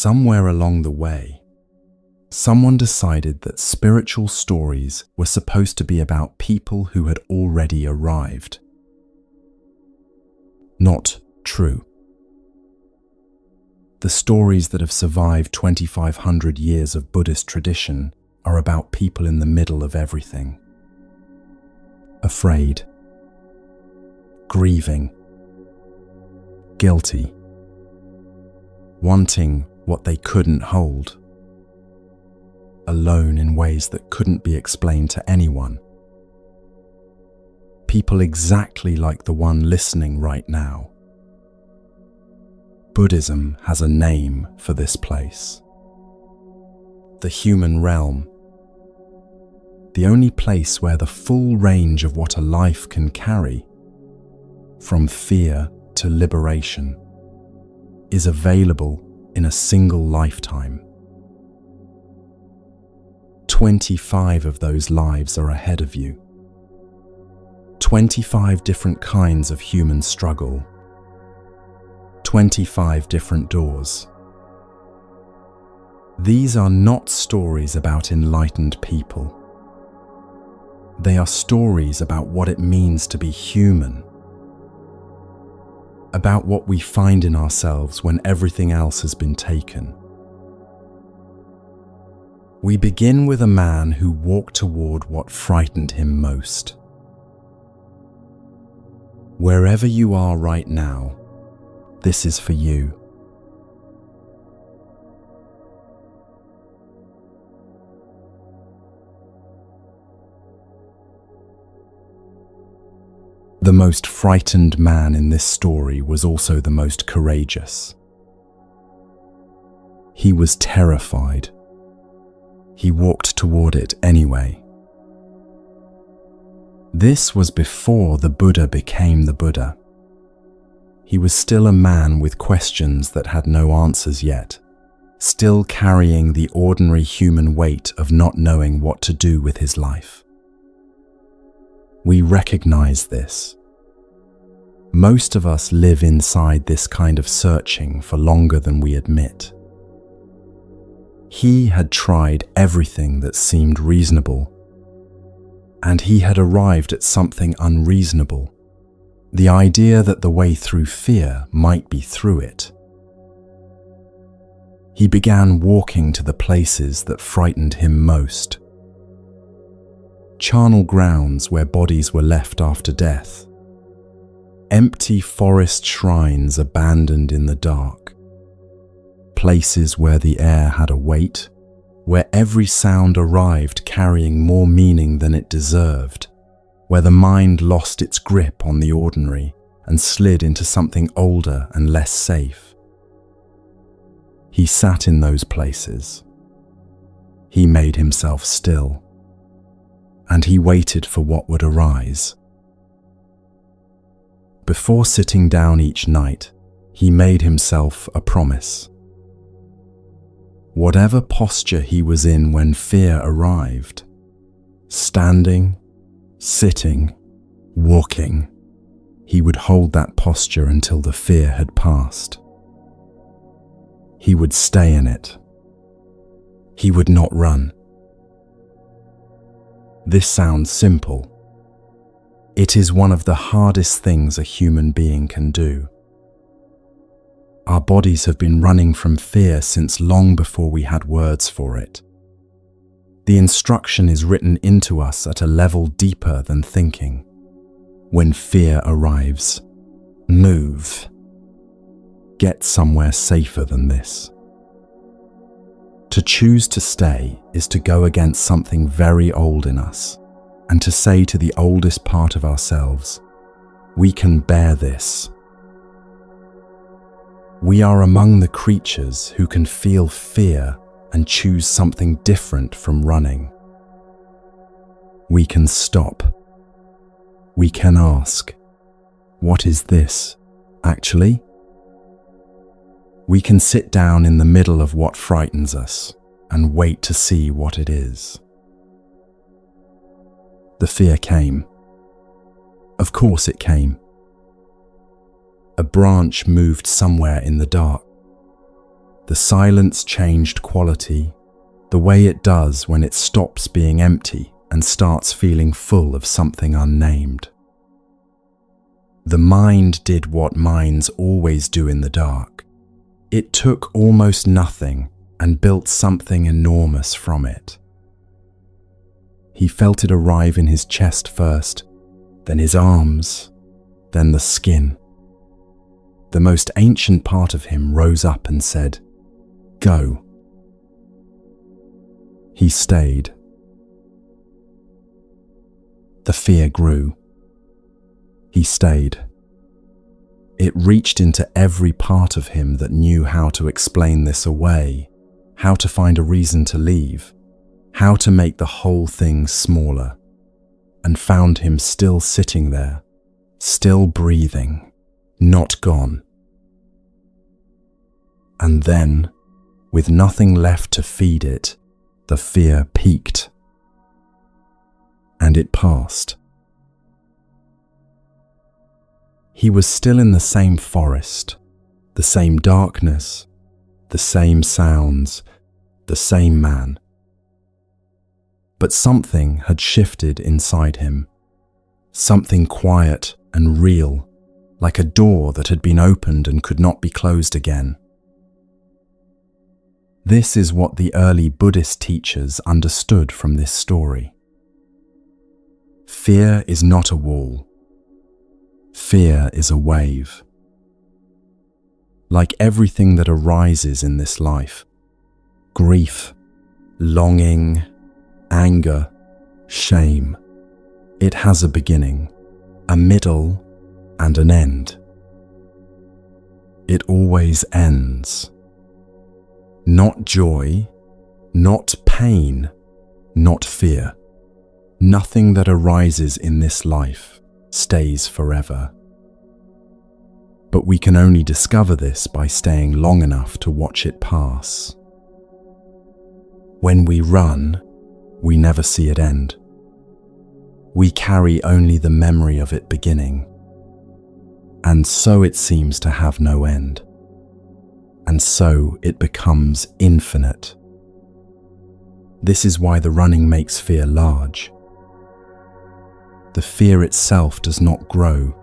somewhere along the way, someone decided that spiritual stories were supposed to be about people who had already arrived. Not true. The stories that have survived 2,500 years of Buddhist tradition are about people in the middle of everything. Afraid, grieving, guilty, wanting what they couldn't hold, alone in ways that couldn't be explained to anyone. People exactly like the one listening right now. Buddhism has a name for this place. The human realm. The only place where the full range of what a life can carry, from fear to liberation, is available in a single lifetime. 25 of those lives are ahead of you. 25 different kinds of human struggle. 25 different doors. These are not stories about enlightened people. They are stories about what it means to be human. About what we find in ourselves when everything else has been taken. We begin with a man who walked toward what frightened him most. Wherever you are right now, this is for you. The most frightened man in this story was also the most courageous. He was terrified. He walked toward it anyway. This was before the Buddha became the Buddha. He was still a man with questions that had no answers yet, still carrying the ordinary human weight of not knowing what to do with his life. We recognize this. Most of us live inside this kind of searching for longer than we admit. He had tried everything that seemed reasonable, and he had arrived at something unreasonable, the idea that the way through fear might be through it. He began walking to the places that frightened him most. Charnel grounds where bodies were left after death. Empty forest shrines abandoned in the dark. Places where the air had a weight, where every sound arrived carrying more meaning than it deserved, where the mind lost its grip on the ordinary and slid into something older and less safe. He sat in those places. He made himself still. And he waited for what would arise. Before sitting down each night, he made himself a promise. Whatever posture he was in when fear arrived, standing, sitting, walking, he would hold that posture until the fear had passed. He would stay in it. He would not run. This sounds simple. It is one of the hardest things a human being can do. Our bodies have been running from fear since long before we had words for it. The instruction is written into us at a level deeper than thinking. When fear arrives, move. Get somewhere safer than this. To choose to stay is to go against something very old in us, and to say to the oldest part of ourselves, we can bear this. We are among the creatures who can feel fear and choose something different from running. We can stop. We can ask, what is this, actually? We can sit down in the middle of what frightens us and wait to see what it is. The fear came. Of course it came. A branch moved somewhere in the dark. The silence changed quality, the way it does when it stops being empty and starts feeling full of something unnamed. The mind did what minds always do in the dark. It took almost nothing and built something enormous from it. He felt it arrive in his chest first, then his arms, then the skin. The most ancient part of him rose up and said, "Go." He stayed. The fear grew. He stayed. It reached into every part of him that knew how to explain this away, how to find a reason to leave, how to make the whole thing smaller, and found him still sitting there, still breathing, not gone. And then, with nothing left to feed it, the fear peaked. And it passed. He was still in the same forest, the same darkness, the same sounds, the same man. But something had shifted inside him, something quiet and real, like a door that had been opened and could not be closed again. This is what the early Buddhist teachers understood from this story. Fear is not a wall. Fear is a wave. Like everything that arises in this life, grief, longing, anger, shame, it has a beginning, a middle, and an end. It always ends. Not joy, not pain, not fear. Nothing that arises in this life stays forever. But we can only discover this by staying long enough to watch it pass. When we run, we never see it end. We carry only the memory of it beginning. And so it seems to have no end. And so it becomes infinite. This is why the running makes fear large. The fear itself does not grow.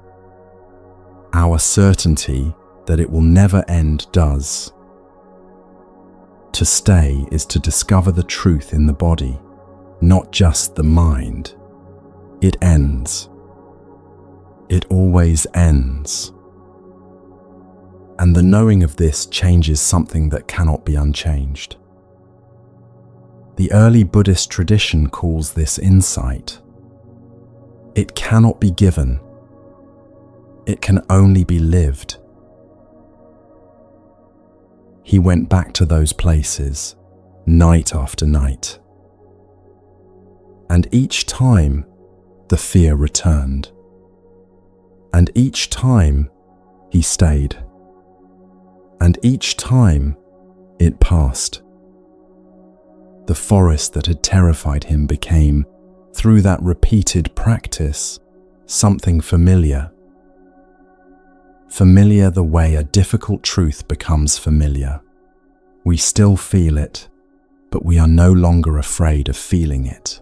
Our certainty that it will never end does. To stay is to discover the truth in the body, not just the mind. It ends. It always ends. And the knowing of this changes something that cannot be unchanged. The early Buddhist tradition calls this insight. It cannot be given. It can only be lived. He went back to those places, night after night. And each time, the fear returned. And each time, he stayed. And each time, it passed. The forest that had terrified him became, through that repeated practice, something familiar. Familiar the way a difficult truth becomes familiar. We still feel it, but we are no longer afraid of feeling it.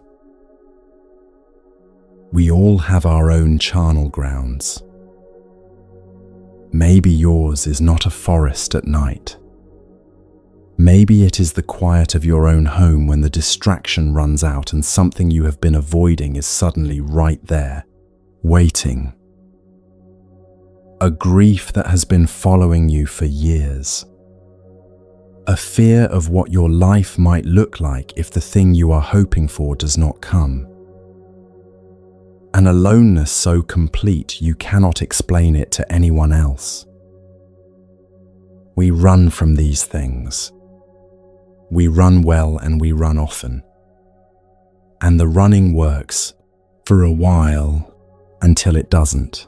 We all have our own charnel grounds. Maybe yours is not a forest at night. Maybe it is the quiet of your own home when the distraction runs out and something you have been avoiding is suddenly right there, waiting. A grief that has been following you for years. A fear of what your life might look like if the thing you are hoping for does not come. An aloneness so complete you cannot explain it to anyone else. We run from these things. We run well and we run often. And the running works for a while until it doesn't.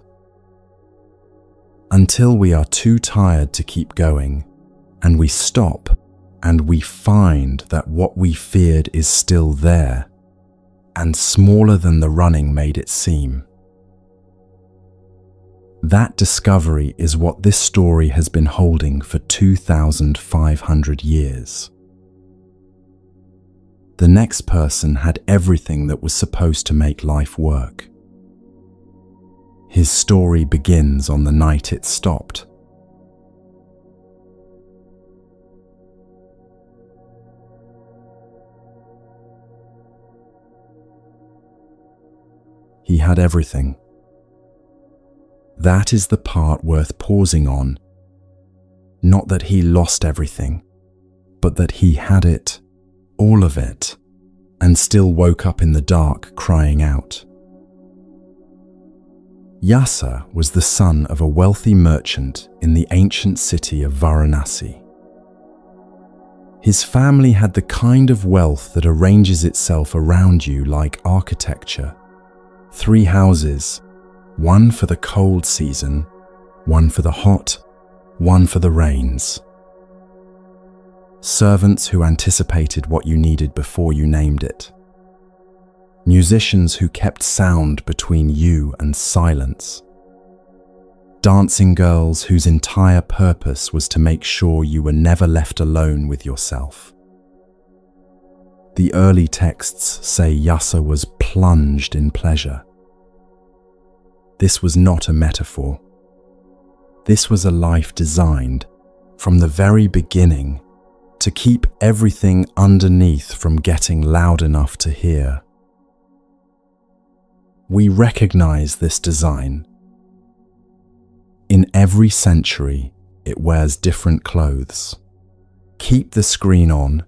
Until we are too tired to keep going and we stop and we find that what we feared is still there and smaller than the running made it seem. That discovery is what this story has been holding for 2,500 years. The next person had everything that was supposed to make life work. His story begins on the night it stopped. He had everything. That is the part worth pausing on. Not that he lost everything, but that he had it, all of it, and still woke up in the dark crying out. Yasa was the son of a wealthy merchant in the ancient city of Varanasi. His family had the kind of wealth that arranges itself around you like architecture. 3 houses, one for the cold season, one for the hot, one for the rains. Servants who anticipated what you needed before you named it. Musicians who kept sound between you and silence. Dancing girls whose entire purpose was to make sure you were never left alone with yourself. The early texts say Yasa was plunged in pleasure. This was not a metaphor. This was a life designed, from the very beginning, to keep everything underneath from getting loud enough to hear. We recognize this design. In every century, it wears different clothes. Keep the screen on,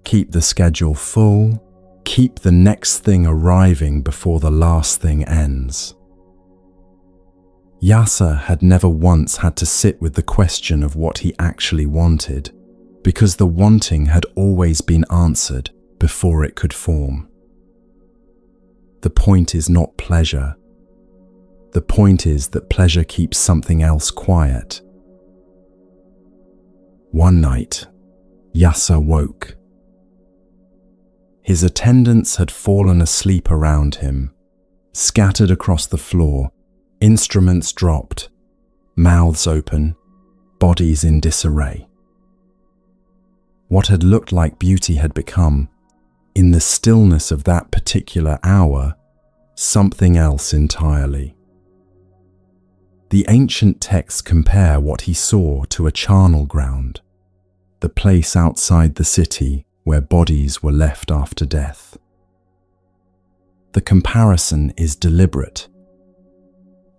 keep the schedule full, keep the next thing arriving before the last thing ends. Yasa had never once had to sit with the question of what he actually wanted, because the wanting had always been answered before it could form. The point is not pleasure. The point is that pleasure keeps something else quiet. One night, Yasa woke. His attendants had fallen asleep around him, scattered across the floor, instruments dropped, mouths open, bodies in disarray. What had looked like beauty had become, in the stillness of that particular hour, something else entirely. The ancient texts compare what he saw to a charnel ground, the place outside the city where bodies were left after death. The comparison is deliberate.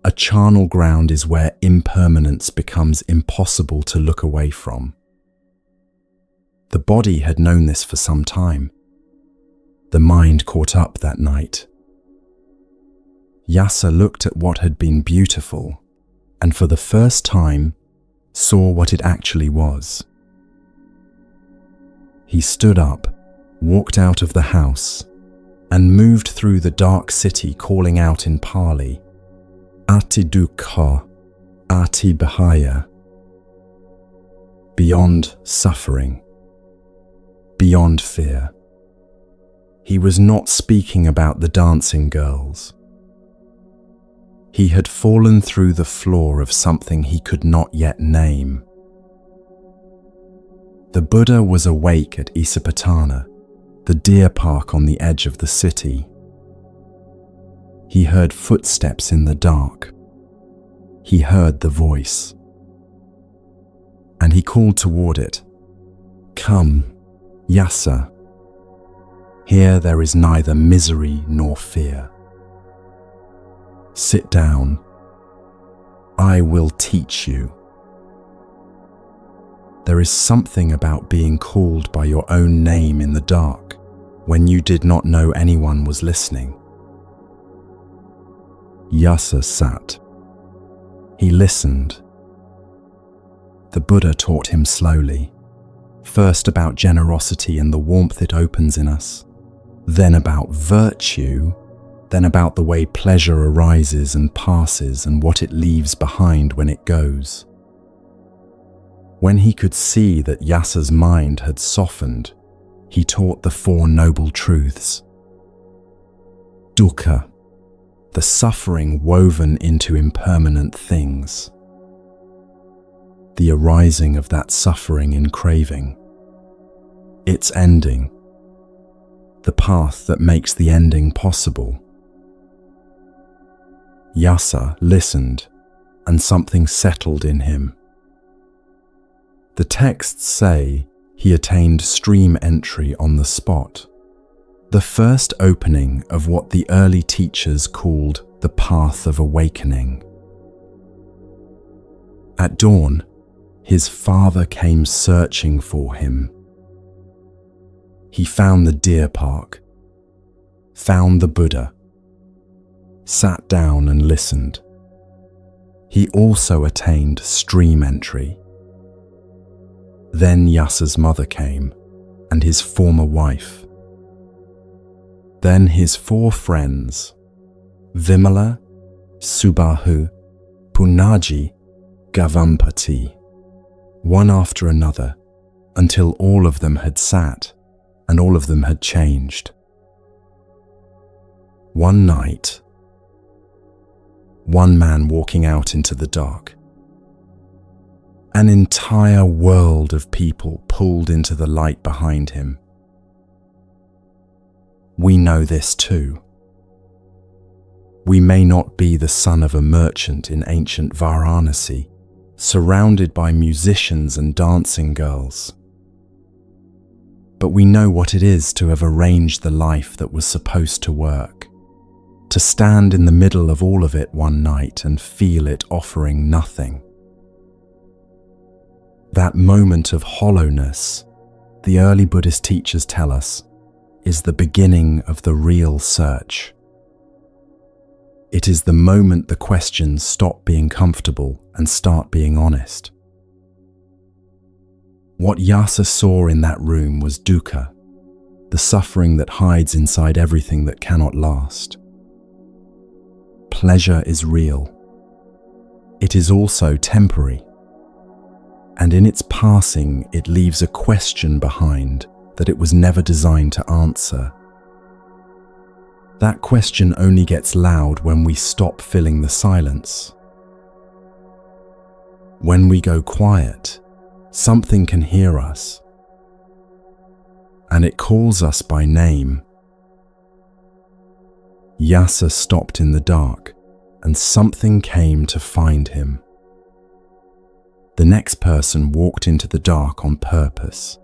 A charnel ground is where impermanence becomes impossible to look away from. The body had known this for some time. The mind caught up that night. Yasa looked at what had been beautiful, and for the first time, saw what it actually was. He stood up, walked out of the house, and moved through the dark city calling out in Pali, Ati Dukkha, Ati Bahaya. Beyond suffering, beyond fear. He was not speaking about the dancing girls. He had fallen through the floor of something he could not yet name. The Buddha was awake at Isipatana, the deer park on the edge of the city. He heard footsteps in the dark. He heard the voice. And he called toward it, "Come, Yasa. Here there is neither misery nor fear. Sit down. I will teach you." There is something about being called by your own name in the dark when you did not know anyone was listening. Yasa sat. He listened. The Buddha taught him slowly, first about generosity and the warmth it opens in us, then about virtue, then about the way pleasure arises and passes and what it leaves behind when it goes. When he could see that Yasa's mind had softened, he taught the 4 noble truths. Dukkha, the suffering woven into impermanent things, the arising of that suffering in craving, its ending, the path that makes the ending possible. Yasa listened, and something settled in him. The texts say he attained stream entry on the spot, the first opening of what the early teachers called the path of awakening. At dawn, his father came searching for him. He found the deer park, found the Buddha, sat down and listened. He also attained stream entry. Then Yasa's mother came, and his former wife. Then his 4 friends, Vimala, Subahu, Punaji, Gavampati, one after another, until all of them had sat, and all of them had changed. One night, one man walking out into the dark. An entire world of people pulled into the light behind him. We know this too. We may not be the son of a merchant in ancient Varanasi, surrounded by musicians and dancing girls. But we know what it is to have arranged the life that was supposed to work, to stand in the middle of all of it one night and feel it offering nothing. That moment of hollowness, the early Buddhist teachers tell us, is the beginning of the real search. It is the moment the questions stop being comfortable and start being honest. What Yasa saw in that room was dukkha, the suffering that hides inside everything that cannot last. Pleasure is real. It is also temporary. And in its passing, it leaves a question behind that it was never designed to answer. That question only gets loud when we stop filling the silence. When we go quiet, something can hear us, and it calls us by name. Yasa stopped in the dark, and something came to find him. The next person walked into the dark on purpose.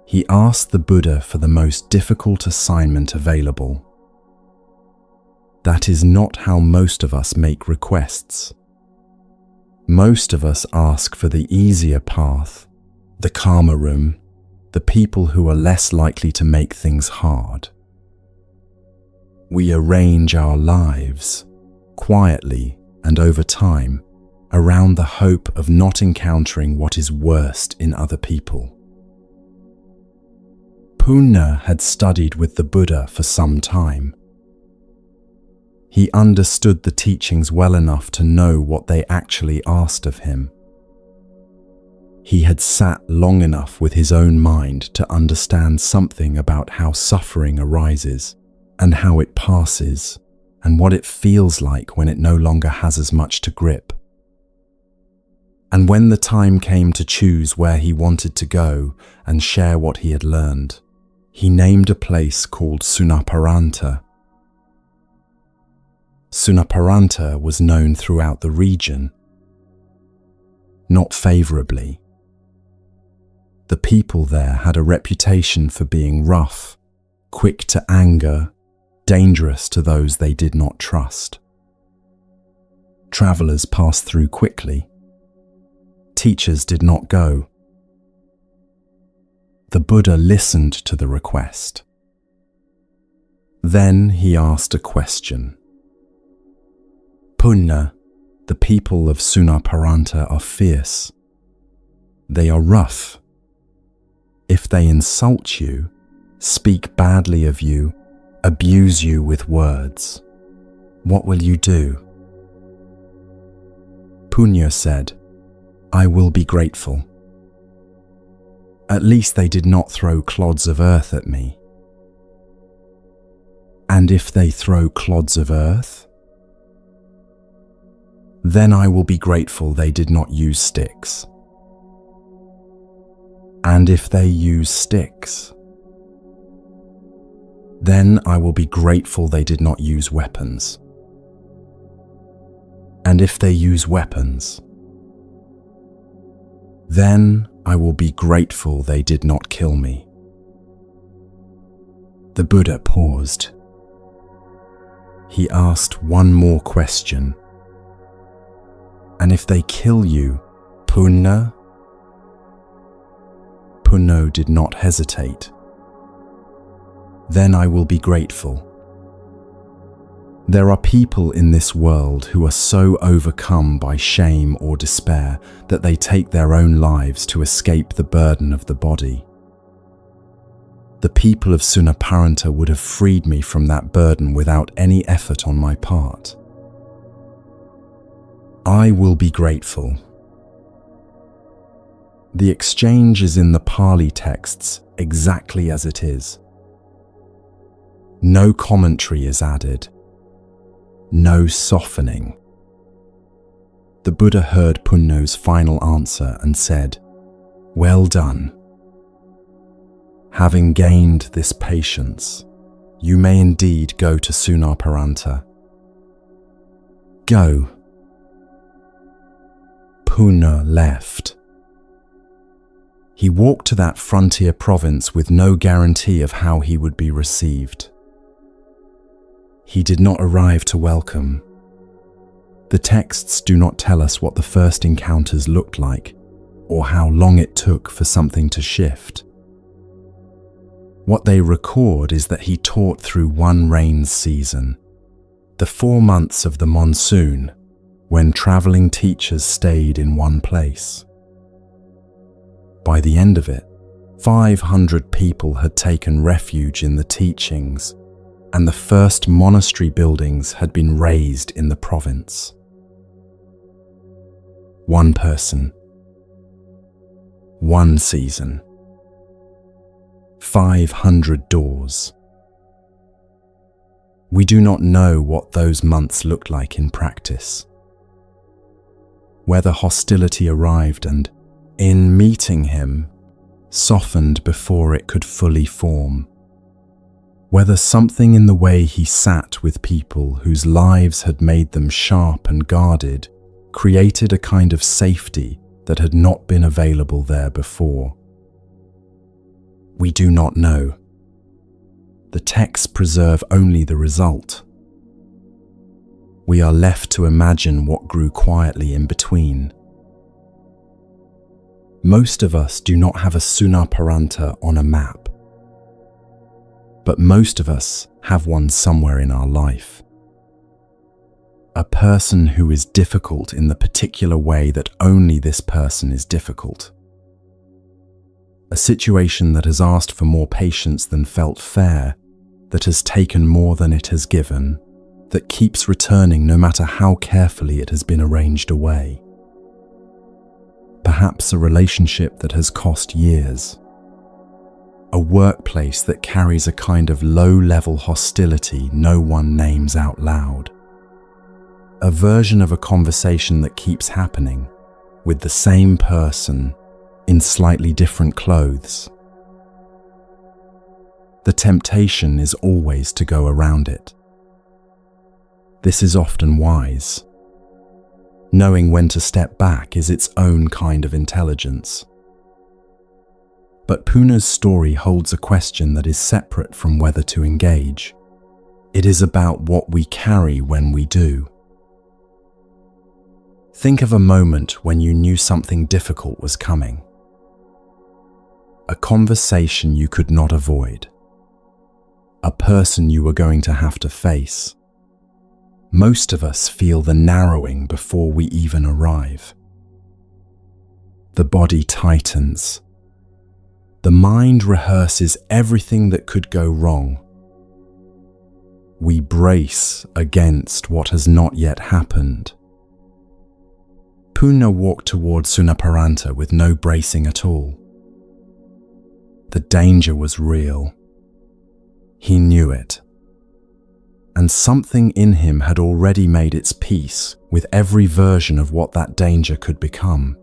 He asked the Buddha for the most difficult assignment available. That is not how most of us make requests. Most of us ask for the easier path, the calmer room, the people who are less likely to make things hard. We arrange our lives, quietly and over time, around the hope of not encountering what is worst in other people. Punna had studied with the Buddha for some time. He understood the teachings well enough to know what they actually asked of him. He had sat long enough with his own mind to understand something about how suffering arises and how it passes and what it feels like when it no longer has as much to grip. And when the time came to choose where he wanted to go and share what he had learned, he named a place called Sunaparanta. Sunaparanta was known throughout the region, not favorably. The people there had a reputation for being rough, quick to anger, dangerous to those they did not trust. Travelers passed through quickly. Teachers did not go. The Buddha listened to the request. Then he asked a question. Punna, the people of Sunaparanta are fierce. They are rough. If they insult you, speak badly of you, abuse you with words, what will you do? Punya said, I will be grateful. At least they did not throw clods of earth at me. And if they throw clods of earth, then I will be grateful they did not use sticks. And if they use sticks, then I will be grateful they did not use weapons. And if they use weapons, then I will be grateful they did not kill me. The Buddha paused. He asked one more question. And if they kill you, punna? Punno did not hesitate. Then I will be grateful. There are people in this world who are so overcome by shame or despair that they take their own lives to escape the burden of the body. The people of Sunaparanta would have freed me from that burden without any effort on my part. I will be grateful. The exchange is in the Pali texts exactly as it is. No commentary is added. No softening. The Buddha heard Punno's final answer and said, "Well done. Having gained this patience, you may indeed go to Sunaparanta. Go." Punno left. He walked to that frontier province with no guarantee of how he would be received. He did not arrive to welcome. The texts do not tell us what the first encounters looked like, or how long it took for something to shift. What they record is that he taught through one rain season, the 4 months of the monsoon, when traveling teachers stayed in one place. By the end of it, 500 people had taken refuge in the teachings, and the first monastery buildings had been raised in the province. One person, one season, 500 doors. We do not know what those months looked like in practice. Whether hostility arrived and, in meeting him, softened before it could fully form. Whether something in the way he sat with people whose lives had made them sharp and guarded created a kind of safety that had not been available there before. We do not know. The texts preserve only the result. We are left to imagine what grew quietly in between. Most of us do not have a Sunaparanta on a map, but most of us have one somewhere in our life. A person who is difficult in the particular way that only this person is difficult. A situation that has asked for more patience than felt fair, that has taken more than it has given, that keeps returning no matter how carefully it has been arranged away. Perhaps a relationship that has cost years. A workplace that carries a kind of low-level hostility no one names out loud. A version of a conversation that keeps happening with the same person in slightly different clothes. The temptation is always to go around it. This is often wise. Knowing when to step back is its own kind of intelligence. But Punno's story holds a question that is separate from whether to engage. It is about what we carry when we do. Think of a moment when you knew something difficult was coming. A conversation you could not avoid. A person you were going to have to face. Most of us feel the narrowing before we even arrive. The body tightens. The mind rehearses everything that could go wrong. We brace against what has not yet happened. Punna walked toward Sunaparanta with no bracing at all. The danger was real. He knew it. And something in him had already made its peace with every version of what that danger could become.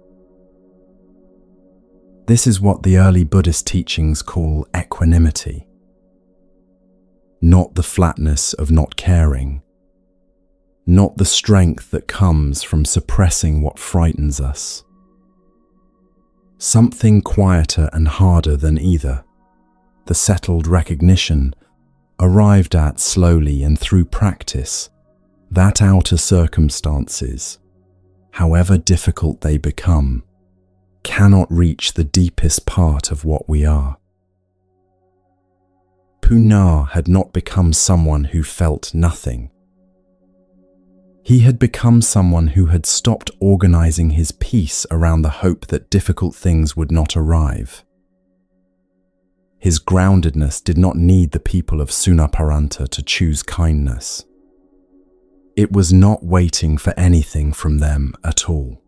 This is what the early Buddhist teachings call equanimity. Not the flatness of not caring, not the strength that comes from suppressing what frightens us. Something quieter and harder than either, the settled recognition, arrived at slowly and through practice, that outer circumstances, however difficult they become, cannot reach the deepest part of what we are. Punna had not become someone who felt nothing. He had become someone who had stopped organizing his peace around the hope that difficult things would not arrive. His groundedness did not need the people of Sunaparanta to choose kindness. It was not waiting for anything from them at all.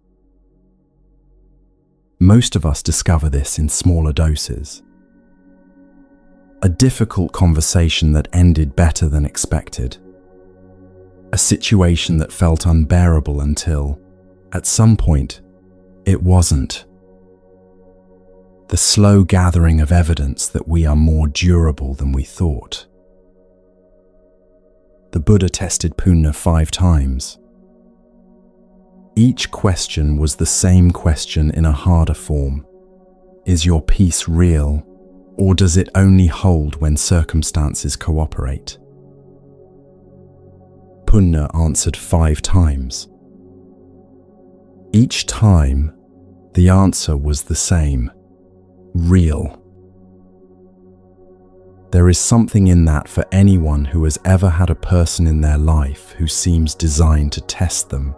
Most of us discover this in smaller doses. A difficult conversation that ended better than expected. A situation that felt unbearable until, at some point, it wasn't. The slow gathering of evidence that we are more durable than we thought. The Buddha tested Punna 5 times. Each question was the same question in a harder form. Is your peace real, or does it only hold when circumstances cooperate? Punna answered 5 times. Each time, the answer was the same. Real. There is something in that for anyone who has ever had a person in their life who seems designed to test them.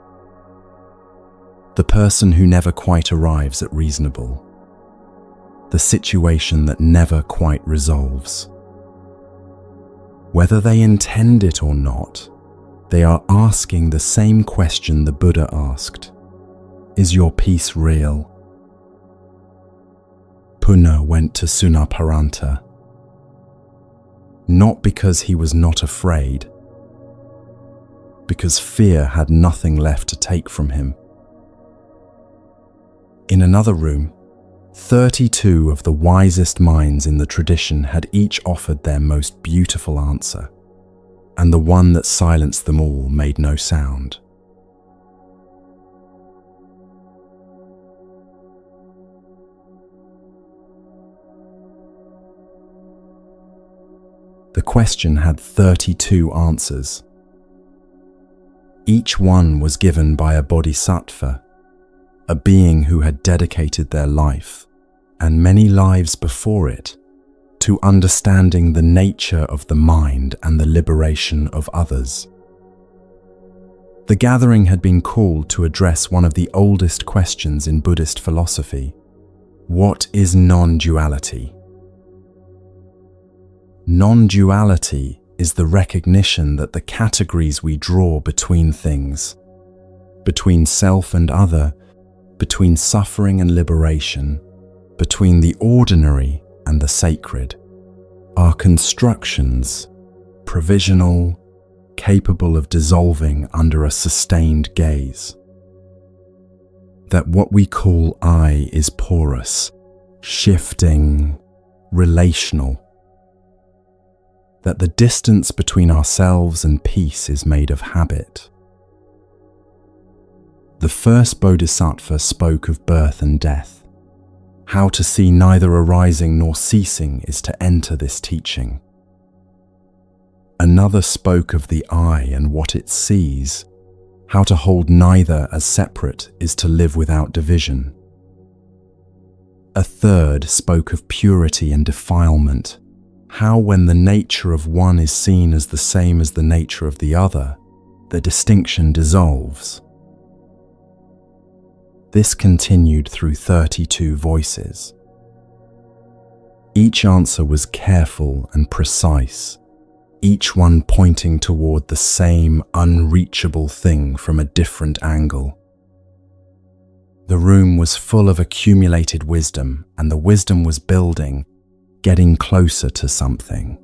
The person who never quite arrives at reasonable. The situation that never quite resolves. Whether they intend it or not, they are asking the same question the Buddha asked. Is your peace real? Punna went to Sunaparanta. Not because he was not afraid, because fear had nothing left to take from him. In another room, 32 of the wisest minds in the tradition had each offered their most beautiful answer, and the one that silenced them all made no sound. The question had 32 answers. Each one was given by a Bodhisattva, a being who had dedicated their life, and many lives before it, to understanding the nature of the mind and the liberation of others. The gathering had been called to address one of the oldest questions in Buddhist philosophy. What is non-duality? Non-duality is the recognition that the categories we draw between things, between self and other, between suffering and liberation, between the ordinary and the sacred, are constructions, provisional, capable of dissolving under a sustained gaze. That what we call I is porous, shifting, relational. That the distance between ourselves and peace is made of habit. The first Bodhisattva spoke of birth and death. How to see neither arising nor ceasing is to enter this teaching. Another spoke of the I and what it sees. How to hold neither as separate is to live without division. A third spoke of purity and defilement. How when the nature of one is seen as the same as the nature of the other, the distinction dissolves. This continued through 32 voices. Each answer was careful and precise, each one pointing toward the same unreachable thing from a different angle. The room was full of accumulated wisdom, and the wisdom was building, getting closer to something.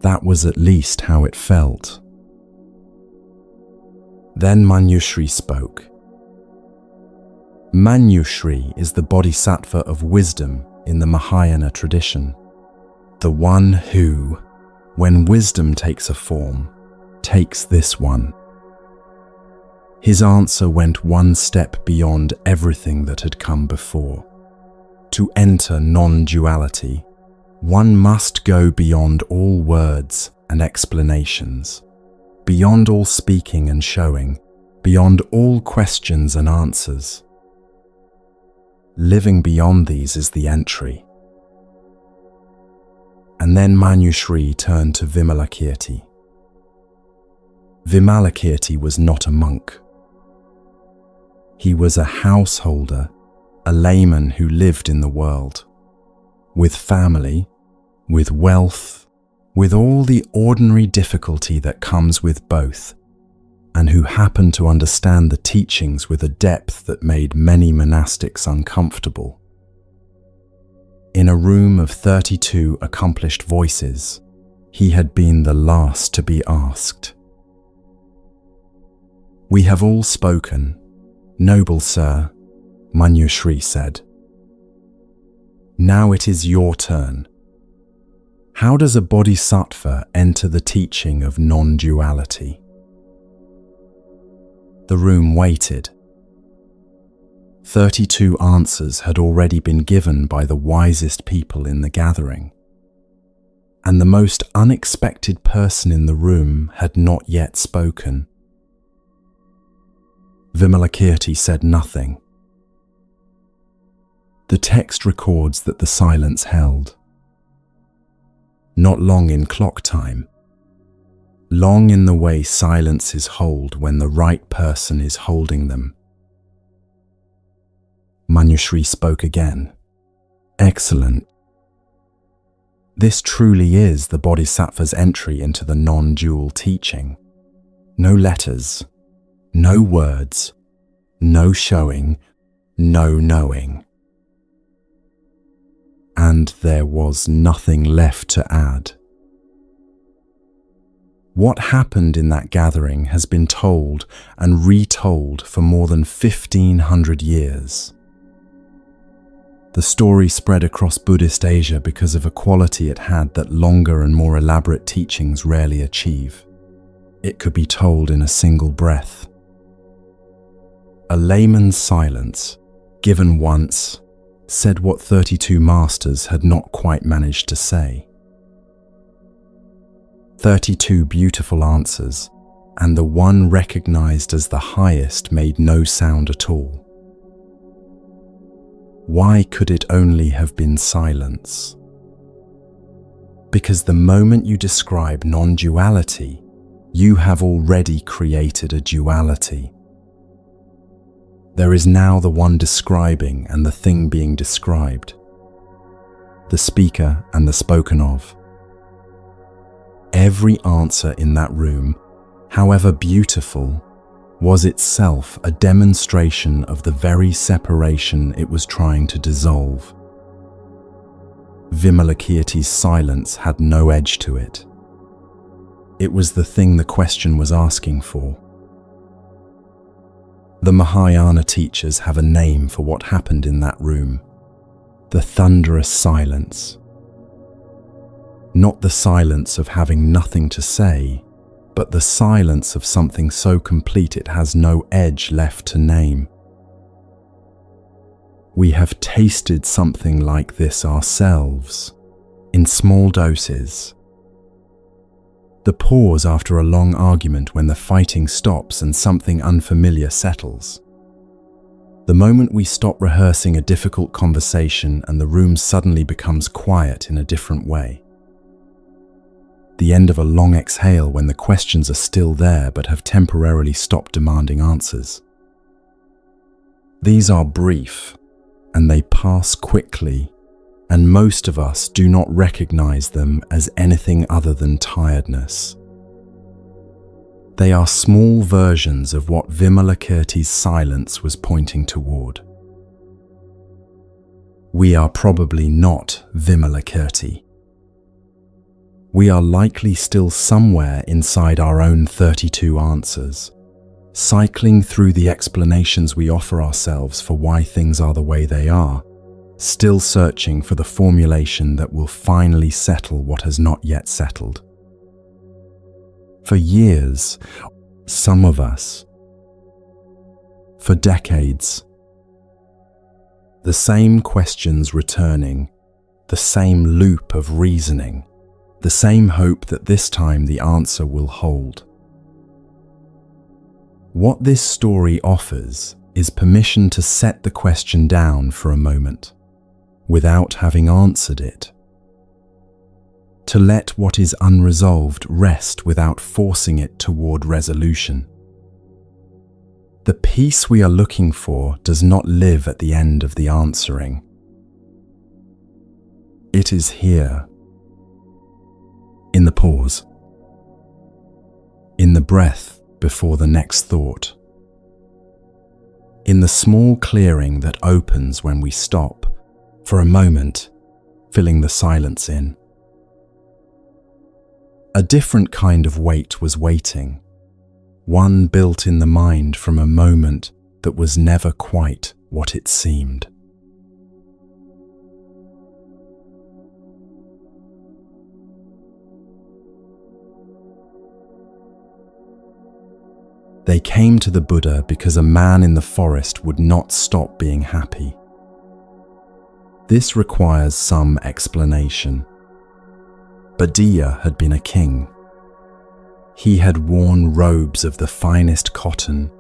That was at least how it felt. Then Manjushri spoke. Manjushri is the Bodhisattva of wisdom in the Mahayana tradition. The one who, when wisdom takes a form, takes this one. His answer went one step beyond everything that had come before. To enter non-duality, one must go beyond all words and explanations, beyond all speaking and showing, beyond all questions and answers. Living beyond these is the entry. And then Manjushri turned to Vimalakīrti. Vimalakīrti was not a monk. He was a householder, a layman who lived in the world, with family, with wealth, with all the ordinary difficulty that comes with both, and who happened to understand the teachings with a depth that made many monastics uncomfortable. In a room of 32 accomplished voices, he had been the last to be asked. "We have all spoken, noble sir," Manjushri said. "Now it is your turn. How does a bodhisattva enter the teaching of non-duality?" The room waited. 32 answers had already been given by the wisest people in the gathering, and the most unexpected person in the room had not yet spoken. Vimalakīrti said nothing. The text records that the silence held. Not long in clock time, long in the way silences hold when the right person is holding them. Manjushri spoke again. "Excellent. This truly is the Bodhisattva's entry into the non-dual teaching. No letters, no words, no showing, no knowing." And there was nothing left to add. What happened in that gathering has been told and retold for more than 1,500 years. The story spread across Buddhist Asia because of a quality it had that longer and more elaborate teachings rarely achieve. It could be told in a single breath. A layman's silence, given once, said what 32 masters had not quite managed to say. 32 beautiful answers, and the one recognized as the highest made no sound at all. Why could it only have been silence? Because the moment you describe non-duality, you have already created a duality. There is now the one describing and the thing being described, the speaker and the spoken of. Every answer in that room, however beautiful, was itself a demonstration of the very separation it was trying to dissolve. Vimalakīrti's silence had no edge to it. It was the thing the question was asking for. The Mahayana teachers have a name for what happened in that room: the thunderous silence. Not the silence of having nothing to say, but the silence of something so complete it has no edge left to name. We have tasted something like this ourselves, in small doses. The pause after a long argument when the fighting stops and something unfamiliar settles. The moment we stop rehearsing a difficult conversation and the room suddenly becomes quiet in a different way. The end of a long exhale when the questions are still there but have temporarily stopped demanding answers. These are brief, and they pass quickly, and most of us do not recognize them as anything other than tiredness. They are small versions of what Vimalakīrti's silence was pointing toward. We are probably not Vimalakīrti. We are likely still somewhere inside our own 32 answers, cycling through the explanations we offer ourselves for why things are the way they are, still searching for the formulation that will finally settle what has not yet settled. For years, some of us, for decades, the same questions returning, the same loop of reasoning, the same hope that this time the answer will hold. What this story offers is permission to set the question down for a moment, without having answered it. To let what is unresolved rest without forcing it toward resolution. The peace we are looking for does not live at the end of the answering. It is here, in the pause, in the breath before the next thought, in the small clearing that opens when we stop, for a moment, filling the silence in. A different kind of wait was waiting, one built in the mind from a moment that was never quite what it seemed. They came to the Buddha because a man in the forest would not stop being happy. This requires some explanation. Bodhisatta had been a king. He had worn robes of the finest cotton,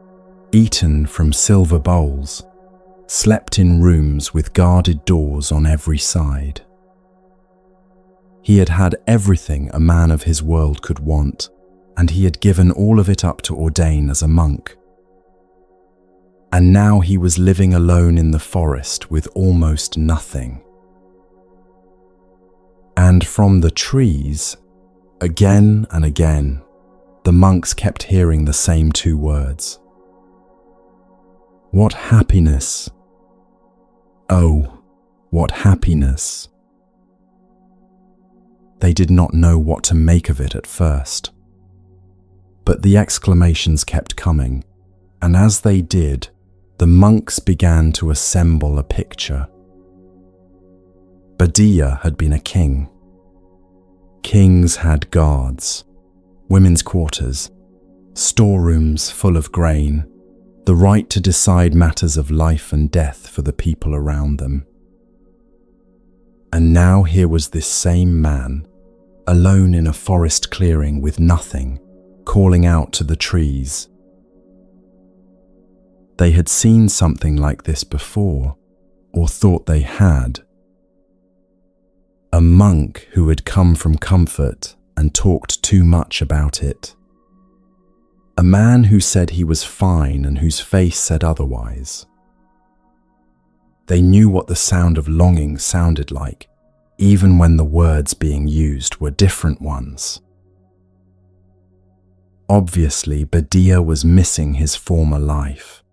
eaten from silver bowls, slept in rooms with guarded doors on every side. He had had everything a man of his world could want, and he had given all of it up to ordain as a monk. And now he was living alone in the forest with almost nothing. And from the trees, again and again, the monks kept hearing the same two words. What happiness! Oh, what happiness! They did not know what to make of it at first. But the exclamations kept coming, and as they did, the monks began to assemble a picture. Bodhisatta had been a king. Kings had guards, women's quarters, storerooms full of grain, the right to decide matters of life and death for the people around them. And now here was this same man, alone in a forest clearing with nothing, calling out to the trees. They had seen something like this before, or thought they had. A monk who had come from comfort and talked too much about it. A man who said he was fine and whose face said otherwise. They knew what the sound of longing sounded like, even when the words being used were different ones. Obviously, Bodhisatta was missing his former life.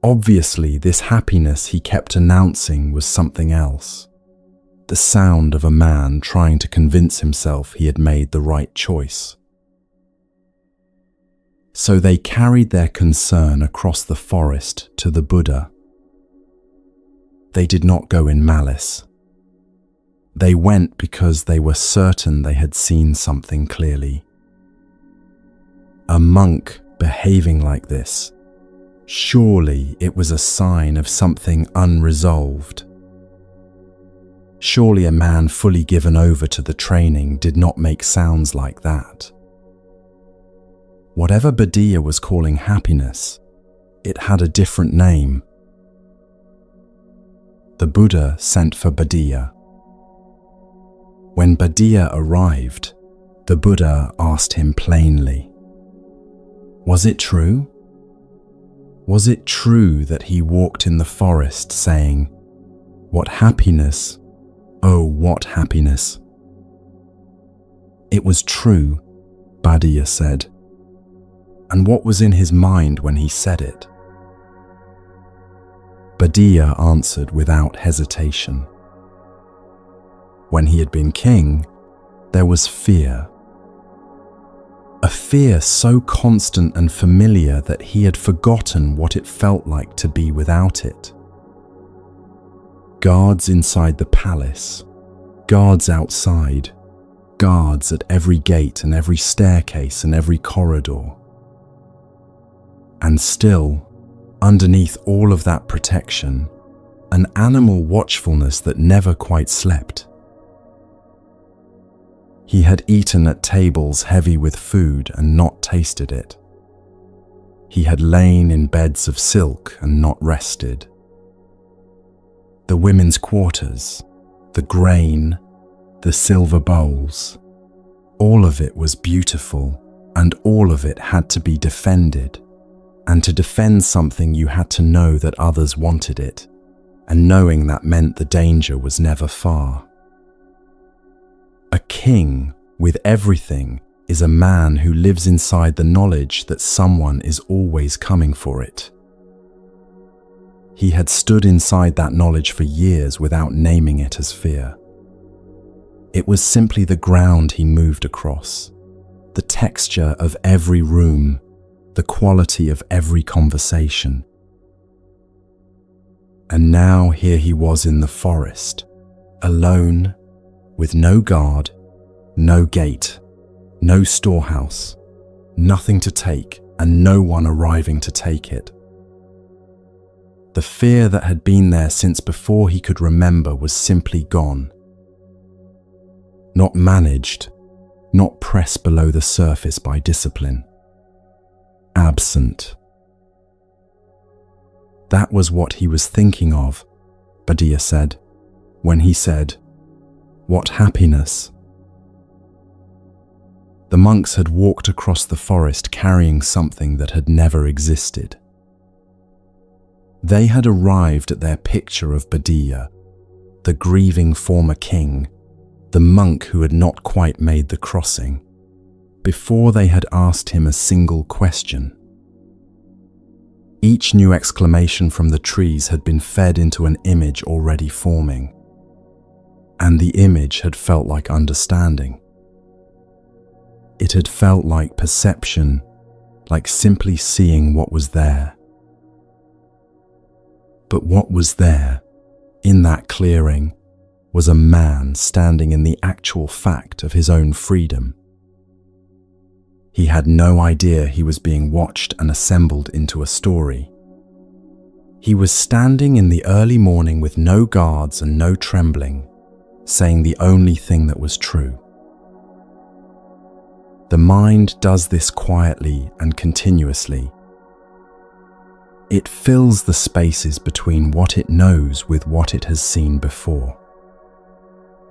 Obviously, this happiness he kept announcing was something else. The sound of a man trying to convince himself he had made the right choice. So they carried their concern across the forest to the Buddha. They did not go in malice. They went because they were certain they had seen something clearly. A monk behaving like this, surely it was a sign of something unresolved. Surely a man fully given over to the training did not make sounds like that. Whatever Bodhisatta was calling happiness, it had a different name. The Buddha sent for Bodhisatta. When Bodhisatta arrived, the Buddha asked him plainly, was it true? Was it true that he walked in the forest saying, "What happiness, oh what happiness"? It was true, Bodhisatta said. And what was in his mind when he said it? Bodhisatta answered without hesitation. When he had been king, there was fear. A fear so constant and familiar that he had forgotten what it felt like to be without it. Guards inside the palace, guards outside, guards at every gate and every staircase and every corridor. And still, underneath all of that protection, an animal watchfulness that never quite slept. He had eaten at tables heavy with food and not tasted it. He had lain in beds of silk and not rested. The women's quarters, the grain, the silver bowls, all of it was beautiful, and all of it had to be defended. And to defend something, you had to know that others wanted it, and knowing that meant the danger was never far. A king with everything is a man who lives inside the knowledge that someone is always coming for it. He had stood inside that knowledge for years without naming it as fear. It was simply the ground he moved across, the texture of every room, the quality of every conversation. And now here he was in the forest, alone, with no guard, no gate, no storehouse, nothing to take, and no one arriving to take it. The fear that had been there since before he could remember was simply gone. Not managed, not pressed below the surface by discipline. Absent. That was what he was thinking of, Bodhisatta said, when he said, "What happiness?" The monks had walked across the forest carrying something that had never existed. They had arrived at their picture of Bodhisatta, the grieving former king, the monk who had not quite made the crossing, before they had asked him a single question. Each new exclamation from the trees had been fed into an image already forming, and the image had felt like understanding. It had felt like perception, like simply seeing what was there. But what was there, in that clearing, was a man standing in the actual fact of his own freedom. He had no idea he was being watched and assembled into a story. He was standing in the early morning with no guards and no trembling, saying the only thing that was true. The mind does this quietly and continuously. It fills the spaces between what it knows with what it has seen before.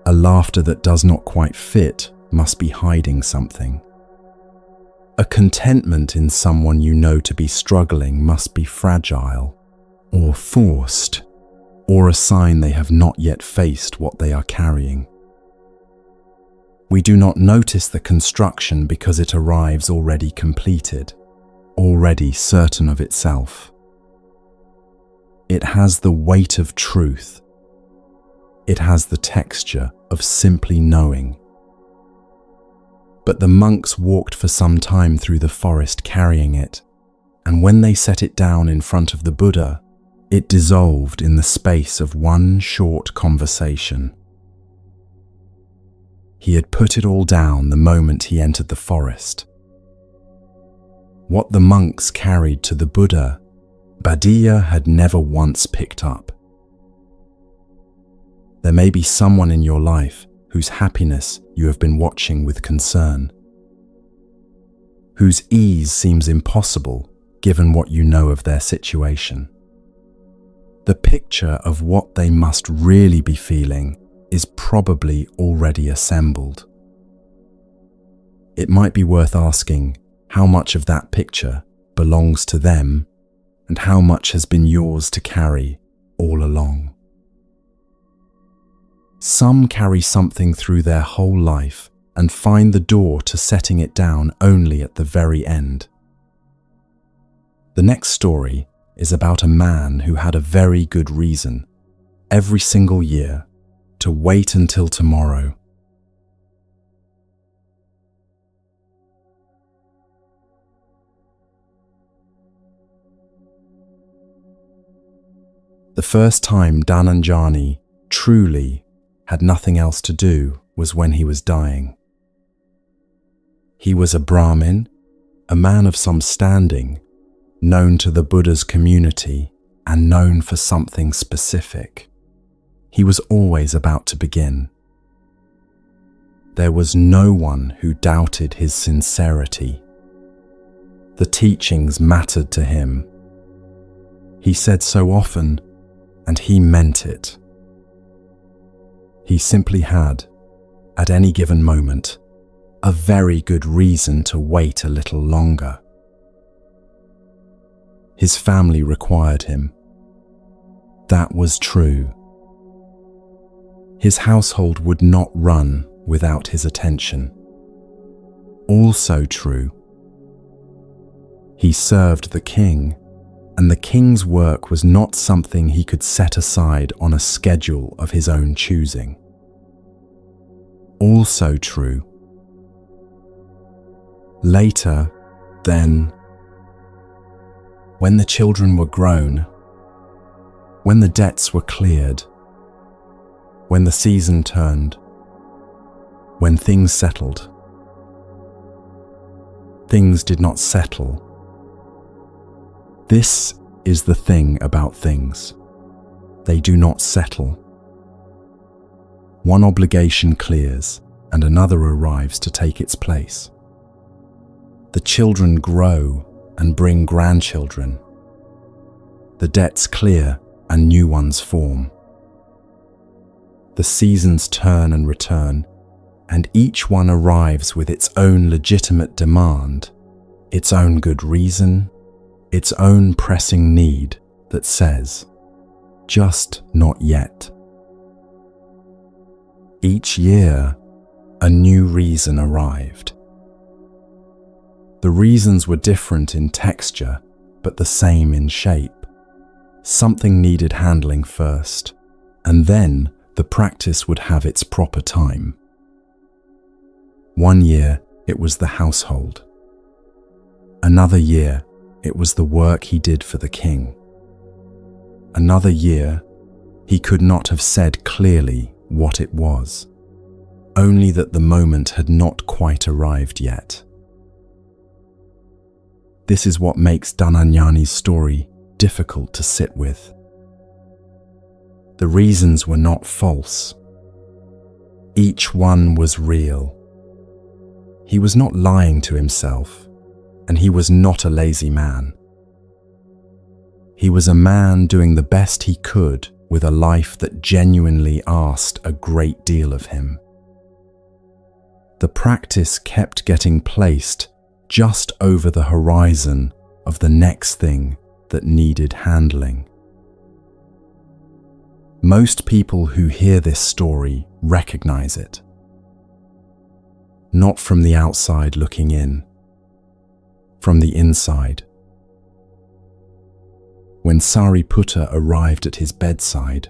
A laughter that does not quite fit must be hiding something. A contentment in someone you know to be struggling must be fragile, or forced, or a sign they have not yet faced what they are carrying. We do not notice the construction because it arrives already completed, already certain of itself. It has the weight of truth. It has the texture of simply knowing. But the monks walked for some time through the forest carrying it, and when they set it down in front of the Buddha, it dissolved in the space of one short conversation. He had put it all down the moment he entered the forest. What the monks carried to the Buddha, Bodhisatta had never once picked up. There may be someone in your life whose happiness you have been watching with concern, whose ease seems impossible given what you know of their situation. The picture of what they must really be feeling is probably already assembled. It might be worth asking how much of that picture belongs to them and how much has been yours to carry all along. Some carry something through their whole life and find the door to setting it down only at the very end. The next story is about a man who had a very good reason, every single year, to wait until tomorrow. The first time Dhananjani truly had nothing else to do was when he was dying. He was a Brahmin, a man of some standing, known to the Buddha's community and known for something specific. He was always about to begin. There was no one who doubted his sincerity. The teachings mattered to him. He said so often, and he meant it. He simply had, at any given moment, a very good reason to wait a little longer. His family required him. That was true. His household would not run without his attention. Also true. He served the king, and the king's work was not something he could set aside on a schedule of his own choosing. Also true. Later, then, when the children were grown, when the debts were cleared, when the season turned, when things settled. Things did not settle. This is the thing about things. They do not settle. One obligation clears and another arrives to take its place. The children grow and bring grandchildren. The debts clear and new ones form. The seasons turn and return, and each one arrives with its own legitimate demand, its own good reason, its own pressing need that says, just not yet. Each year, a new reason arrived. The reasons were different in texture, but the same in shape. Something needed handling first, and then the practice would have its proper time. One year, it was the household. Another year, it was the work he did for the king. Another year, he could not have said clearly what it was, only that the moment had not quite arrived yet. This is what makes Dhananjani's story difficult to sit with. The reasons were not false. Each one was real. He was not lying to himself, and he was not a lazy man. He was a man doing the best he could with a life that genuinely asked a great deal of him. The practice kept getting placed just over the horizon of the next thing that needed handling. Most people who hear this story recognize it. Not from the outside looking in, from the inside. When Sariputta arrived at his bedside,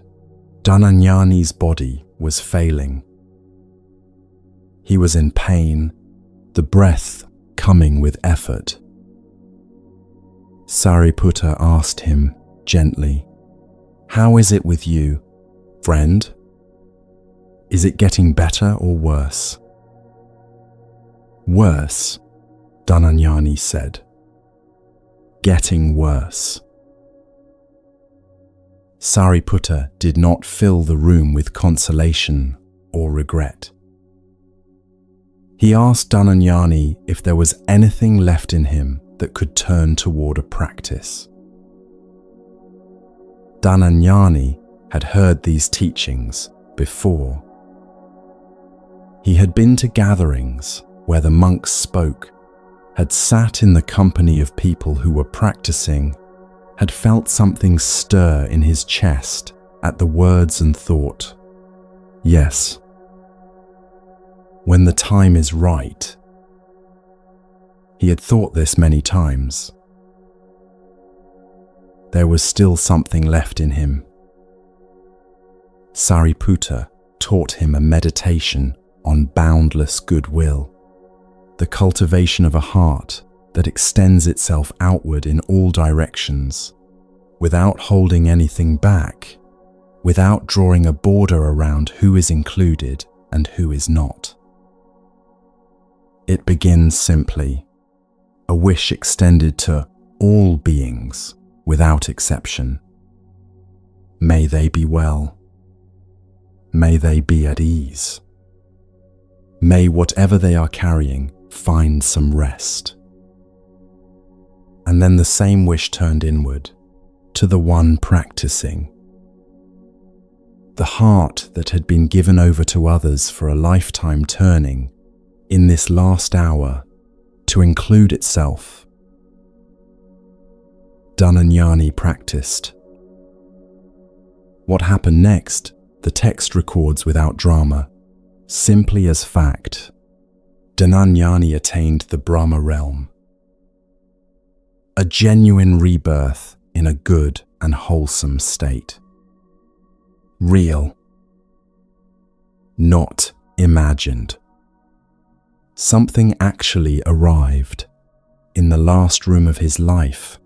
Dhananjani's body was failing. He was in pain, the breath coming with effort. Sariputta asked him gently, "How is it with you, friend? Is it getting better or worse?" "Worse," Dhananjani said. "Getting worse." Sariputta did not fill the room with consolation or regret. He asked Dhananjani if there was anything left in him that could turn toward a practice. Dhananjani had heard these teachings before. He had been to gatherings where the monks spoke, had sat in the company of people who were practicing, had felt something stir in his chest at the words and thought, "Yes, when the time is right. He had thought this many times. There was still something left in him. Sariputta taught him a meditation on boundless goodwill, the cultivation of a heart that extends itself outward in all directions, without holding anything back, without drawing a border around who is included and who is not. It begins simply, a wish extended to all beings without exception. May they be well. May they be at ease. May whatever they are carrying find some rest. And then the same wish turned inward, to the one practicing. The heart that had been given over to others for a lifetime turning, in this last hour, to include itself. Dhananyani practiced. What happened next, the text records without drama, simply as fact. Dhananyani attained the Brahma realm. A genuine rebirth in a good and wholesome state. Real. Not imagined. Something actually arrived in the last room of his life,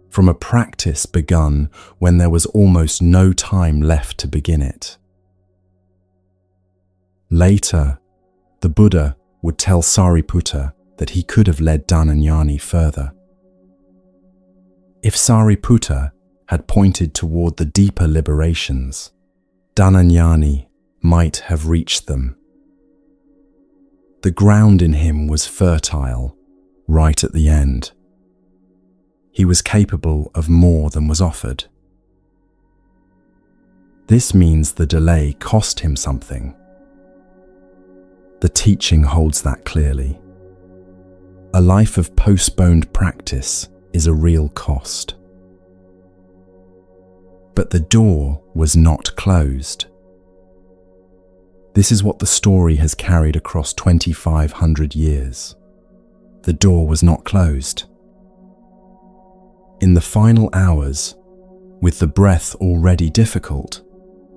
from a practice begun when there was almost no time left to begin it. Later, the Buddha would tell Sariputta that he could have led Dhananyani further. If Sariputta had pointed toward the deeper liberations, Dhananyani might have reached them. The ground in him was fertile, right at the end. He was capable of more than was offered. This means the delay cost him something. The teaching holds that clearly. A life of postponed practice is a real cost. But the door was not closed. This is what the story has carried across 2,500 years. The door was not closed. In the final hours, with the breath already difficult,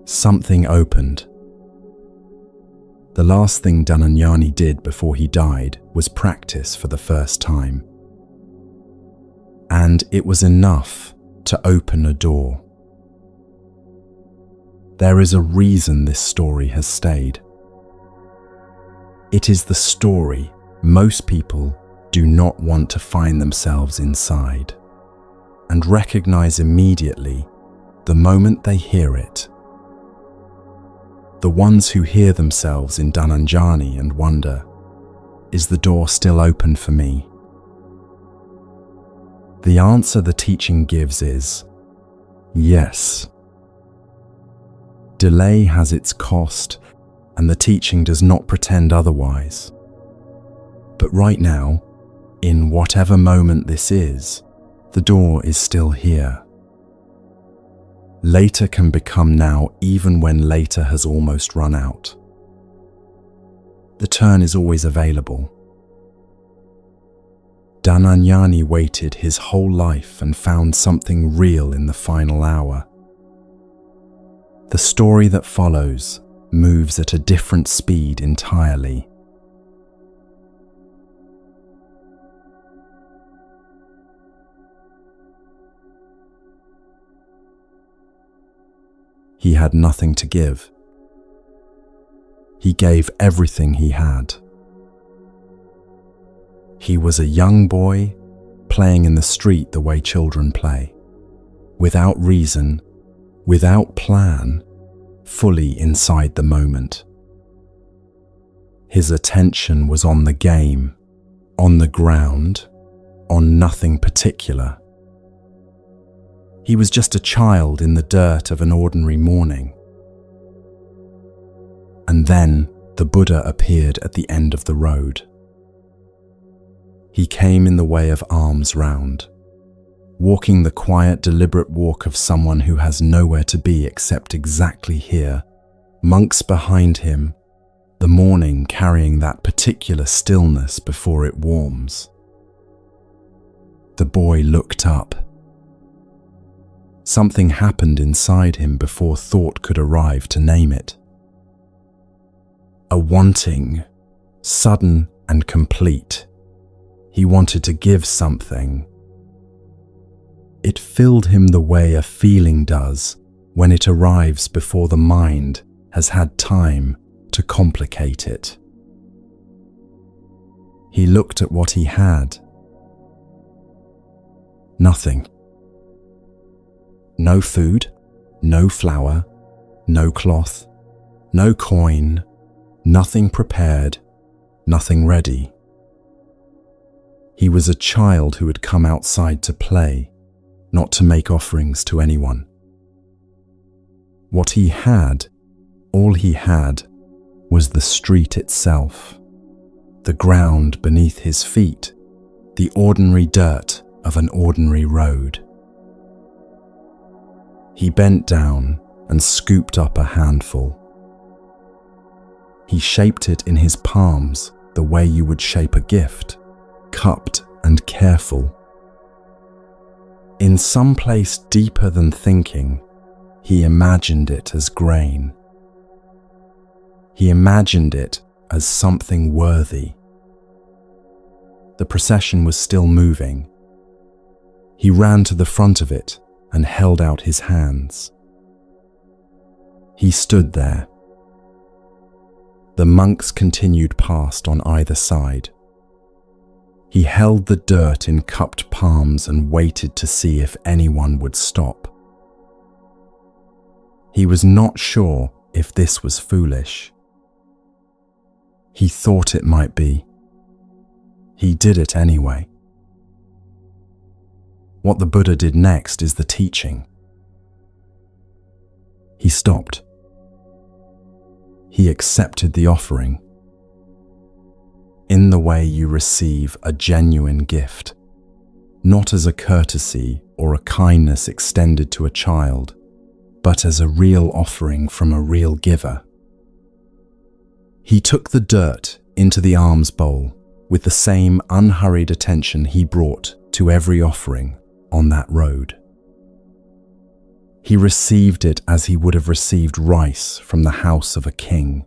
something opened. The last thing Dhananyani did before he died was practice for the first time. And it was enough to open a door. There is a reason this story has stayed. It is the story most people do not want to find themselves inside, and recognize immediately the moment they hear it. The ones who hear themselves in Dhananyani and wonder, is the door still open for me? The answer the teaching gives is, yes. Delay has its cost, and the teaching does not pretend otherwise. But right now, in whatever moment this is, the door is still here. Later can become now even when later has almost run out. The turn is always available. Dhananyani waited his whole life and found something real in the final hour. The story that follows moves at a different speed entirely. He had nothing to give. He gave everything he had. He was a young boy playing in the street the way children play, without reason, without plan, fully inside the moment. His attention was on the game, on the ground, on nothing particular. He was just a child in the dirt of an ordinary morning. And then the Buddha appeared at the end of the road. He came in the way of alms round, walking the quiet, deliberate walk of someone who has nowhere to be except exactly here, monks behind him, the morning carrying that particular stillness before it warms. The boy looked up. Something happened inside him before thought could arrive to name it. A wanting, sudden and complete. He wanted to give something. It filled him the way a feeling does when it arrives before the mind has had time to complicate it. He looked at what he had. Nothing. No food, no flour, no cloth, no coin, nothing prepared, nothing ready. He was a child who had come outside to play, not to make offerings to anyone. What he had, all he had, was the street itself, the ground beneath his feet, the ordinary dirt of an ordinary road. He bent down and scooped up a handful. He shaped it in his palms the way you would shape a gift, cupped and careful. In some place deeper than thinking, he imagined it as grain. He imagined it as something worthy. The procession was still moving. He ran to the front of it and held out his hands. He stood there. The monks continued past on either side. He held the dirt in cupped palms and waited to see if anyone would stop. He was not sure if this was foolish. He thought it might be. He did it anyway. What the Buddha did next is the teaching. He stopped. He accepted the offering. In the way you receive a genuine gift, not as a courtesy or a kindness extended to a child, but as a real offering from a real giver. He took the dirt into the alms bowl with the same unhurried attention he brought to every offering on that road. He received it as he would have received rice from the house of a king.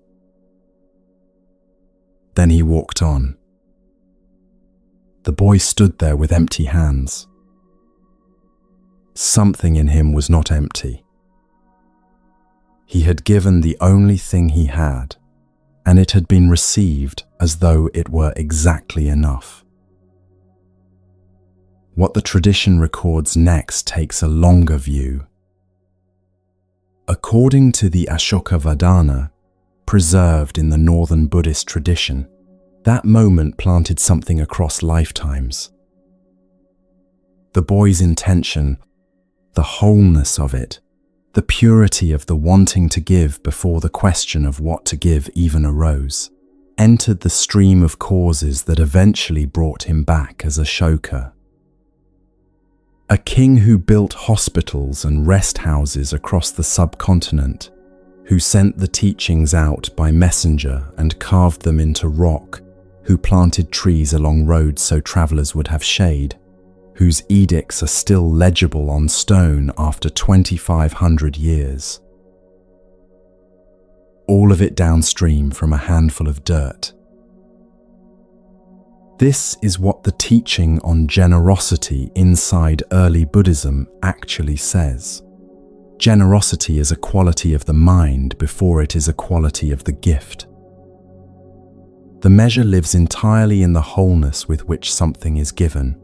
Then he walked on. The boy stood there with empty hands. Something in him was not empty. He had given the only thing he had, and it had been received as though it were exactly enough. What the tradition records next takes a longer view. According to the Ashoka preserved in the northern Buddhist tradition, that moment planted something across lifetimes. The boy's intention, the wholeness of it, the purity of the wanting to give before the question of what to give even arose, entered the stream of causes that eventually brought him back as Ashoka. A king who built hospitals and rest houses across the subcontinent, who sent the teachings out by messenger and carved them into rock, who planted trees along roads so travelers would have shade, whose edicts are still legible on stone after 2,500 years. All of it downstream from a handful of dirt. This is what the teaching on generosity inside early Buddhism actually says. Generosity is a quality of the mind before it is a quality of the gift. The measure lives entirely in the wholeness with which something is given.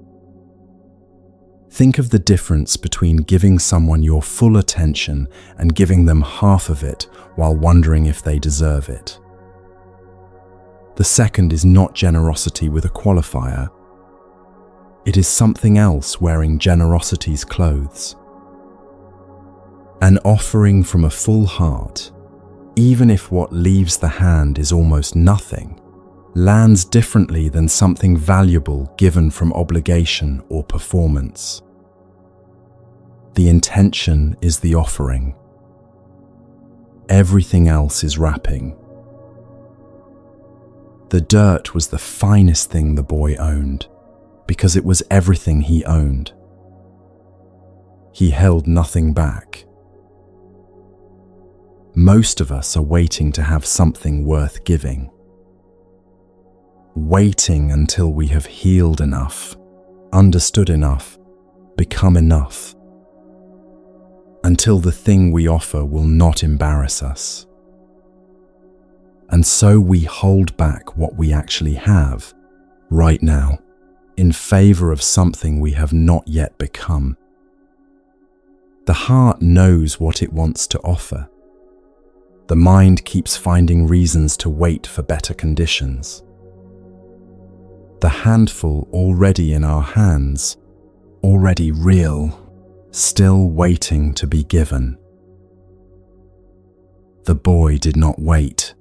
Think of the difference between giving someone your full attention and giving them half of it while wondering if they deserve it. The second is not generosity with a qualifier. It is something else wearing generosity's clothes. An offering from a full heart, even if what leaves the hand is almost nothing, lands differently than something valuable given from obligation or performance. The intention is the offering. Everything else is wrapping. The dirt was the finest thing the boy owned, because it was everything he owned. He held nothing back. Most of us are waiting to have something worth giving. Waiting until we have healed enough, understood enough, become enough. Until the thing we offer will not embarrass us. And so we hold back what we actually have, right now, in favor of something we have not yet become. The heart knows what it wants to offer. The mind keeps finding reasons to wait for better conditions. The handful already in our hands, already real, still waiting to be given. The boy did not wait.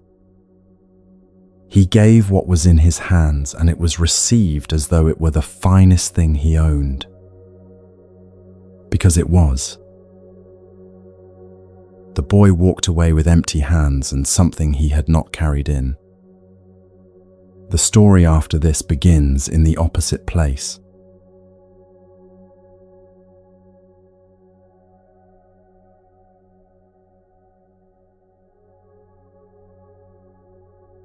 He gave what was in his hands, and it was received as though it were the finest thing he owned. Because it was. The boy walked away with empty hands and something he had not carried in. The story after this begins in the opposite place.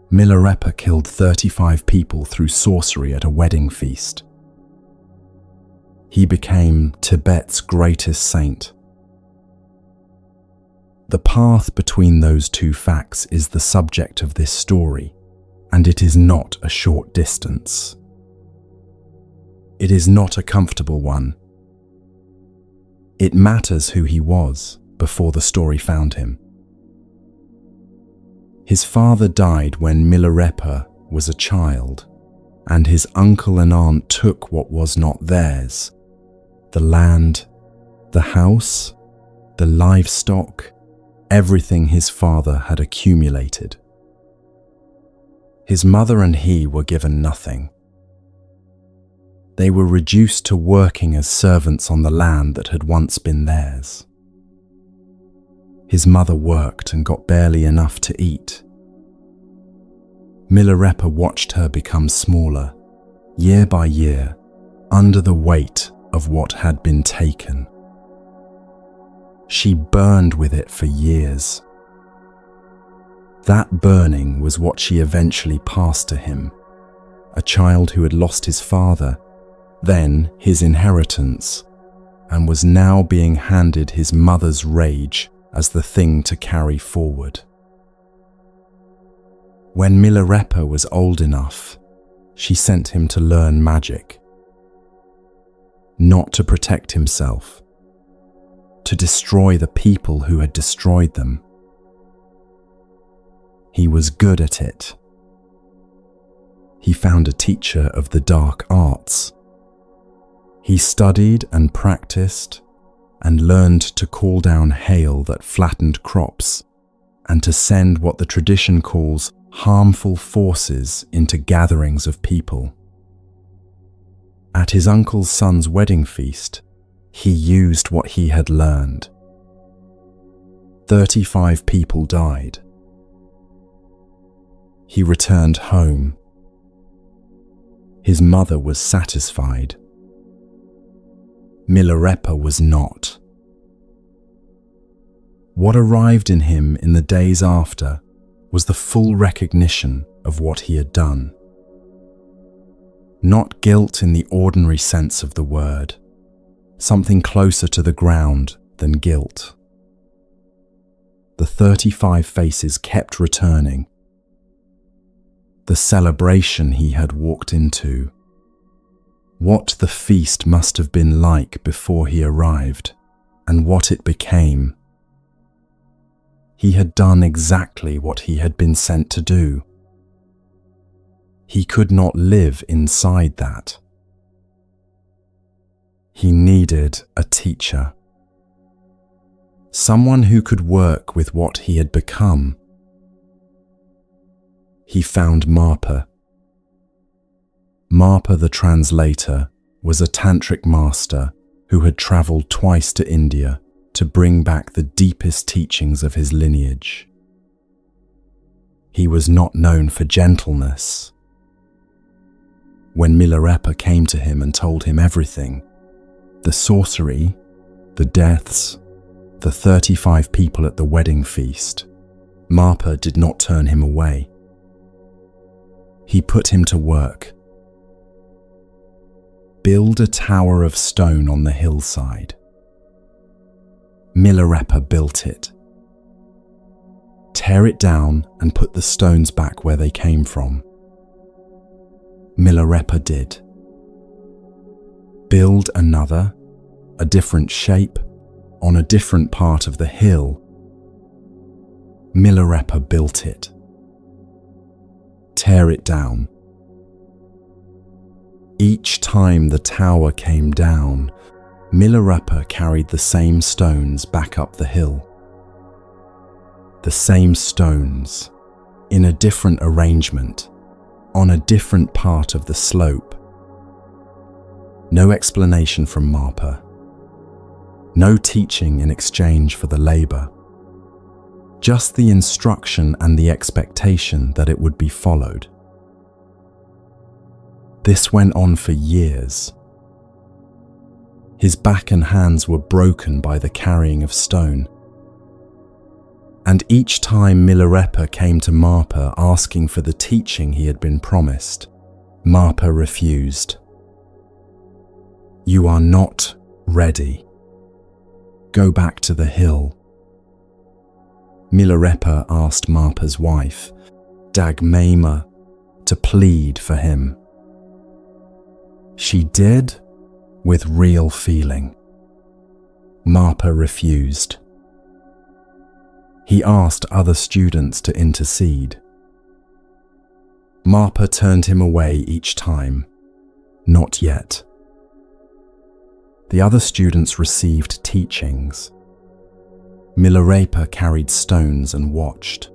Milarepa killed 35 people through sorcery at a wedding feast. He became Tibet's greatest saint. The path between those two facts is the subject of this story, and it is not a short distance. It is not a comfortable one. It matters who he was before the story found him. His father died when Milarepa was a child, and his uncle and aunt took what was not theirs: the land, the house, the livestock, everything his father had accumulated. His mother and he were given nothing. They were reduced to working as servants on the land that had once been theirs. His mother worked and got barely enough to eat. Milarepa watched her become smaller, year by year, under the weight of what had been taken. She burned with it for years. That burning was what she eventually passed to him, a child who had lost his father, then his inheritance, and was now being handed his mother's rage as the thing to carry forward. When Milarepa was old enough, she sent him to learn magic. Not to protect himself, to destroy the people who had destroyed them. He was good at it. He found a teacher of the dark arts. He studied and practiced and learned to call down hail that flattened crops and to send what the tradition calls harmful forces into gatherings of people. At his uncle's son's wedding feast, he used what he had learned. 35 people died. He returned home. His mother was satisfied. Milarepa was not. What arrived in him in the days after was the full recognition of what he had done. Not guilt in the ordinary sense of the word, something closer to the ground than guilt. The 35 faces kept returning. The celebration he had walked into. What the feast must have been like before he arrived, and what it became. He had done exactly what he had been sent to do. He could not live inside that. He needed a teacher. Someone who could work with what he had become. He found Marpa. Marpa the translator was a tantric master who had travelled twice to India to bring back the deepest teachings of his lineage. He was not known for gentleness, when Milarepa came to him and told him everything. The sorcery, the deaths, the 35 people at the wedding feast. Marpa did not turn him away. He put him to work. Build a tower of stone on the hillside. Milarepa built it. Tear it down and put the stones back where they came from. Milarepa did. Build another, a different shape, on a different part of the hill. Milarepa built it. Tear it down. Each time the tower came down, Milarepa carried the same stones back up the hill. The same stones, in a different arrangement, on a different part of the slope. No explanation from Marpa. No teaching in exchange for the labor. Just the instruction and the expectation that it would be followed. This went on for years. His back and hands were broken by the carrying of stone. And each time Milarepa came to Marpa asking for the teaching he had been promised, Marpa refused. You are not ready. Go back to the hill. Milarepa asked Marpa's wife, Dagmama, to plead for him. She did, with real feeling. Marpa refused. He asked other students to intercede. Marpa turned him away each time. Not yet. The other students received teachings. Milarepa carried stones and watched.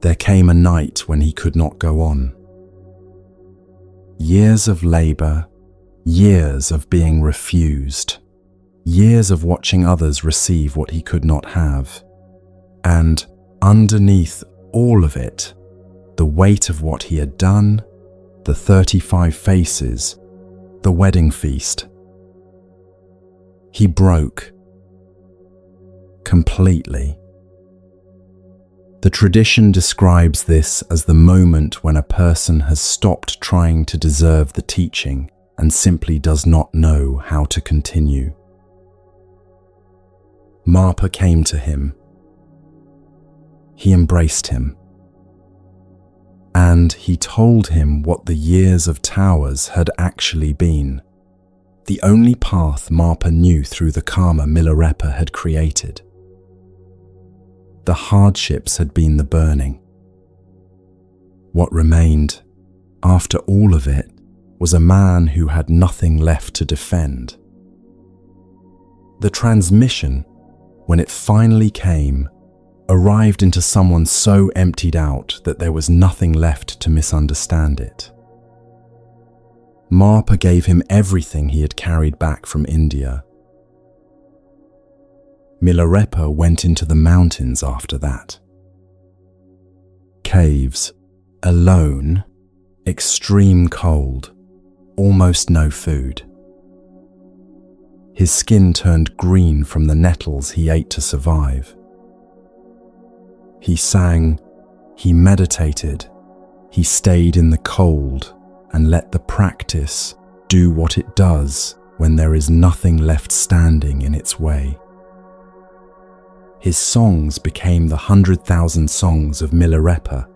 There came a night when he could not go on. Years of labor, years of being refused, years of watching others receive what he could not have. And underneath all of it, the weight of what he had done, the 35 faces, the wedding feast. He broke. Completely. The tradition describes this as the moment when a person has stopped trying to deserve the teaching and simply does not know how to continue. Marpa came to him. He embraced him. And he told him what the years of towers had actually been. The only path Marpa knew through the karma Milarepa had created. The hardships had been the burning. What remained, after all of it, was a man who had nothing left to defend. The transmission, when it finally came, arrived into someone so emptied out that there was nothing left to misunderstand it. Marpa gave him everything he had carried back from India. Milarepa went into the mountains after that. Caves, alone, extreme cold, almost no food. His skin turned green from the nettles he ate to survive. He sang, he meditated, he stayed in the cold and let the practice do what it does when there is nothing left standing in its way. His songs became the 100,000 songs of Milarepa,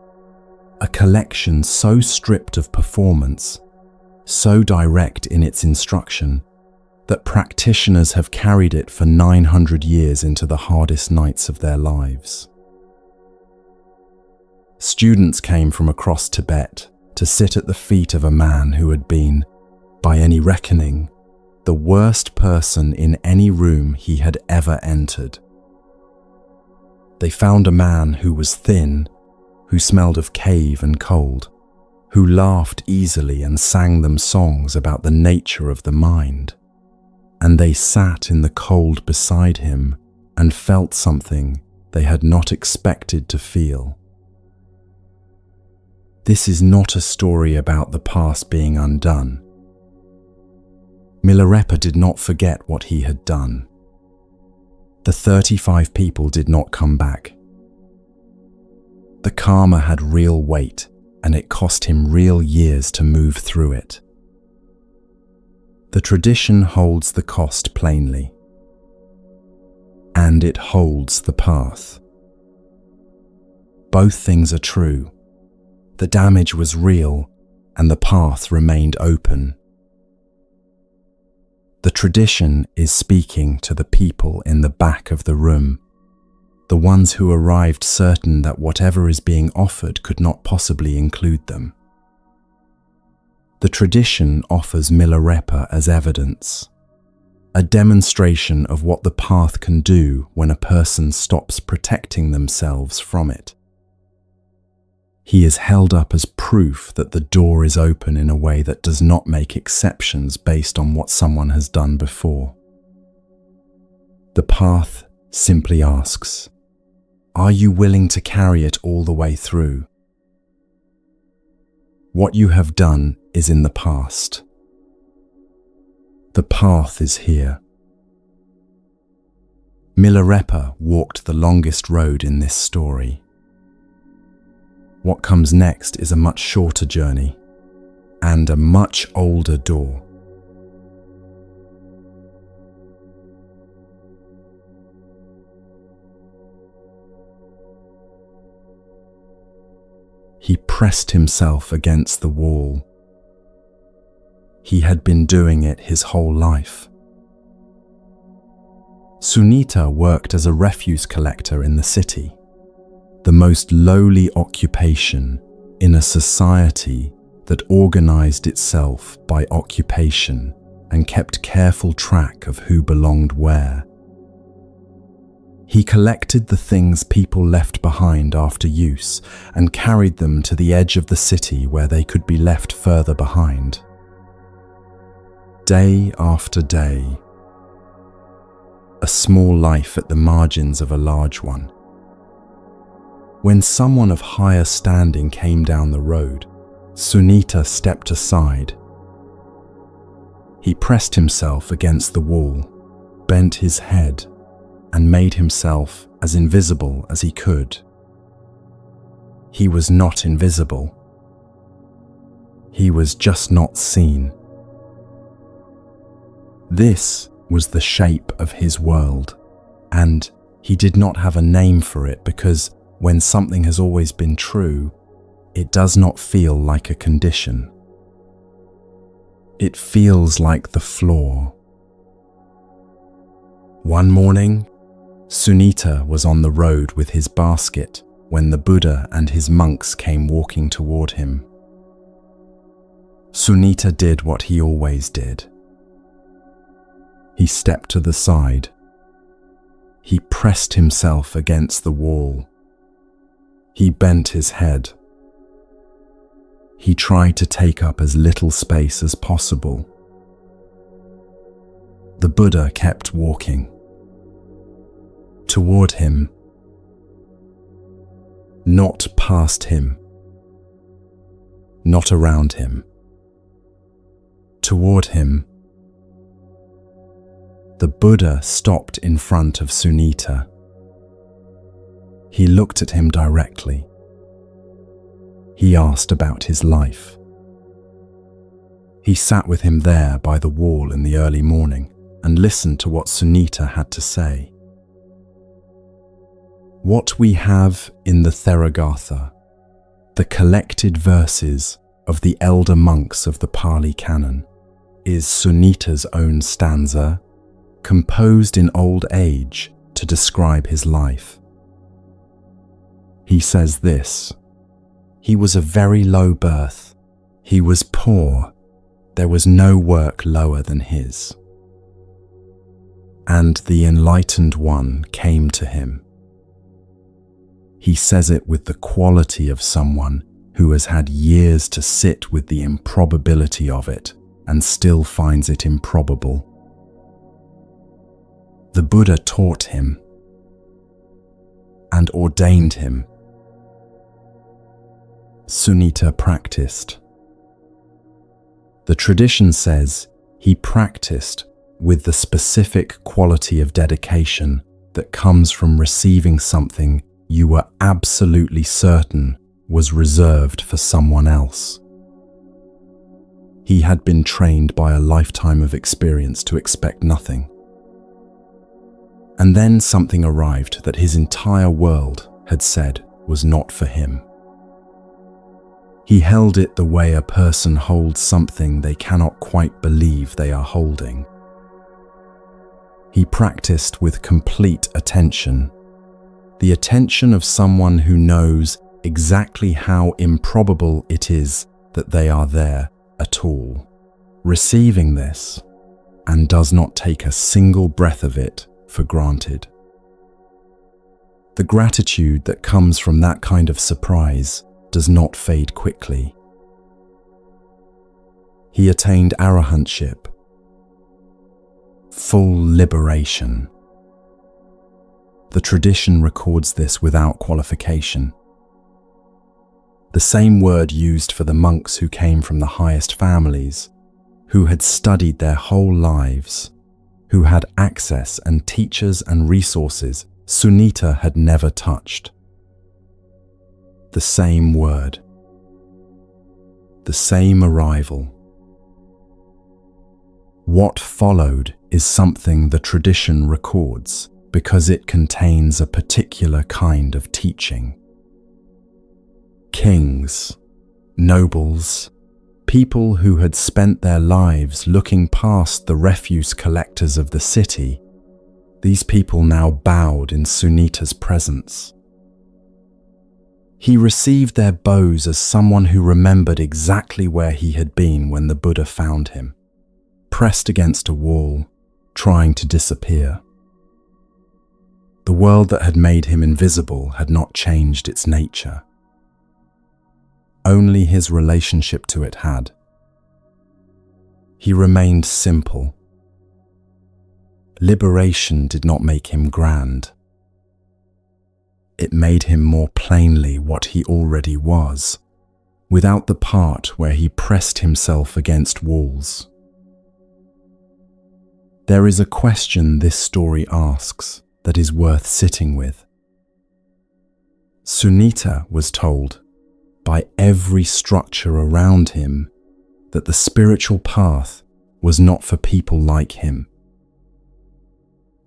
a collection so stripped of performance, so direct in its instruction, that practitioners have carried it for 900 years into the hardest nights of their lives. Students came from across Tibet to sit at the feet of a man who had been, by any reckoning, the worst person in any room he had ever entered. They found a man who was thin, who smelled of cave and cold, who laughed easily and sang them songs about the nature of the mind. And they sat in the cold beside him and felt something they had not expected to feel. This is not a story about the past being undone. Milarepa did not forget what he had done. The 35 people did not come back. The karma had real weight, and it cost him real years to move through it. The tradition holds the cost plainly, and it holds the path. Both things are true. The damage was real, and the path remained open. The tradition is speaking to the people in the back of the room, the ones who arrived certain that whatever is being offered could not possibly include them. The tradition offers Milarepa as evidence, a demonstration of what the path can do when a person stops protecting themselves from it. He is held up as proof that the door is open in a way that does not make exceptions based on what someone has done before. The path simply asks, are you willing to carry it all the way through? What you have done is in the past. The path is here. Milarepa walked the longest road in this story. What comes next is a much shorter journey and a much older door. He pressed himself against the wall. He had been doing it his whole life. Sunita worked as a refuse collector in the city, the most lowly occupation in a society that organized itself by occupation and kept careful track of who belonged where. He collected the things people left behind after use and carried them to the edge of the city where they could be left further behind. Day after day, a small life at the margins of a large one. When someone of higher standing came down the road, Sunita stepped aside. He pressed himself against the wall, bent his head, and made himself as invisible as he could. He was not invisible. He was just not seen. This was the shape of his world, and he did not have a name for it because when something has always been true, it does not feel like a condition. It feels like the floor. One morning, Sunita was on the road with his basket when the Buddha and his monks came walking toward him. Sunita did what he always did. He stepped to the side. He pressed himself against the wall. He bent his head. He tried to take up as little space as possible. The Buddha kept walking. Toward him. Not past him. Not around him. Toward him. The Buddha stopped in front of Sunita. He looked at him directly. He asked about his life. He sat with him there by the wall in the early morning and listened to what Sunita had to say. What we have in the Theragatha, the collected verses of the elder monks of the Pali Canon, is Sunita's own stanza, composed in old age to describe his life. He says this: he was of very low birth. He was poor. There was no work lower than his. And the enlightened one came to him. He says it with the quality of someone who has had years to sit with the improbability of it and still finds it improbable. The Buddha taught him and ordained him. Sunita practiced? The tradition says he practiced with the specific quality of dedication that comes from receiving something you were absolutely certain was reserved for someone else. He had been trained by a lifetime of experience to expect nothing. And then something arrived that his entire world had said was not for him. He held it the way a person holds something they cannot quite believe they are holding. He practiced with complete attention, the attention of someone who knows exactly how improbable it is that they are there at all, receiving this, and does not take a single breath of it for granted. The gratitude that comes from that kind of surprise does not fade quickly. He attained arahantship, full liberation. The tradition records this without qualification. The same word used for the monks who came from the highest families, who had studied their whole lives, who had access and teachers and resources Sunita had never touched. The same word, the same arrival. What followed is something the tradition records because it contains a particular kind of teaching. Kings, nobles, people who had spent their lives looking past the refuse collectors of the city, these people now bowed in Sunita's presence. He received their bows as someone who remembered exactly where he had been when the Buddha found him, pressed against a wall, trying to disappear. The world that had made him invisible had not changed its nature. Only his relationship to it had. He remained simple. Liberation did not make him grand. It made him more plainly what he already was, without the part where he pressed himself against walls. There is a question this story asks that is worth sitting with. Sunita was told by every structure around him that the spiritual path was not for people like him.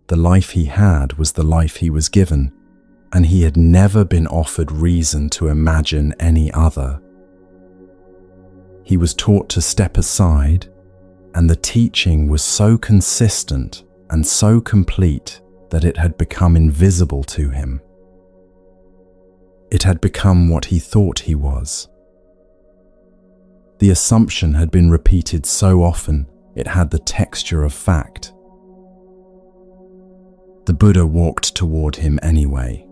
The life he had was the life he was given, and he had never been offered reason to imagine any other. He was taught to step aside, and the teaching was so consistent and so complete that it had become invisible to him. It had become what he thought he was. The assumption had been repeated so often it had the texture of fact. The Buddha walked toward him anyway.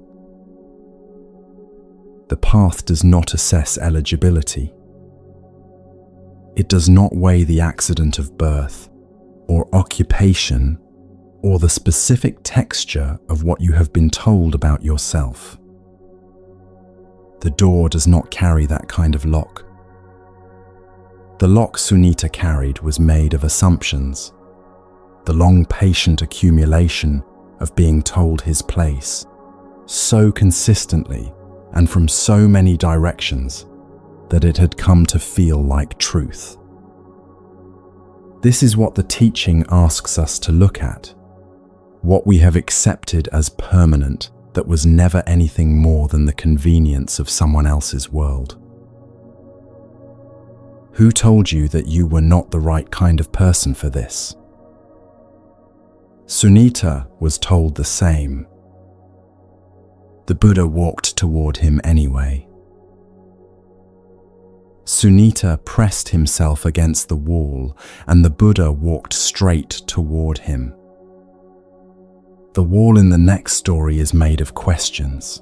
The path does not assess eligibility. It does not weigh the accident of birth, or occupation, or the specific texture of what you have been told about yourself. The door does not carry that kind of lock. The lock Sunita carried was made of assumptions, the long patient accumulation of being told his place, so consistently and from so many directions that it had come to feel like truth. This is what the teaching asks us to look at, what we have accepted as permanent that was never anything more than the convenience of someone else's world. Who told you that you were not the right kind of person for this? Sunita was told the same. The Buddha walked toward him anyway. Sunita pressed himself against the wall, and the Buddha walked straight toward him. The wall in the next story is made of questions.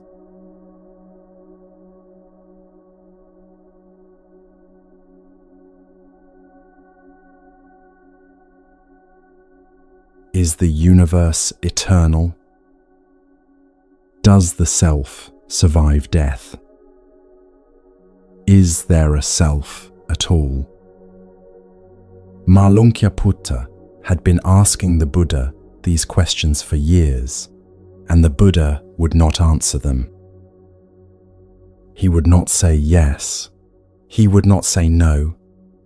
Is the universe eternal? Does the self survive death? Is there a self at all? Vimalakīrti had been asking the Buddha these questions for years, and the Buddha would not answer them. He would not say yes. He would not say no.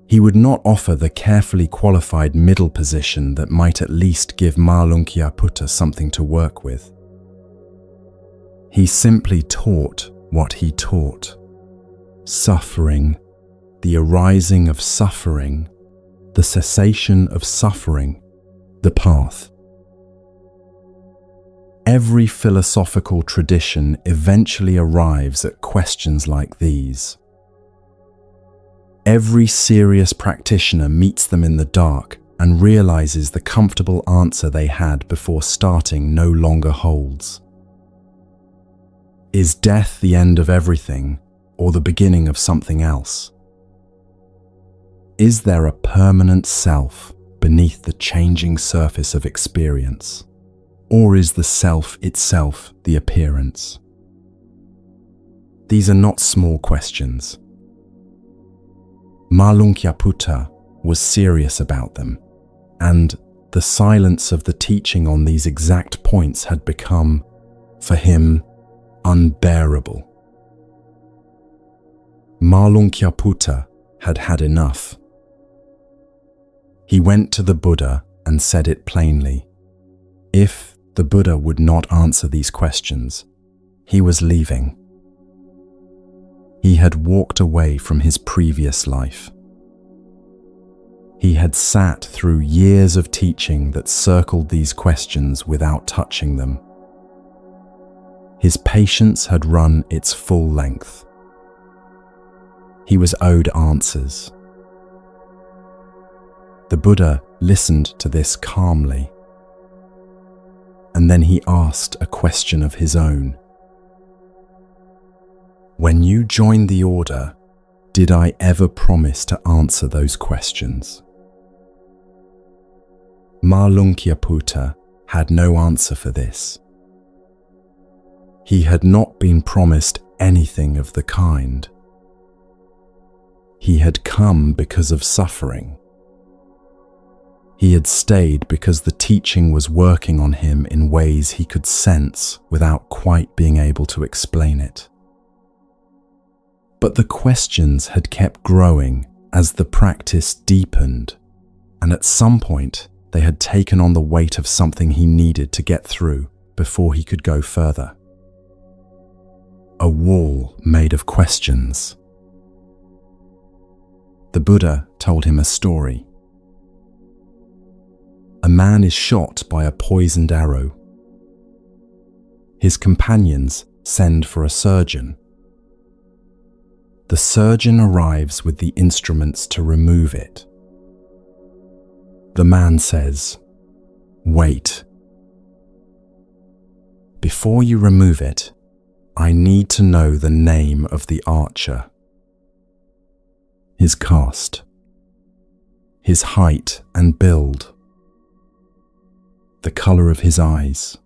He would not offer the carefully qualified middle position that might at least give Vimalakīrti something to work with. He simply taught what he taught. Suffering, the arising of suffering, the cessation of suffering, the path. Every philosophical tradition eventually arrives at questions like these. Every serious practitioner meets them in the dark and realizes the comfortable answer they had before starting no longer holds. Is death the end of everything, or the beginning of something else? Is there a permanent self beneath the changing surface of experience? Or is the self itself the appearance? These are not small questions. Vimalakīrti was serious about them, and the silence of the teaching on these exact points had become, for him, unbearable. Vimalakīrti had had enough. He went to the Buddha and said it plainly. If the Buddha would not answer these questions, he was leaving. He had walked away from his previous life. He had sat through years of teaching that circled these questions without touching them. His patience had run its full length. He was owed answers. The Buddha listened to this calmly, and then he asked a question of his own. When you joined the order, did I ever promise to answer those questions? Vimalakīrti had no answer for this. He had not been promised anything of the kind. He had come because of suffering. He had stayed because the teaching was working on him in ways he could sense without quite being able to explain it. But the questions had kept growing as the practice deepened, and at some point they had taken on the weight of something he needed to get through before he could go further. A wall made of questions. The Buddha told him a story. A man is shot by a poisoned arrow. His companions send for a surgeon. The surgeon arrives with the instruments to remove it. The man says, "Wait. Before you remove it, I need to know the name of the archer, his caste, his height and build, the color of his eyes.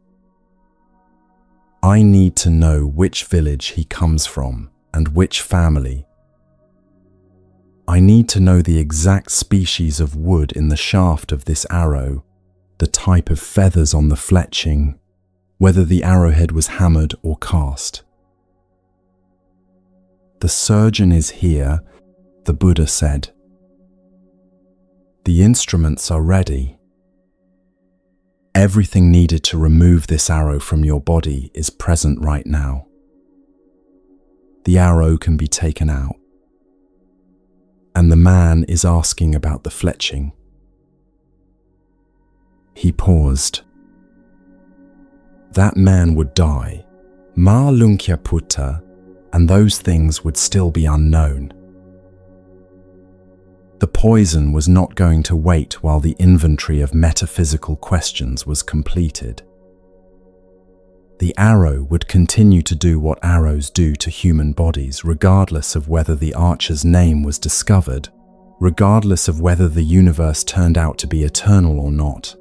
I need to know which village he comes from and which family. I need to know the exact species of wood in the shaft of this arrow, the type of feathers on the fletching, whether the arrowhead was hammered or cast." "The surgeon is here," the Buddha said. "The instruments are ready. Everything needed to remove this arrow from your body is present right now. The arrow can be taken out." And the man is asking about the fletching. He paused. That man would die, Vimalakīrti, and those things would still be unknown. The poison was not going to wait while the inventory of metaphysical questions was completed. The arrow would continue to do what arrows do to human bodies, regardless of whether the archer's name was discovered, regardless of whether the universe turned out to be eternal or not,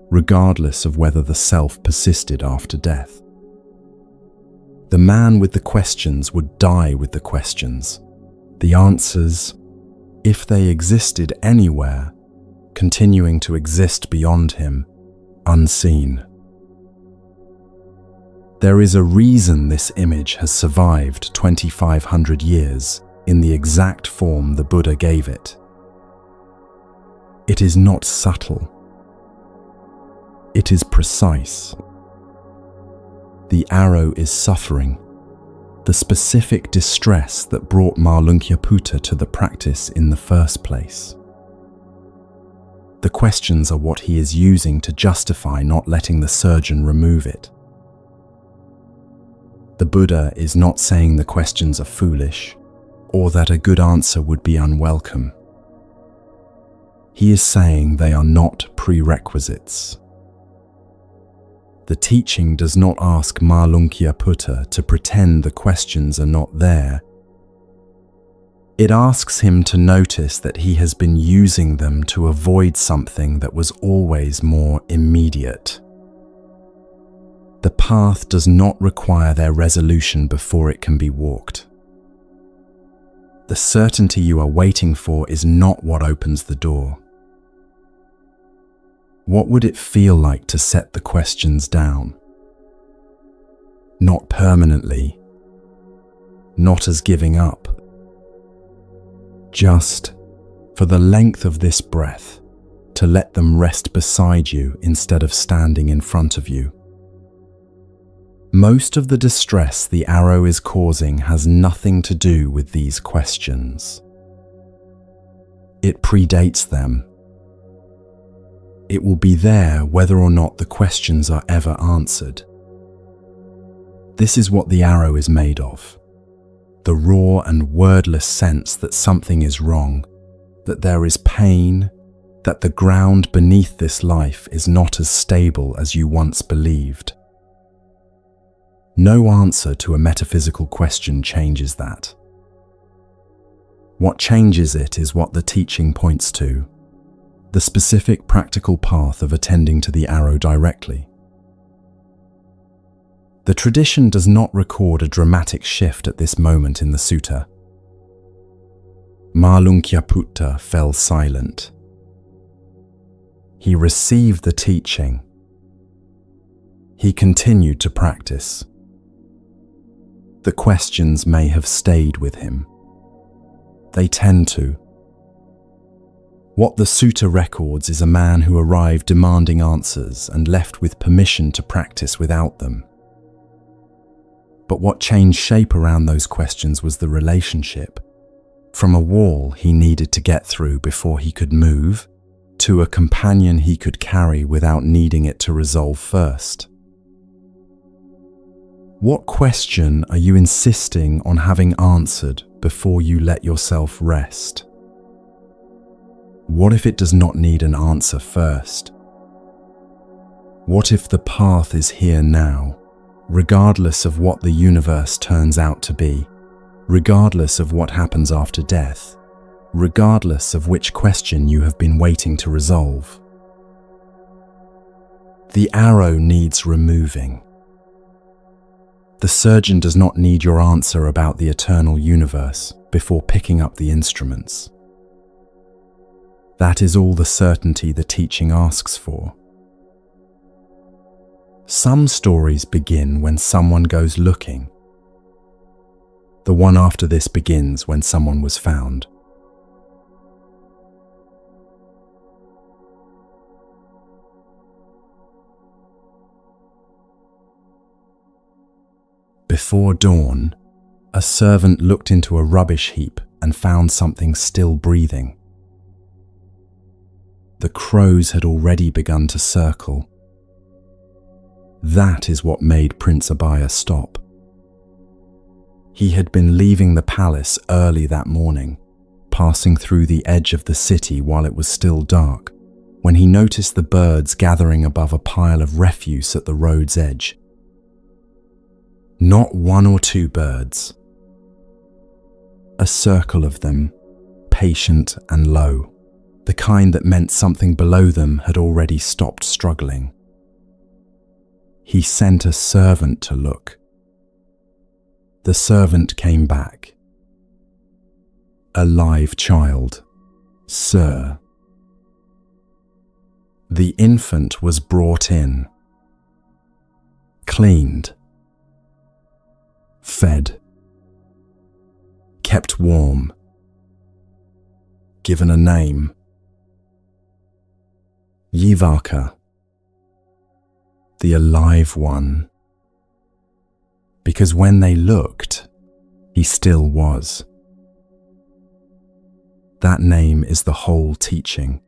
regardless of whether the self persisted after death. The man with the questions would die with the questions, The answers, if they existed anywhere, continuing to exist beyond him, unseen. There is a reason this image has survived 2,500 years in the exact form the Buddha gave it. It is not subtle. It is precise. The arrow is suffering, the specific distress that brought Vimalakīrti to the practice in the first place. The questions are what he is using to justify not letting the surgeon remove it. The Buddha is not saying the questions are foolish, or that a good answer would be unwelcome. He is saying they are not prerequisites. The teaching does not ask Vimalakīrti to pretend the questions are not there. It asks him to notice that he has been using them to avoid something that was always more immediate. The path does not require their resolution before it can be walked. The certainty you are waiting for is not what opens the door. What would it feel like to set the questions down? Not permanently, not as giving up. Just for the length of this breath, to let them rest beside you instead of standing in front of you. Most of the distress the arrow is causing has nothing to do with these questions. It predates them. It will be there whether or not the questions are ever answered. This is what the arrow is made of. The raw and wordless sense that something is wrong, that there is pain, that the ground beneath this life is not as stable as you once believed. No answer to a metaphysical question changes that. What changes it is what the teaching points to, the specific practical path of attending to the arrow directly. The tradition does not record a dramatic shift at this moment in the sutta. Vimalakīrti fell silent. He received the teaching. He continued to practice. The questions may have stayed with him. They tend to. What the sutta records is a man who arrived demanding answers and left with permission to practice without them. But what changed shape around those questions was the relationship. From a wall he needed to get through before he could move, to a companion he could carry without needing it to resolve first. What question are you insisting on having answered before you let yourself rest? What if it does not need an answer first? What if the path is here now, regardless of what the universe turns out to be, regardless of what happens after death, regardless of which question you have been waiting to resolve? The arrow needs removing. The surgeon does not need your answer about the eternal universe before picking up the instruments. That is all the certainty the teaching asks for. Some stories begin when someone goes looking. The one after this begins when someone was found. Before dawn, a servant looked into a rubbish heap and found something still breathing. The crows had already begun to circle. That is what made Prince Abhaya stop. He had been leaving the palace early that morning, passing through the edge of the city while it was still dark, when he noticed the birds gathering above a pile of refuse at the road's edge. Not one or two birds. A circle of them, patient and low, the kind that meant something below them had already stopped struggling. He sent a servant to look. The servant came back. A live child, sir. The infant was brought in, cleaned, fed, kept warm, given a name. Jivaka, the alive one, because when they looked, he still was. That name is the whole teaching.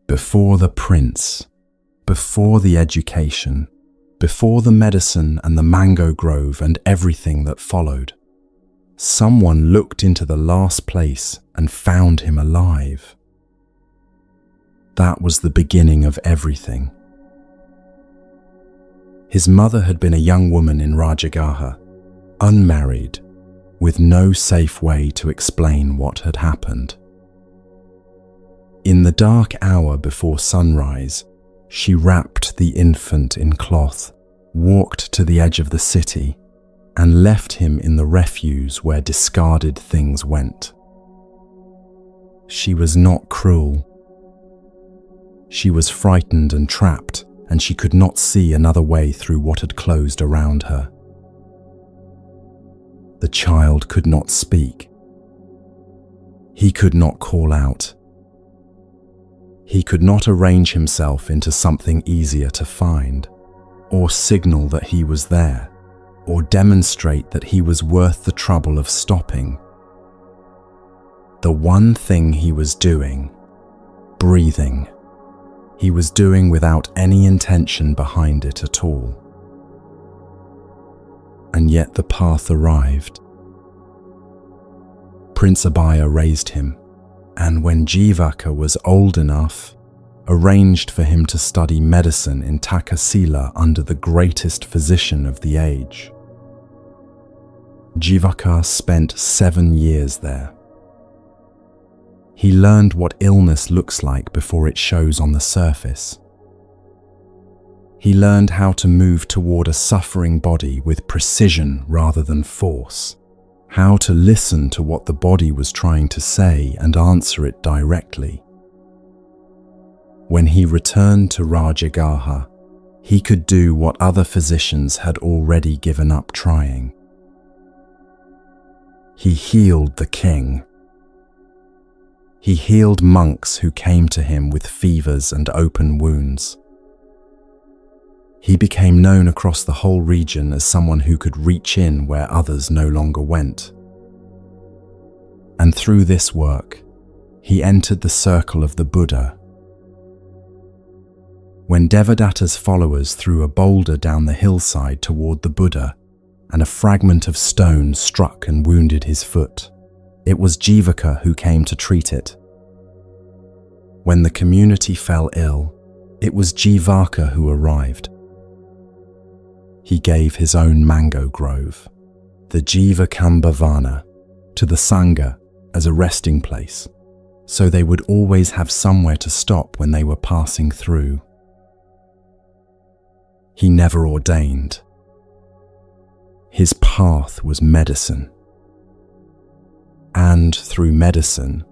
Before the prince, before the education, before the medicine and the mango grove and everything that followed, someone looked into the last place and found him alive. That was the beginning of everything. His mother had been a young woman in Rajagaha, unmarried, with no safe way to explain what had happened. In the dark hour before sunrise, she wrapped the infant in cloth, walked to the edge of the city, and left him in the refuse where discarded things went. She was not cruel. She was frightened and trapped, and she could not see another way through what had closed around her. The child could not speak. He could not call out. He could not arrange himself into something easier to find, or signal that he was there, or demonstrate that he was worth the trouble of stopping. The one thing he was doing, breathing, he was doing without any intention behind it at all. And yet the path arrived. Prince Abhaya raised him, and when Jivaka was old enough, arranged for him to study medicine in Takasila under the greatest physician of the age. Jivaka spent 7 years there. He learned what illness looks like before it shows on the surface. He learned how to move toward a suffering body with precision rather than force, how to listen to what the body was trying to say and answer it directly. When he returned to Rajagaha, he could do what other physicians had already given up trying. He healed the king. He healed monks who came to him with fevers and open wounds. He became known across the whole region as someone who could reach in where others no longer went. And through this work, he entered the circle of the Buddha. When Devadatta's followers threw a boulder down the hillside toward the Buddha, and a fragment of stone struck and wounded his foot, it was Jivaka who came to treat it. When the community fell ill, it was Jivaka who arrived. He gave his own mango grove, the Jivakambhavana, to the Sangha as a resting place, so they would always have somewhere to stop when they were passing through. He never ordained. His path was medicine. And through medicine,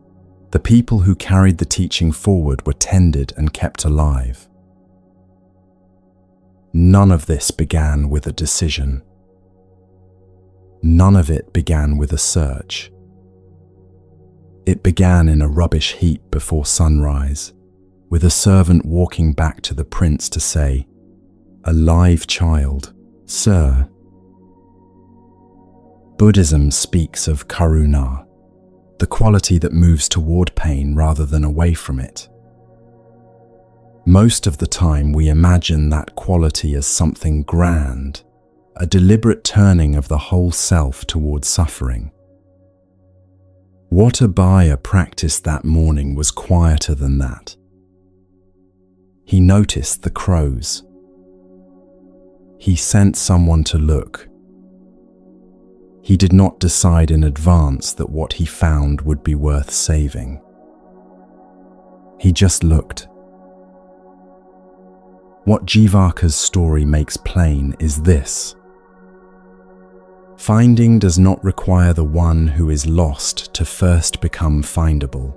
the people who carried the teaching forward were tended and kept alive. None of this began with a decision. None of it began with a search. It began in a rubbish heap before sunrise, with a servant walking back to the prince to say, "A live child, sir." Buddhism speaks of karuna, the quality that moves toward pain rather than away from it. Most of the time we imagine that quality as something grand, a deliberate turning of the whole self toward suffering. What Abhaya practiced that morning was quieter than that. He noticed the crows. He sent someone to look. He did not decide in advance that what he found would be worth saving. He just looked. What Jivaka's story makes plain is this. Finding does not require the one who is lost to first become findable.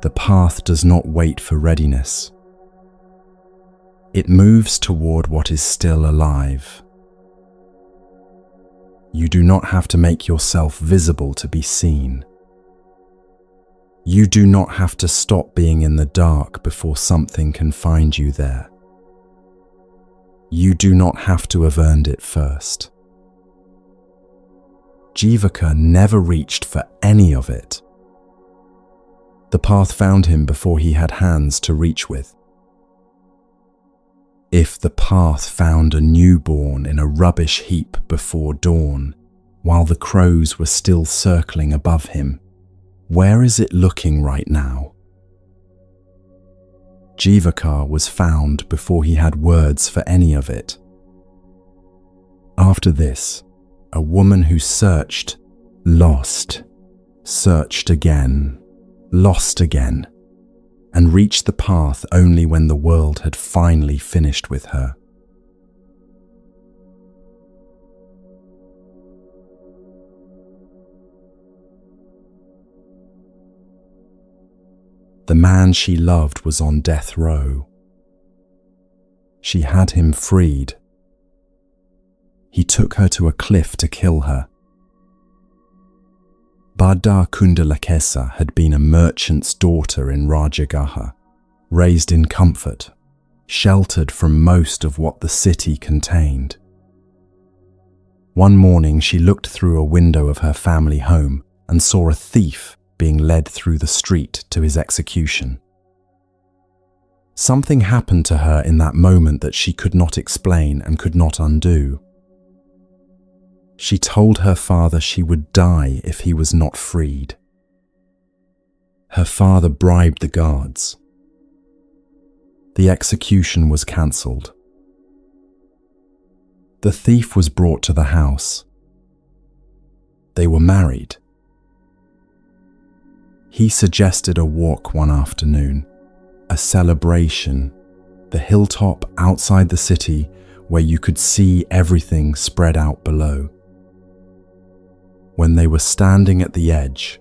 The path does not wait for readiness. It moves toward what is still alive. You do not have to make yourself visible to be seen. You do not have to stop being in the dark before something can find you there. You do not have to have earned it first. Jivaka never reached for any of it. The path found him before he had hands to reach with. If the path found a newborn in a rubbish heap before dawn, while the crows were still circling above him, where is it looking right now? Jivaka was found before he had words for any of it. After this, a woman who searched, lost, searched again, lost again, and reached the path only when the world had finally finished with her. The man she loved was on death row. She had him freed. He took her to a cliff to kill her. Bada Kundalakesa had been a merchant's daughter in Rajagaha, raised in comfort, sheltered from most of what the city contained. One morning she looked through a window of her family home and saw a thief being led through the street to his execution. Something happened to her in that moment that she could not explain and could not undo. She told her father she would die if he was not freed. Her father bribed the guards. The execution was cancelled. The thief was brought to the house. They were married. He suggested a walk one afternoon, a celebration, the hilltop outside the city where you could see everything spread out below. When they were standing at the edge,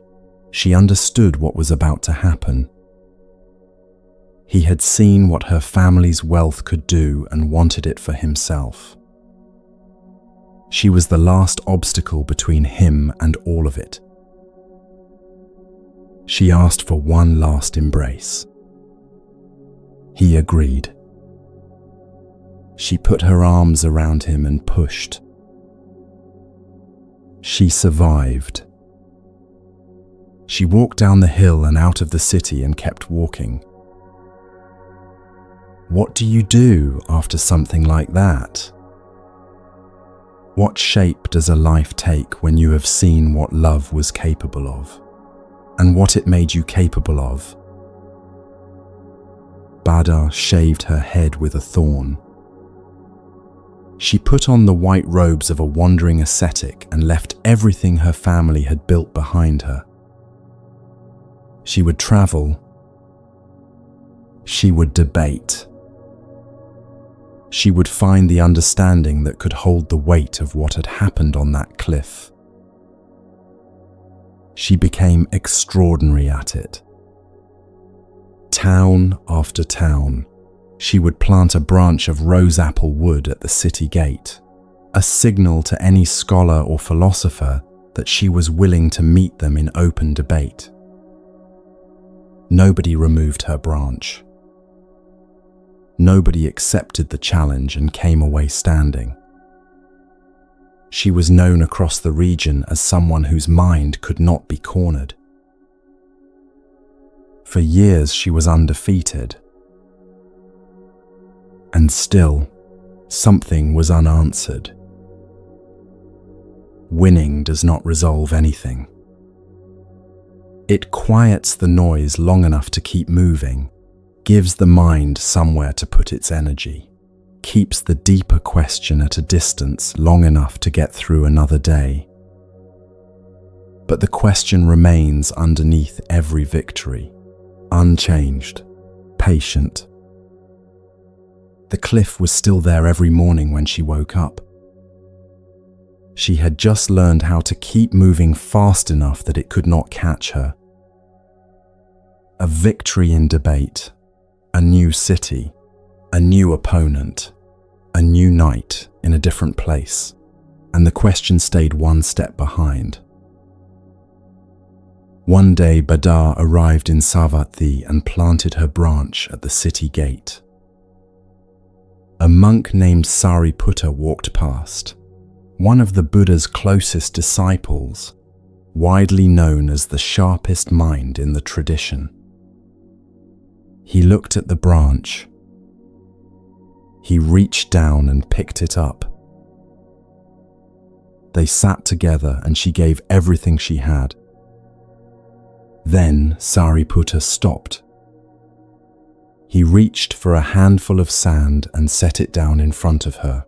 she understood what was about to happen. He had seen what her family's wealth could do and wanted it for himself. She was the last obstacle between him and all of it. She asked for one last embrace. He agreed. She put her arms around him and pushed. She survived. She walked down the hill and out of the city and kept walking. What do you do after something like that? What shape does a life take when you have seen what love was capable of, and what it made you capable of? Bada shaved her head with a thorn. She put on the white robes of a wandering ascetic and left everything her family had built behind her. She would travel. She would debate. She would find the understanding that could hold the weight of what had happened on that cliff. She became extraordinary at it. Town after town, she would plant a branch of rose-apple wood at the city gate, a signal to any scholar or philosopher that she was willing to meet them in open debate. Nobody removed her branch. Nobody accepted the challenge and came away standing. She was known across the region as someone whose mind could not be cornered. For years she was undefeated. And still, something was unanswered. Winning does not resolve anything. It quiets the noise long enough to keep moving, gives the mind somewhere to put its energy, keeps the deeper question at a distance long enough to get through another day. But the question remains underneath every victory, unchanged, patient. The cliff was still there every morning when she woke up. She had just learned how to keep moving fast enough that it could not catch her. A victory in debate, a new city, a new opponent, a new night in a different place, and the question stayed one step behind. One day, Buddha arrived in Savatthi and planted her branch at the city gate. A monk named Sariputta walked past, one of the Buddha's closest disciples, widely known as the sharpest mind in the tradition. He looked at the branch. He reached down and picked it up. They sat together and she gave everything she had. Then Sariputta stopped. He reached for a handful of sand and set it down in front of her.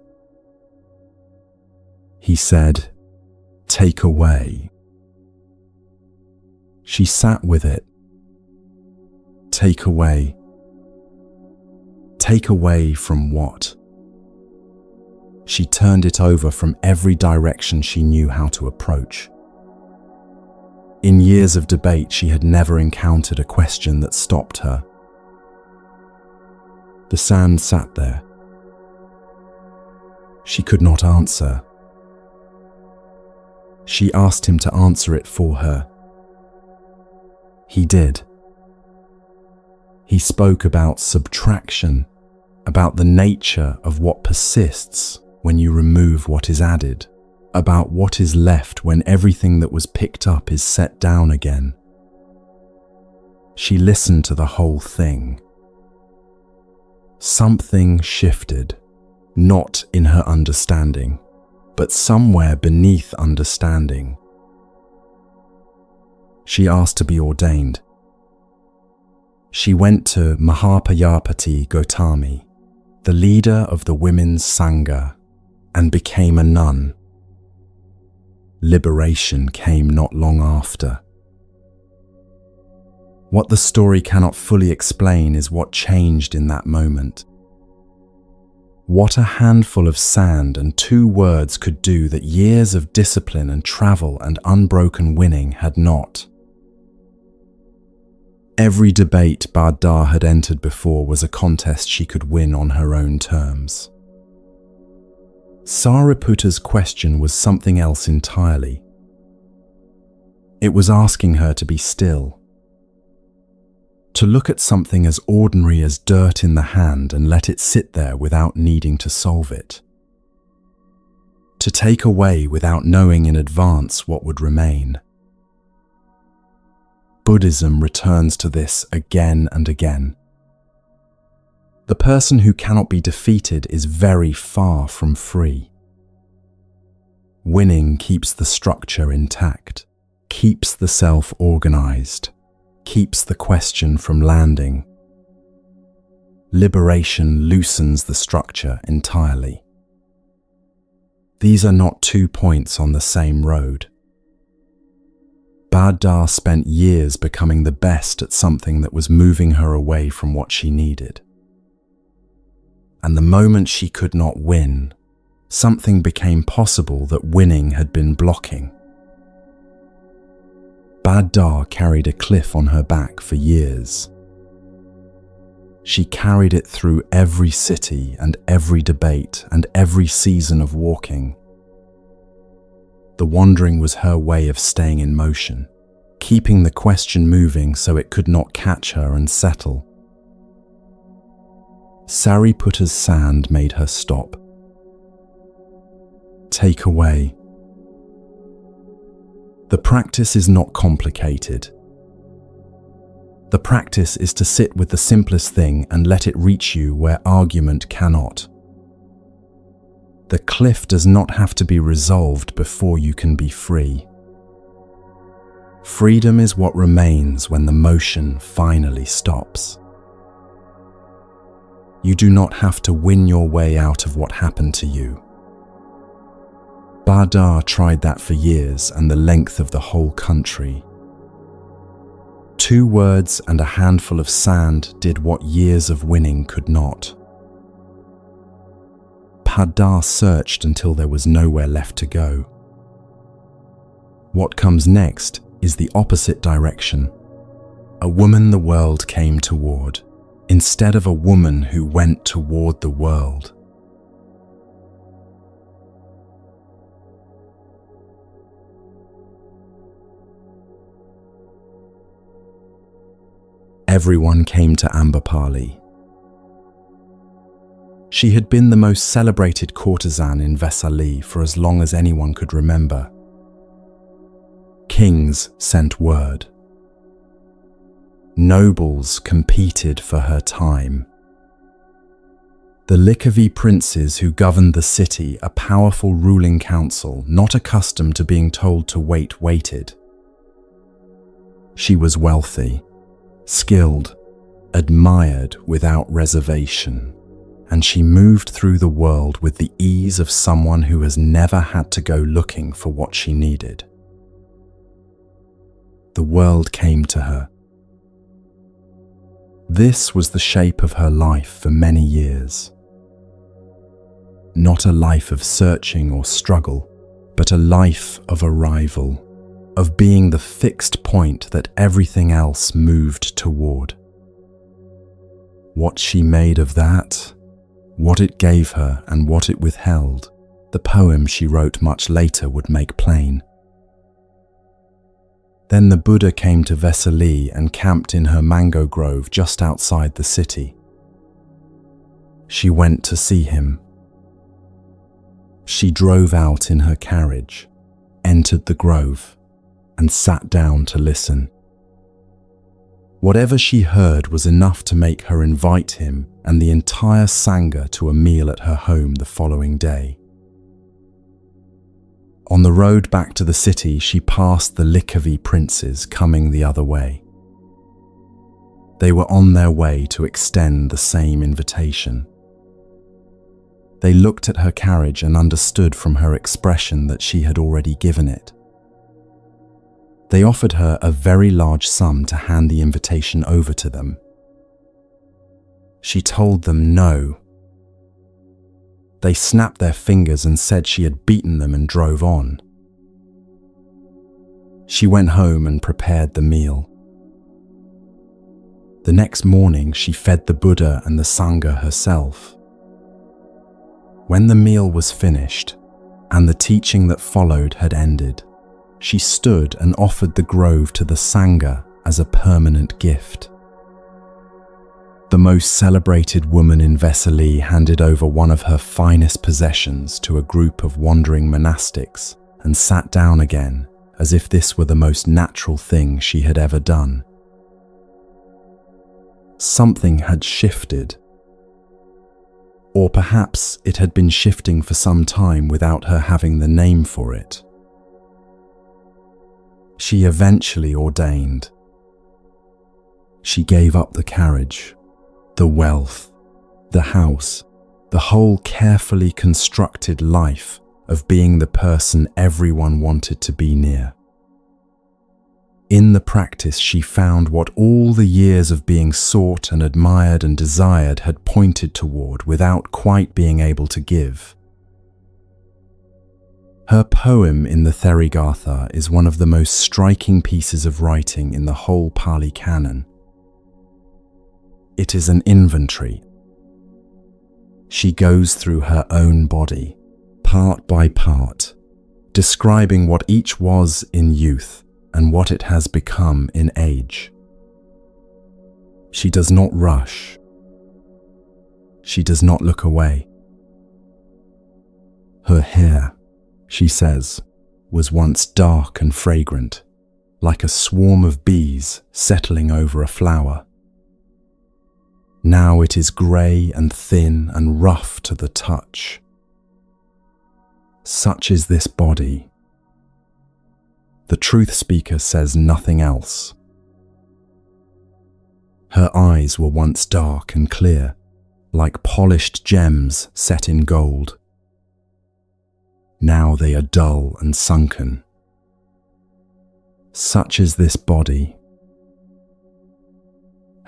He said, "Take away." She sat with it. Take away. Take away from what? She turned it over from every direction she knew how to approach. In years of debate, she had never encountered a question that stopped her. The sand sat there. She could not answer. She asked him to answer it for her. He did. He spoke about subtraction, about the nature of what persists when you remove what is added, about what is left when everything that was picked up is set down again. She listened to the whole thing. Something shifted, not in her understanding, but somewhere beneath understanding. She asked to be ordained. She went to Mahapajapati Gotami, the leader of the women's Sangha, and became a nun. Liberation came not long after. What the story cannot fully explain is what changed in that moment. What a handful of sand and 2 words could do that years of discipline and travel and unbroken winning had not. Every debate Buddha had entered before was a contest she could win on her own terms. Sariputta's question was something else entirely. It was asking her to be still, to look at something as ordinary as dirt in the hand and let it sit there without needing to solve it, to take away without knowing in advance what would remain. Buddhism returns to this again and again. The person who cannot be defeated is very far from free. Winning keeps the structure intact, keeps the self organized, keeps the question from landing. Liberation loosens the structure entirely. These are not 2 points on the same road. Buddha spent years becoming the best at something that was moving her away from what she needed. And the moment she could not win, something became possible that winning had been blocking. Buddha carried a cliff on her back for years. She carried it through every city and every debate and every season of walking. The wandering was her way of staying in motion, keeping the question moving so it could not catch her and settle. Sariputta's sand made her stop. Take away. The practice is not complicated. The practice is to sit with the simplest thing and let it reach you where argument cannot. The cliff does not have to be resolved before you can be free. Freedom is what remains when the motion finally stops. You do not have to win your way out of what happened to you. Buddha tried that for years and the length of the whole country. 2 words and a handful of sand did what years of winning could not. Buddha searched until there was nowhere left to go. What comes next is the opposite direction. A woman the world came toward, instead of a woman who went toward the world. Everyone came to Ambapali. She had been the most celebrated courtesan in Vesali for as long as anyone could remember. Kings sent word. Nobles competed for her time. The Lichavi princes who governed the city, a powerful ruling council not accustomed to being told to wait, waited. She was wealthy, skilled, admired without reservation, and she moved through the world with the ease of someone who has never had to go looking for what she needed. The world came to her. This was the shape of her life for many years. Not a life of searching or struggle, but a life of arrival, of being the fixed point that everything else moved toward. What she made of that, what it gave her and what it withheld, the poem she wrote much later would make plain. Then the Buddha came to Vesali and camped in her mango grove just outside the city. She went to see him. She drove out in her carriage, entered the grove, and sat down to listen. Whatever she heard was enough to make her invite him and the entire Sangha to a meal at her home the following day. On the road back to the city, she passed the Lichavi princes coming the other way. They were on their way to extend the same invitation. They looked at her carriage and understood from her expression that she had already given it. They offered her a very large sum to hand the invitation over to them. She told them no. They snapped their fingers and said she had beaten them and drove on. She went home and prepared the meal. The next morning, she fed the Buddha and the Sangha herself. When the meal was finished and the teaching that followed had ended, she stood and offered the grove to the Sangha as a permanent gift. The most celebrated woman in Vesali handed over one of her finest possessions to a group of wandering monastics and sat down again as if this were the most natural thing she had ever done. Something had shifted. Or perhaps it had been shifting for some time without her having the name for it. She eventually ordained. She gave up the carriage, the wealth, the house, the whole carefully constructed life of being the person everyone wanted to be near. In the practice, she found what all the years of being sought and admired and desired had pointed toward without quite being able to give. Her poem in the Therigatha is one of the most striking pieces of writing in the whole Pali Canon. It is an inventory. She goes through her own body, part by part, describing what each was in youth and what it has become in age. She does not rush. She does not look away. Her hair, she says, was once dark and fragrant, like a swarm of bees settling over a flower. Now it is grey and thin and rough to the touch. Such is this body. The truth speaker says nothing else. Her eyes were once dark and clear, like polished gems set in gold. Now they are dull and sunken. Such is this body.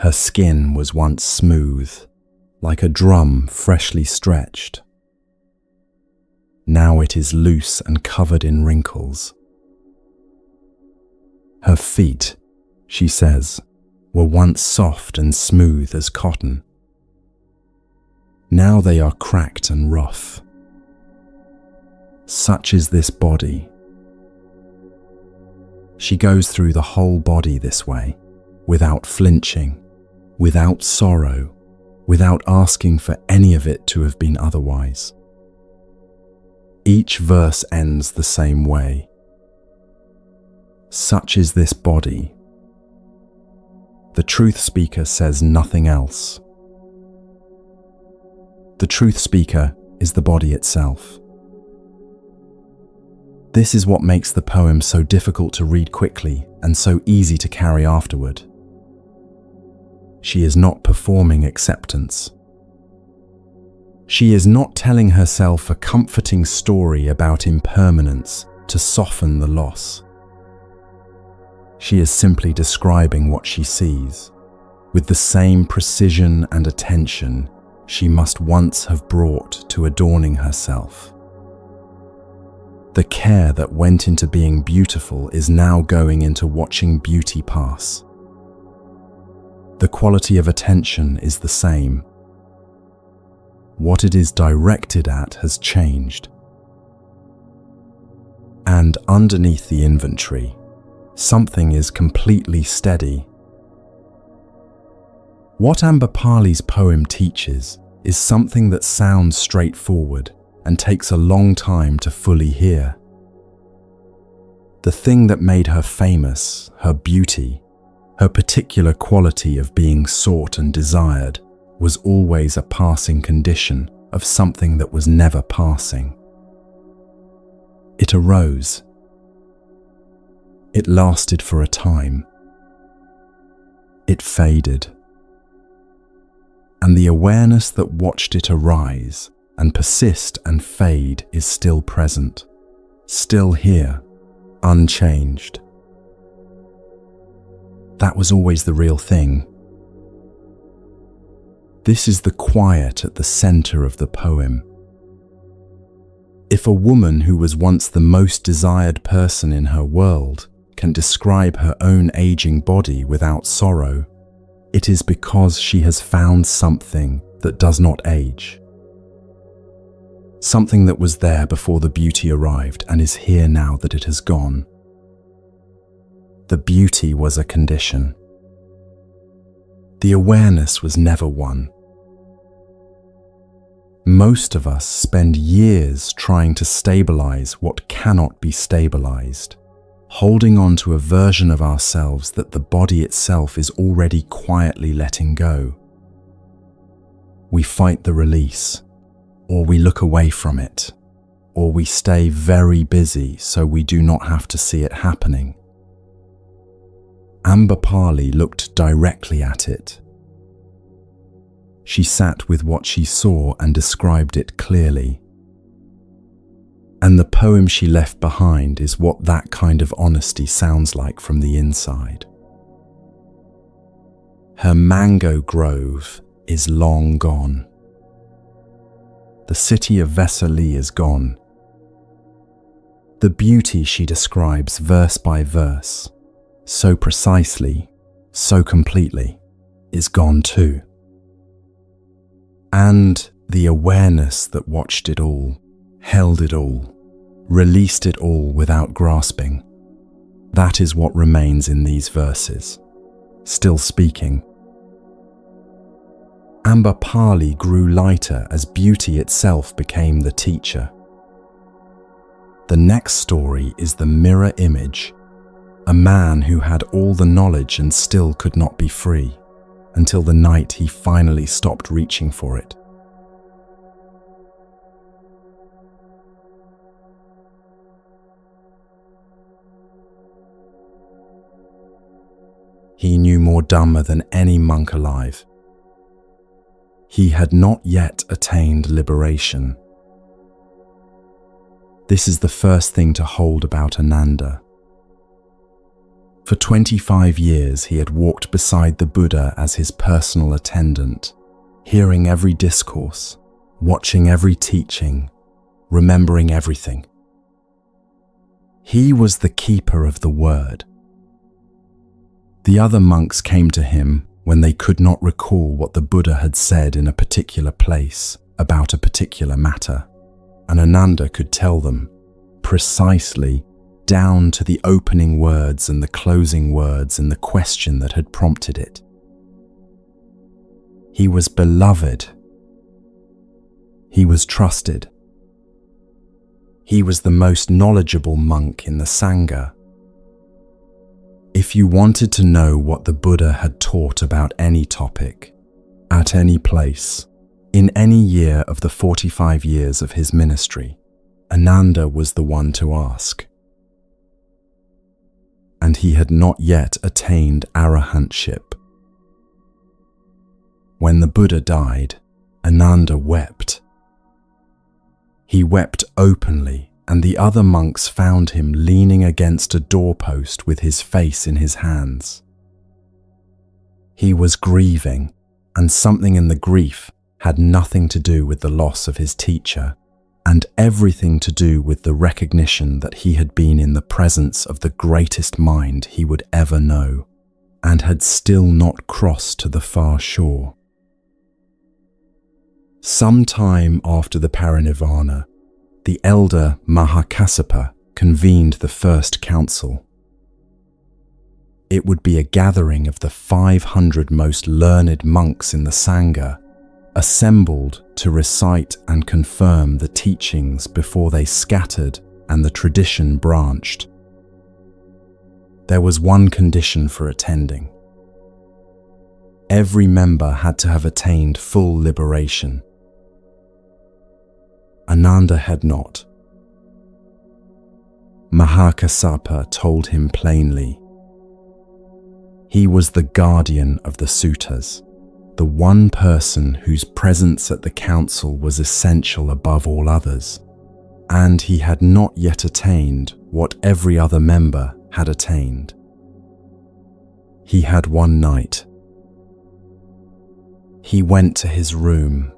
Her skin was once smooth, like a drum freshly stretched. Now it is loose and covered in wrinkles. Her feet, she says, were once soft and smooth as cotton. Now they are cracked and rough. Such is this body. She goes through the whole body this way, without flinching, without sorrow, without asking for any of it to have been otherwise. Each verse ends the same way. Such is this body. The truth speaker says nothing else. The truth speaker is the body itself. This is what makes the poem so difficult to read quickly and so easy to carry afterward. She is not performing acceptance. She is not telling herself a comforting story about impermanence to soften the loss. She is simply describing what she sees, with the same precision and attention she must once have brought to adorning herself. The care that went into being beautiful is now going into watching beauty pass. The quality of attention is the same. What it is directed at has changed. And underneath the inventory, something is completely steady. What Amberpali's poem teaches is something that sounds straightforward and takes a long time to fully hear. The thing that made her famous, her beauty, her particular quality of being sought and desired, was always a passing condition of something that was never passing. It arose. It lasted for a time. It faded. And the awareness that watched it arise and persist and fade is still present, still here, unchanged. That was always the real thing. This is the quiet at the center of the poem. If a woman who was once the most desired person in her world can describe her own aging body without sorrow, it is because she has found something that does not age. Something that was there before the beauty arrived and is here now that it has gone. The beauty was a condition. The awareness was never one. Most of us spend years trying to stabilize what cannot be stabilized, holding on to a version of ourselves that the body itself is already quietly letting go. We fight the release, or we look away from it, or we stay very busy so we do not have to see it happening. Amberpali looked directly at it. She sat with what she saw and described it clearly. And the poem she left behind is what that kind of honesty sounds like from the inside. Her mango grove is long gone. The city of Vesali is gone. The beauty she describes verse by verse, so precisely, so completely, is gone too. And the awareness that watched it all, held it all, released it all without grasping, that is what remains in these verses, still speaking. Amberpali grew lighter as beauty itself became the teacher. The next story is the mirror image, a man who had all the knowledge and still could not be free, until the night he finally stopped reaching for it. He knew more Dhamma than any monk alive. He had not yet attained liberation. This is the first thing to hold about Ananda. For 25 years he had walked beside the Buddha as his personal attendant, hearing every discourse, watching every teaching, remembering everything. He was the keeper of the word. The other monks came to him when they could not recall what the Buddha had said in a particular place about a particular matter, and Ananda could tell them precisely down to the opening words and the closing words and the question that had prompted it. He was beloved. He was trusted. He was the most knowledgeable monk in the Sangha. If you wanted to know what the Buddha had taught about any topic, at any place, in any year of the 45 years of his ministry, Ananda was the one to ask. And he had not yet attained arahantship. When the Buddha died, Ananda wept. He wept openly, and the other monks found him leaning against a doorpost with his face in his hands. He was grieving, and something in the grief had nothing to do with the loss of his teacher, and everything to do with the recognition that he had been in the presence of the greatest mind he would ever know, and had still not crossed to the far shore. Some time after the parinirvana, the elder Mahakassapa convened the first council. It would be a gathering of the 500 most learned monks in the Sangha, assembled to recite and confirm the teachings before they scattered and the tradition branched. There was one condition for attending. Every member had to have attained full liberation. Ananda had not. Mahakassapa told him plainly. He was the guardian of the suttas, the one person whose presence at the council was essential above all others, and he had not yet attained what every other member had attained. He had one night. He went to his room.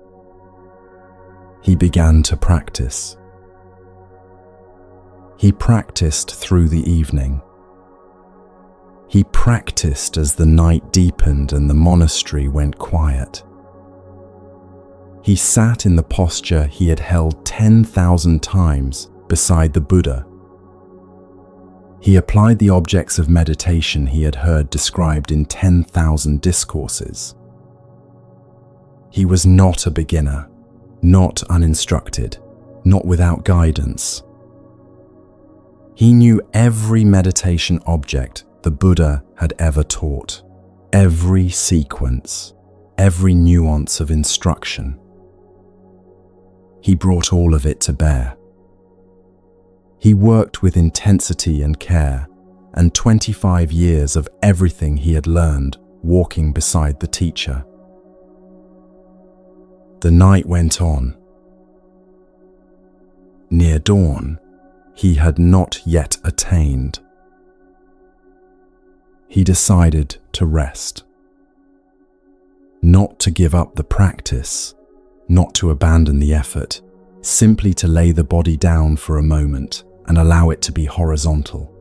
He began to practice. He practiced through the evening. He practiced as the night deepened and the monastery went quiet. He sat in the posture he had held 10,000 times beside the Buddha. He applied the objects of meditation he had heard described in 10,000 discourses. He was not a beginner, not uninstructed, not without guidance. He knew every meditation object the Buddha had ever taught, every sequence, every nuance of instruction. He brought all of it to bear. He worked with intensity and care, and 25 years of everything he had learned walking beside the teacher. The night went on. Near dawn, he had not yet attained. He decided to rest. Not to give up the practice, not to abandon the effort, simply to lay the body down for a moment and allow it to be horizontal.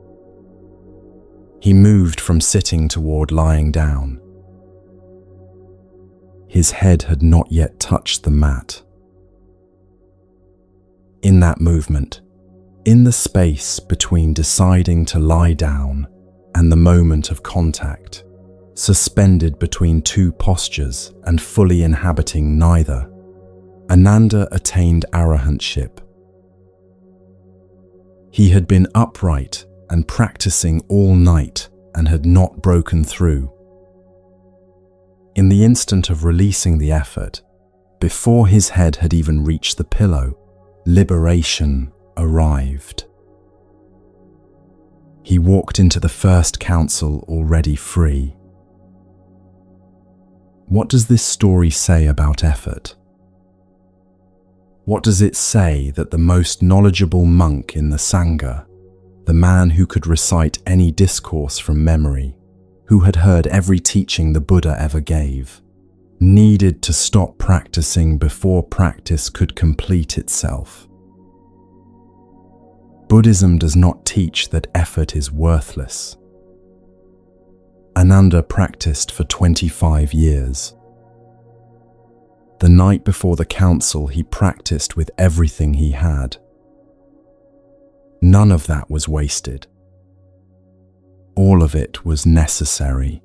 He moved from sitting toward lying down. His head had not yet touched the mat. In that movement, in the space between deciding to lie down and the moment of contact, suspended between two postures and fully inhabiting neither, Ananda attained arahantship. He had been upright and practicing all night and had not broken through. In the instant of releasing the effort, before his head had even reached the pillow, liberation arrived. He walked into the first council already free. What does this story say about effort? What does it say that the most knowledgeable monk in the Sangha, the man who could recite any discourse from memory, who had heard every teaching the Buddha ever gave, needed to stop practicing before practice could complete itself? Buddhism does not teach that effort is worthless. Ananda practiced for 25 years. The night before the council, he practiced with everything he had. None of that was wasted. All of it was necessary.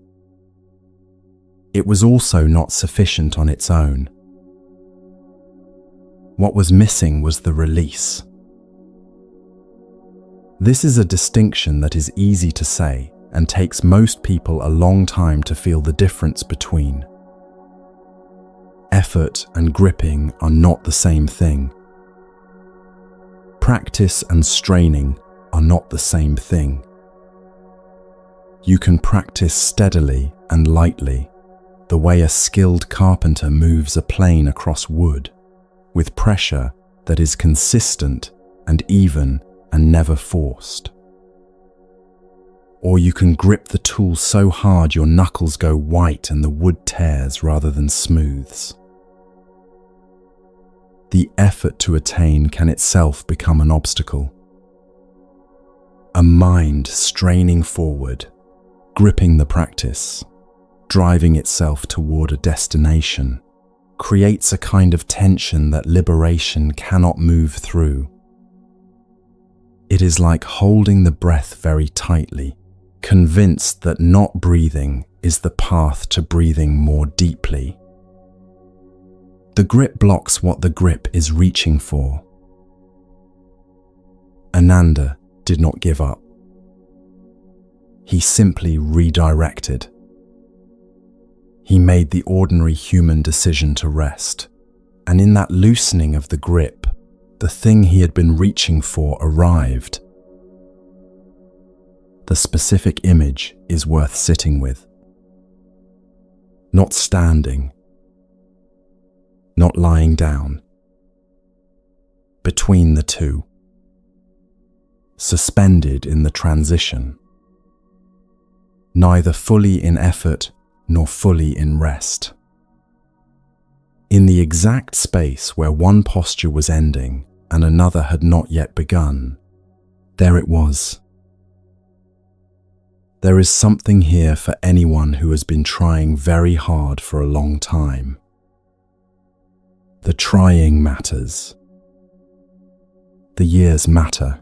It was also not sufficient on its own. What was missing was the release. This is a distinction that is easy to say and takes most people a long time to feel the difference between. Effort and gripping are not the same thing. Practice and straining are not the same thing. You can practice steadily and lightly, the way a skilled carpenter moves a plane across wood, with pressure that is consistent and even and never forced. Or you can grip the tool so hard your knuckles go white and the wood tears rather than smooths. The effort to attain can itself become an obstacle. A mind straining forward, gripping the practice, driving itself toward a destination, creates a kind of tension that liberation cannot move through. It is like holding the breath very tightly, convinced that not breathing is the path to breathing more deeply. The grip blocks what the grip is reaching for. Ananda did not give up. He simply redirected. He made the ordinary human decision to rest, and in that loosening of the grip, the thing he had been reaching for arrived. The specific image is worth sitting with. Not standing, not lying down. Between the two. Suspended in the transition. Neither fully in effort nor fully in rest. In the exact space where one posture was ending and another had not yet begun, there it was. There is something here for anyone who has been trying very hard for a long time. The trying matters. The years matter.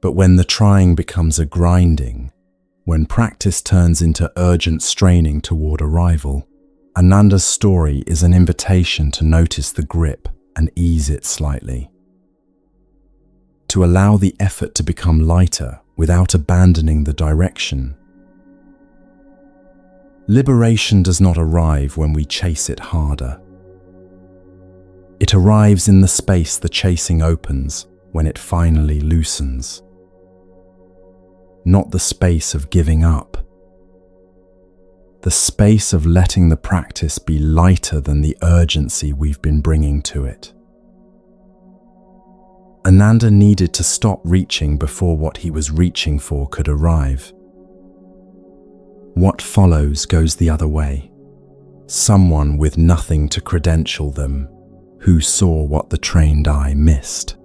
But when the trying becomes a grinding, when practice turns into urgent straining toward arrival, Ananda's story is an invitation to notice the grip and ease it slightly. To allow the effort to become lighter without abandoning the direction. Liberation does not arrive when we chase it harder. It arrives in the space the chasing opens when it finally loosens. Not the space of giving up. The space of letting the practice be lighter than the urgency we've been bringing to it. Ananda needed to stop reaching before what he was reaching for could arrive. What follows goes the other way. Someone with nothing to credential them, who saw what the trained eye missed.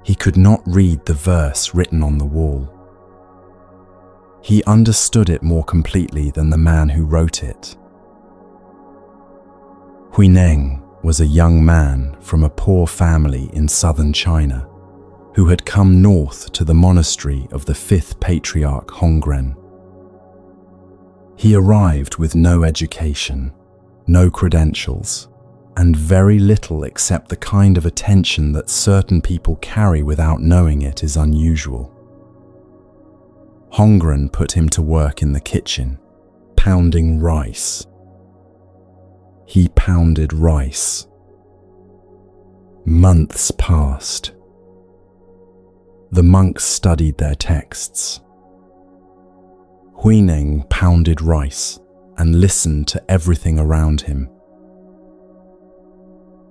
He could not read the verse written on the wall. He understood it more completely than the man who wrote it. Huineng was a young man from a poor family in southern China who had come north to the monastery of the fifth patriarch Hoarding. He arrived with no education, no credentials, and very little except the kind of attention that certain people carry without knowing it is unusual. Hoarding put him to work in the kitchen, pounding rice. He pounded rice. Months passed. The monks studied their texts. Huineng pounded rice and listened to everything around him.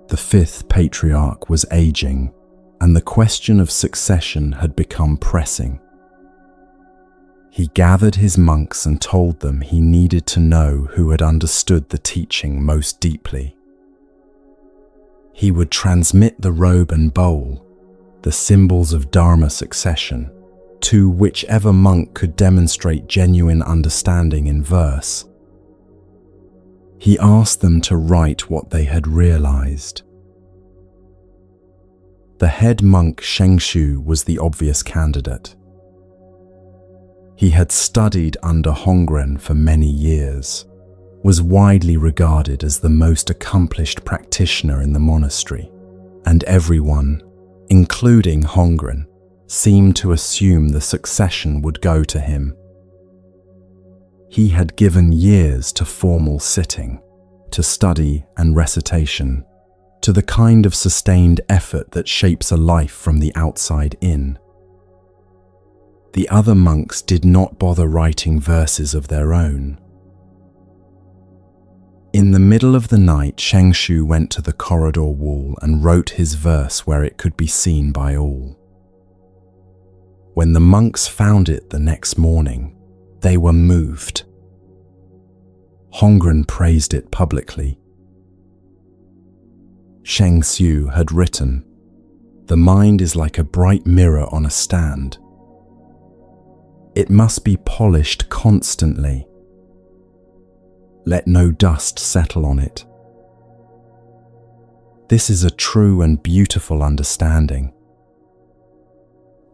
The fifth patriarch was aging, and the question of succession had become pressing. He gathered his monks and told them he needed to know who had understood the teaching most deeply. He would transmit the robe and bowl, the symbols of Dharma succession, to whichever monk could demonstrate genuine understanding in verse. He asked them to write what they had realized. The head monk Shengshu was the obvious candidate. He had studied under Hongren for many years, was widely regarded as the most accomplished practitioner in the monastery, and everyone, including Hongren, seemed to assume the succession would go to him. He had given years to formal sitting, to study and recitation, to the kind of sustained effort that shapes a life from the outside in. The other monks did not bother writing verses of their own. In the middle of the night, Shengshu went to the corridor wall and wrote his verse where it could be seen by all. When the monks found it the next morning, they were moved. Hongren praised it publicly. Shengshu had written, "The mind is like a bright mirror on a stand. It must be polished constantly. Let no dust settle on it. This is a true and beautiful understanding.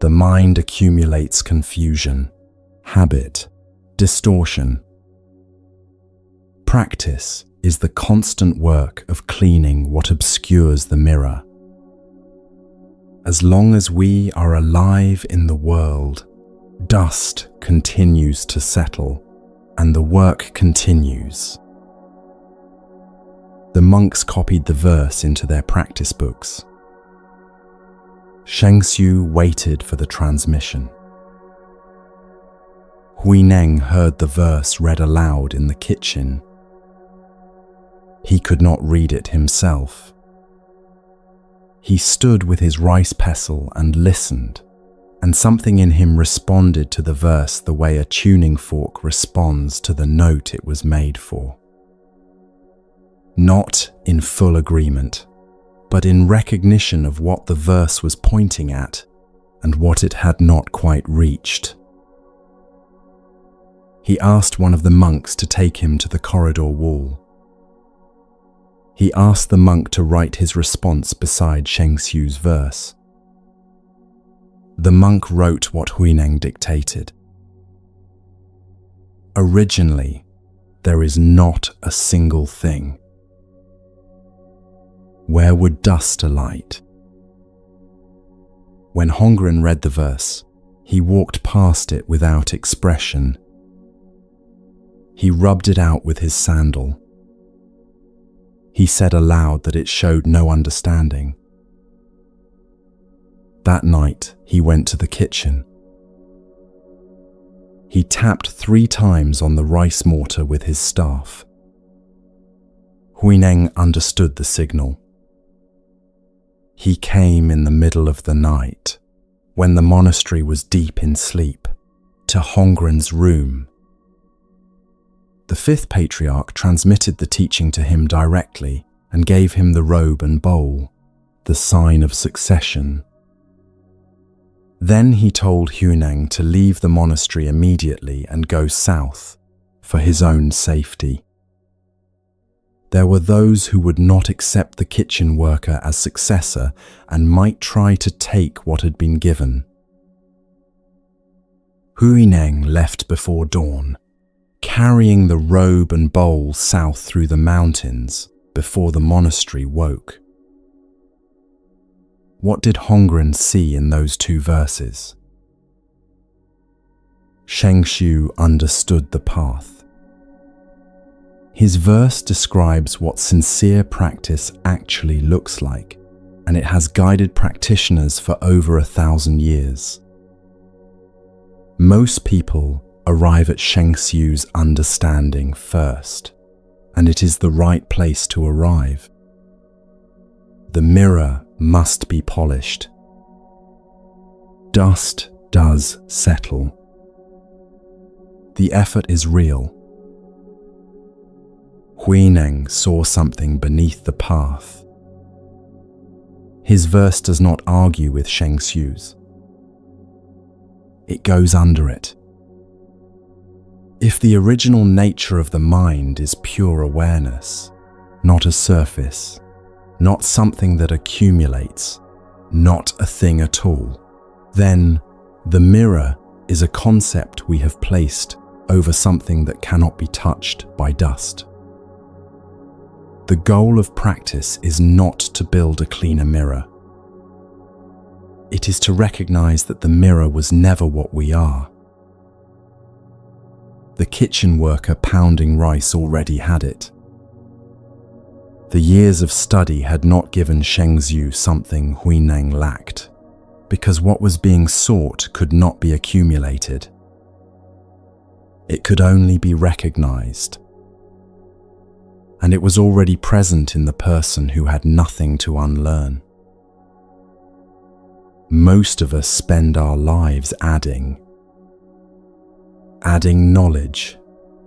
The mind accumulates confusion, habit, distortion. Practice is the constant work of cleaning what obscures the mirror. As long as we are alive in the world, dust continues to settle, and the work continues." The monks copied the verse into their practice books. Shengshu waited for the transmission. Huineng heard the verse read aloud in the kitchen. He could not read it himself. He stood with his rice pestle and listened, and something in him responded to the verse the way a tuning fork responds to the note it was made for. Not in full agreement, but in recognition of what the verse was pointing at and what it had not quite reached. He asked one of the monks to take him to the corridor wall. He asked the monk to write his response beside Shengshu's verse. The monk wrote what Huineng dictated. Originally, there is not a single thing. Where would dust alight? When Hongren read the verse, he walked past it without expression. He rubbed it out with his sandal. He said aloud that it showed no understanding. That night, he went to the kitchen. He tapped 3 times on the rice mortar with his staff. Huineng understood the signal. He came in the middle of the night, when the monastery was deep in sleep, to Hongren's room. The 5th patriarch transmitted the teaching to him directly and gave him the robe and bowl, the sign of succession. Then he told Huineng to leave the monastery immediately and go south, for his own safety. There were those who would not accept the kitchen worker as successor and might try to take what had been given. Huineng left before dawn, carrying the robe and bowl south through the mountains before the monastery woke. What did Hongren see in those 2 verses? Shengshu understood the path. His verse describes what sincere practice actually looks like, and it has guided practitioners for over 1,000 years. Most people arrive at Shengshu's understanding first, and it is the right place to arrive. The mirror must be polished. Dust does settle. The effort is real. Huineng saw something beneath the path. His verse does not argue with Sheng Xiu's. It goes under it. If the original nature of the mind is pure awareness, not a surface, not something that accumulates, not a thing at all, then the mirror is a concept we have placed over something that cannot be touched by dust. The goal of practice is not to build a cleaner mirror. It is to recognize that the mirror was never what we are. The kitchen worker pounding rice already had it. The years of study had not given Sheng Xiu something Huineng lacked, because what was being sought could not be accumulated. It could only be recognized. And it was already present in the person who had nothing to unlearn. Most of us spend our lives adding knowledge,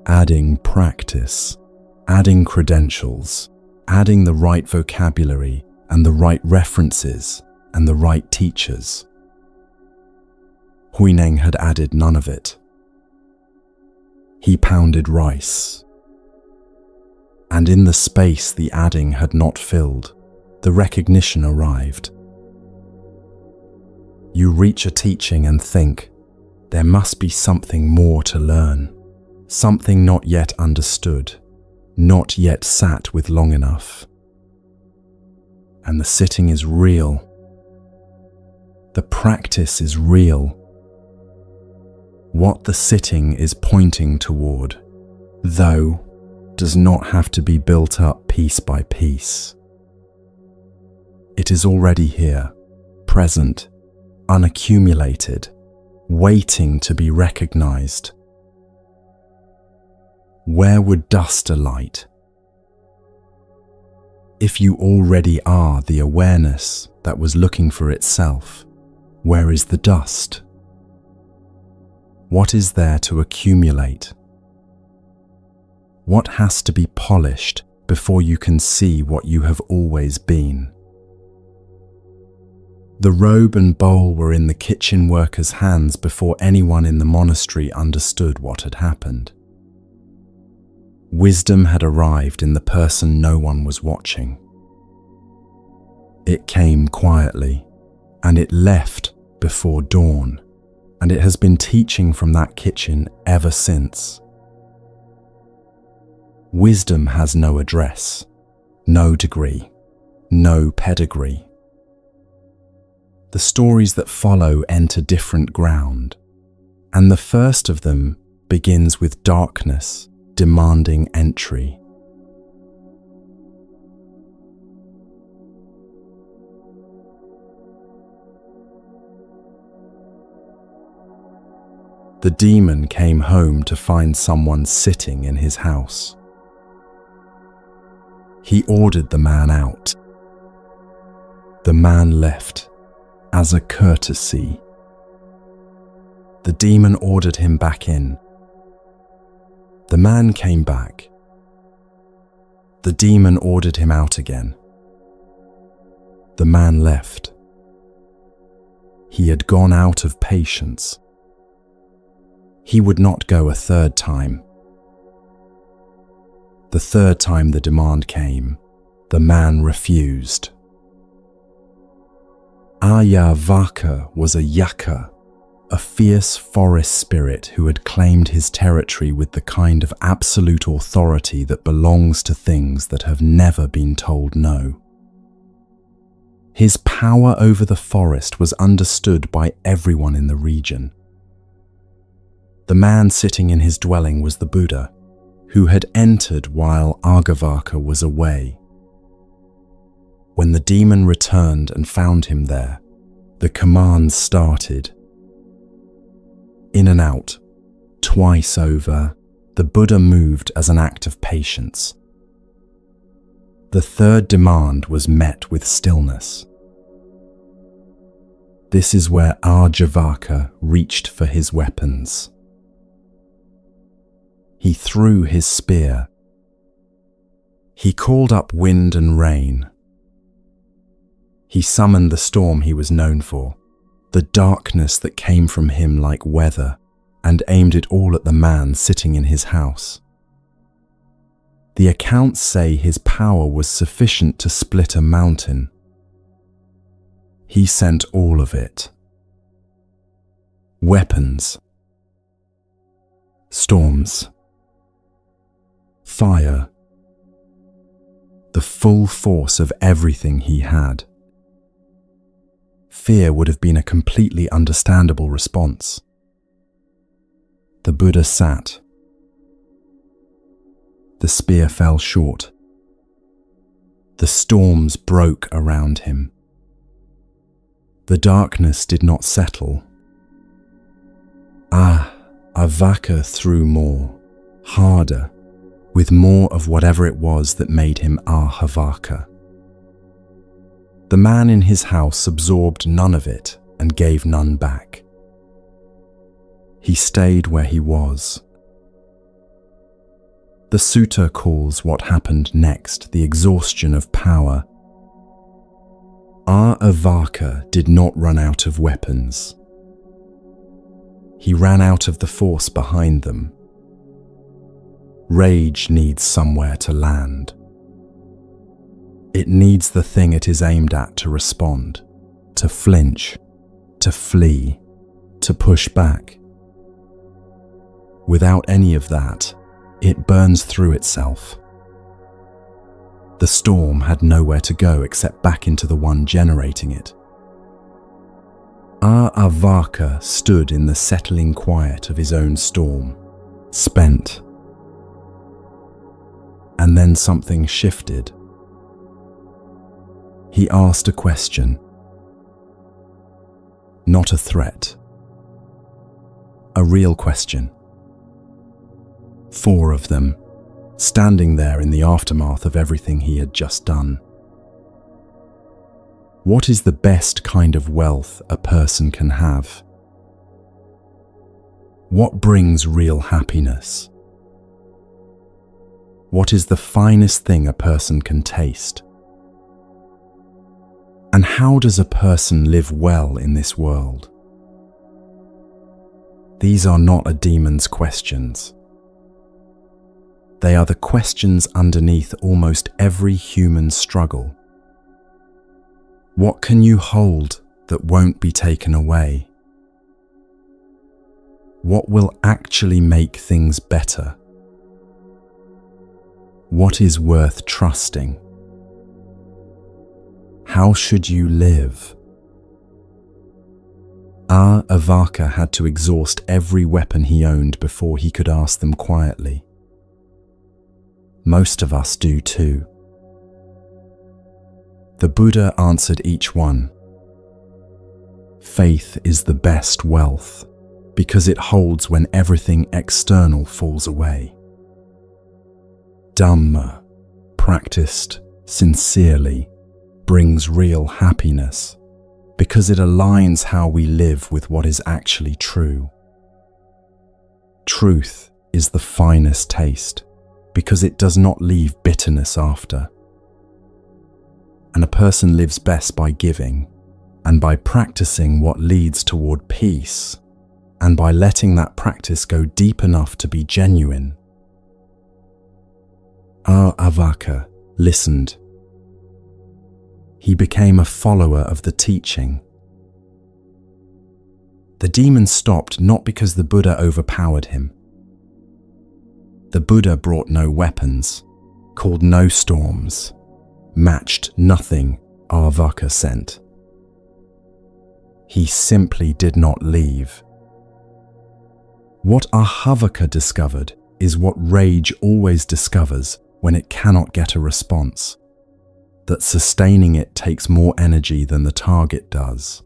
adding practice, adding credentials, adding the right vocabulary and the right references and the right teachers. Huineng had added none of it. He pounded rice. And in the space the adding had not filled, the recognition arrived. You reach a teaching and think, there must be something more to learn, something not yet understood, not yet sat with long enough. And the sitting is real. The practice is real. What the sitting is pointing toward, though, does not have to be built up piece by piece. It is already here, present, unaccumulated, waiting to be recognized. Where would dust alight? If you already are the awareness that was looking for itself, where is the dust? What is there to accumulate? What has to be polished before you can see what you have always been? The robe and bowl were in the kitchen worker's hands before anyone in the monastery understood what had happened. Wisdom had arrived in the person no one was watching. It came quietly, and it left before dawn, and it has been teaching from that kitchen ever since. Wisdom has no address, no degree, no pedigree. The stories that follow enter different ground, and the first of them begins with darkness demanding entry. The demon came home to find someone sitting in his house. He ordered the man out. The man left. As a courtesy. The demon ordered him back in. The man came back. The demon ordered him out again. The man left. He had gone out of patience. He would not go a third time. The third time the demand came, the man refused. Ayavaka was a yaka, a fierce forest spirit who had claimed his territory with the kind of absolute authority that belongs to things that have never been told no. His power over the forest was understood by everyone in the region. The man sitting in his dwelling was the Buddha, who had entered while Agavaka was away. When the demon returned and found him there, the commands started. In and out, twice over, the Buddha moved as an act of patience. The third demand was met with stillness. This is where Ajavaka reached for his weapons. He threw his spear. He called up wind and rain. He summoned the storm he was known for, the darkness that came from him like weather, and aimed it all at the man sitting in his house. The accounts say his power was sufficient to split a mountain. He sent all of it. Weapons, storms, fire, the full force of everything he had. Fear would have been a completely understandable response. The Buddha sat. The spear fell short. The storms broke around him. The darkness did not settle. Avaka threw more, harder, with more of whatever it was that made him Ahavaka. The man in his house absorbed none of it and gave none back. He stayed where he was. The sutta calls what happened next the exhaustion of power. Avaka did not run out of weapons. He ran out of the force behind them. Rage needs somewhere to land. It needs the thing it is aimed at to respond, to flinch, to flee, to push back. Without any of that, it burns through itself. The storm had nowhere to go except back into the one generating it. Avaka stood in the settling quiet of his own storm, spent. And then something shifted. He asked a question, not a threat, a real question. 4 of them, standing there in the aftermath of everything he had just done. What is the best kind of wealth a person can have? What brings real happiness? What is the finest thing a person can taste? And how does a person live well in this world? These are not a demon's questions. They are the questions underneath almost every human struggle. What can you hold that won't be taken away? What will actually make things better? What is worth trusting? How should you live? Avaka had to exhaust every weapon he owned before he could ask them quietly. Most of us do too. The Buddha answered each one. Faith is the best wealth, because it holds when everything external falls away. Dhamma, practiced sincerely, brings real happiness, because it aligns how we live with what is actually true. Truth is the finest taste, because it does not leave bitterness after. And a person lives best by giving, and by practicing what leads toward peace, and by letting that practice go deep enough to be genuine. Avaka listened. He became a follower of the teaching. The demon stopped not because the Buddha overpowered him. The Buddha brought no weapons, called no storms, matched nothing Avaka sent. He simply did not leave. What Ahavaka discovered is what rage always discovers when it cannot get a response, that sustaining it takes more energy than the target does.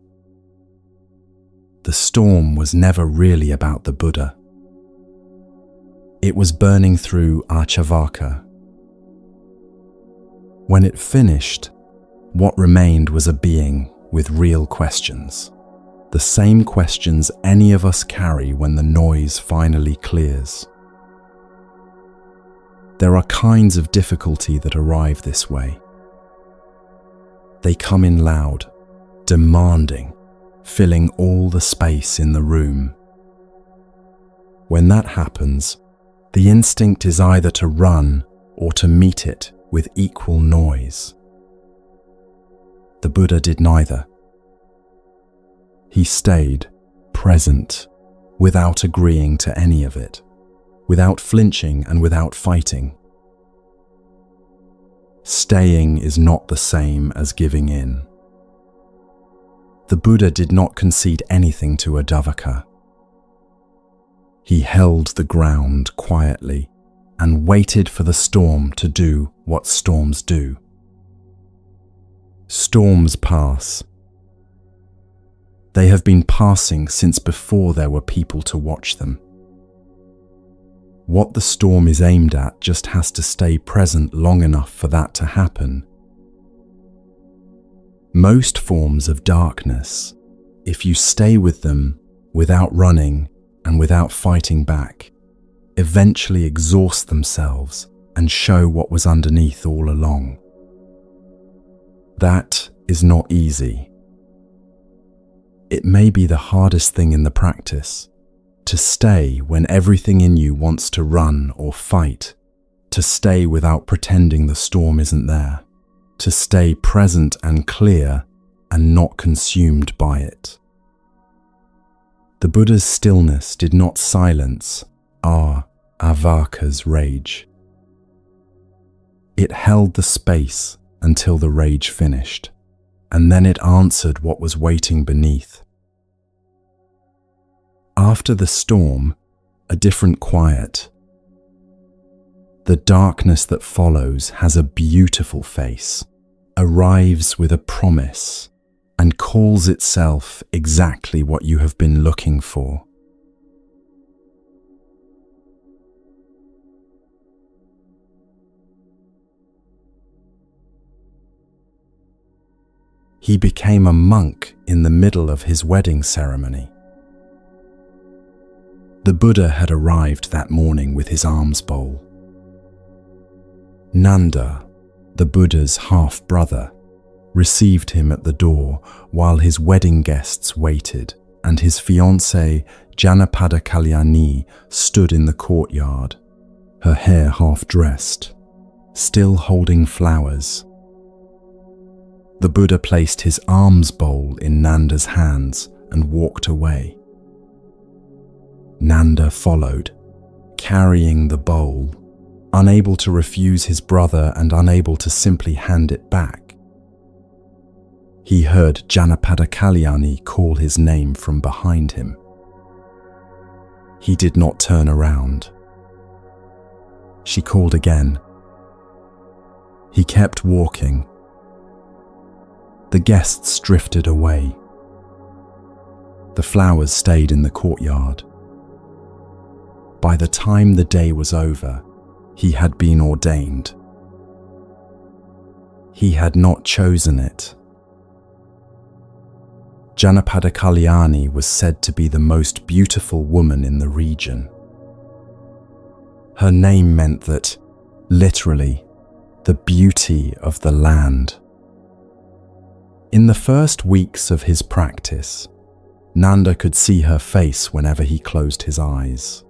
The storm was never really about the Buddha. It was burning through Achavaka. When it finished, what remained was a being with real questions, the same questions any of us carry when the noise finally clears. There are kinds of difficulty that arrive this way. They come in loud, demanding, filling all the space in the room. When that happens, the instinct is either to run or to meet it with equal noise. The Buddha did neither. He stayed present without agreeing to any of it, without flinching and without fighting. Staying is not the same as giving in. The Buddha did not concede anything to Adavaka. He held the ground quietly and waited for the storm to do what storms do. Storms pass. They have been passing since before there were people to watch them. What the storm is aimed at just has to stay present long enough for that to happen. Most forms of darkness, if you stay with them without running and without fighting back, eventually exhaust themselves and show what was underneath all along. That is not easy. It may be the hardest thing in the practice, to stay when everything in you wants to run or fight, to stay without pretending the storm isn't there, to stay present and clear and not consumed by it. The Buddha's stillness did not silence Adavaka's rage. It held the space until the rage finished, and then it answered what was waiting beneath. After the storm, a different quiet. The darkness that follows has a beautiful face, arrives with a promise, and calls itself exactly what you have been looking for. He became a monk in the middle of his wedding ceremony. The Buddha had arrived that morning with his alms bowl. Nanda, the Buddha's half-brother, received him at the door while his wedding guests waited, and his fiancée Janapada Kalyani stood in the courtyard, her hair half-dressed, still holding flowers. The Buddha placed his alms bowl in Nanda's hands and walked away. Nanda followed, carrying the bowl, unable to refuse his brother and unable to simply hand it back. He heard Janapada Kalyani call his name from behind him. He did not turn around. She called again. He kept walking. The guests drifted away. The flowers stayed in the courtyard. By the time the day was over, he had been ordained. He had not chosen it. Janapada Kalyani was said to be the most beautiful woman in the region. Her name meant that, literally, the beauty of the land. In the first weeks of his practice, Nanda could see her face whenever he closed his eyes.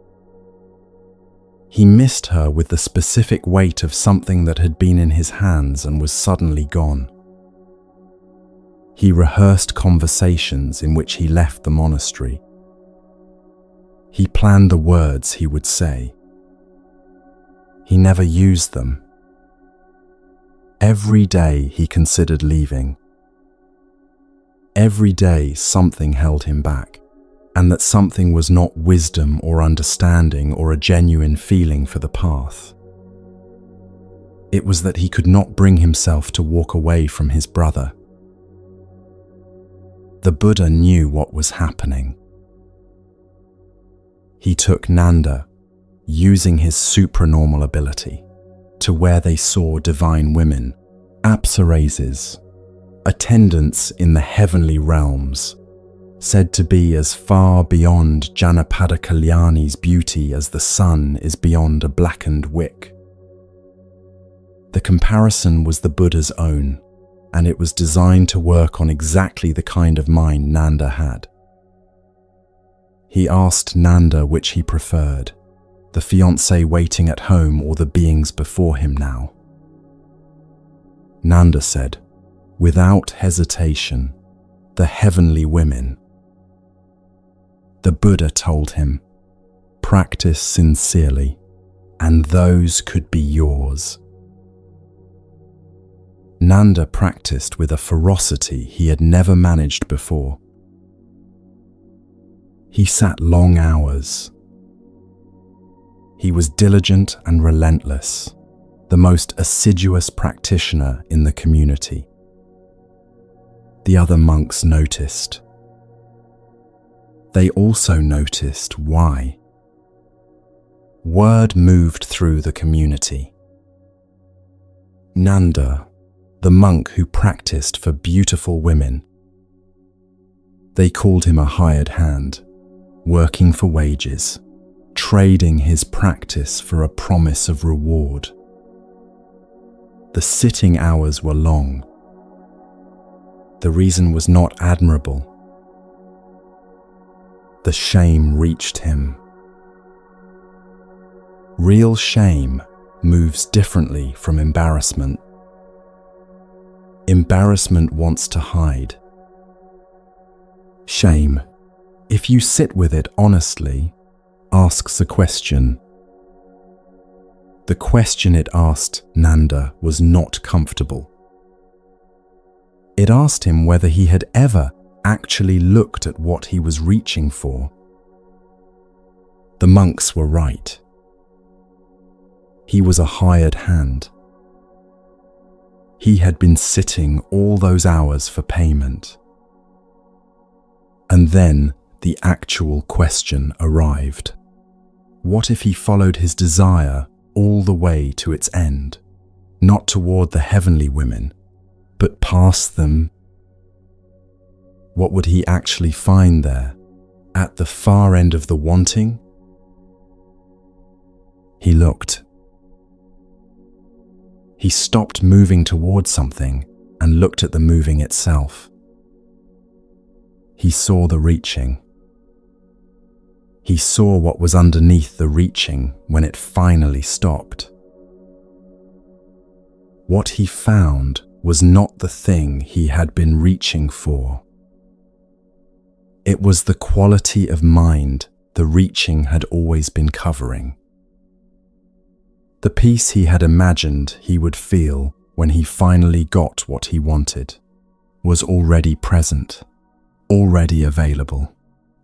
He missed her with the specific weight of something that had been in his hands and was suddenly gone. He rehearsed conversations in which he left the monastery. He planned the words he would say. He never used them. Every day he considered leaving. Every day something held him back, and that something was not wisdom or understanding or a genuine feeling for the path. It was that he could not bring himself to walk away from his brother. The Buddha knew what was happening. He took Nanda, using his supranormal ability, to where they saw divine women, apsarases, attendants in the heavenly realms, said to be as far beyond Janapada Kalyani's beauty as the sun is beyond a blackened wick. The comparison was the Buddha's own, and it was designed to work on exactly the kind of mind Nanda had. He asked Nanda which he preferred, the fiancé waiting at home or the beings before him now. Nanda said, without hesitation, the heavenly women. The Buddha told him, practice sincerely, and those could be yours. Nanda practiced with a ferocity he had never managed before. He sat long hours. He was diligent and relentless, the most assiduous practitioner in the community. The other monks noticed. They also noticed why. Word moved through the community. Nanda, the monk who practiced for beautiful women. They called him a hired hand, working for wages, trading his practice for a promise of reward. The sitting hours were long. The reason was not admirable. The shame reached him. Real shame moves differently from embarrassment. Embarrassment wants to hide. Shame, if you sit with it honestly, asks a question. The question it asked Nanda was not comfortable. It asked him whether he had ever actually looked at what he was reaching for. The monks were right. He was a hired hand. He had been sitting all those hours for payment. And then the actual question arrived. What if he followed his desire all the way to its end, not toward the heavenly women, but past them? What would he actually find there, at the far end of the wanting? He looked. He stopped moving toward something and looked at the moving itself. He saw the reaching. He saw what was underneath the reaching when it finally stopped. What he found was not the thing he had been reaching for. It was the quality of mind the reaching had always been covering. The peace he had imagined he would feel when he finally got what he wanted was already present, already available.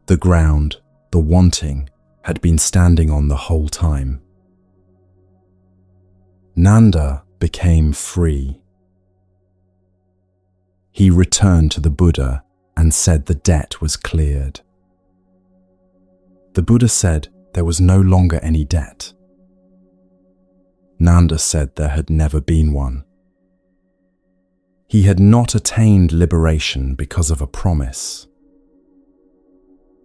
The ground, the wanting, had been standing on the whole time. Nanda became free. He returned to the Buddha and said the debt was cleared. The Buddha said there was no longer any debt. Nanda said there had never been one. He had not attained liberation because of a promise.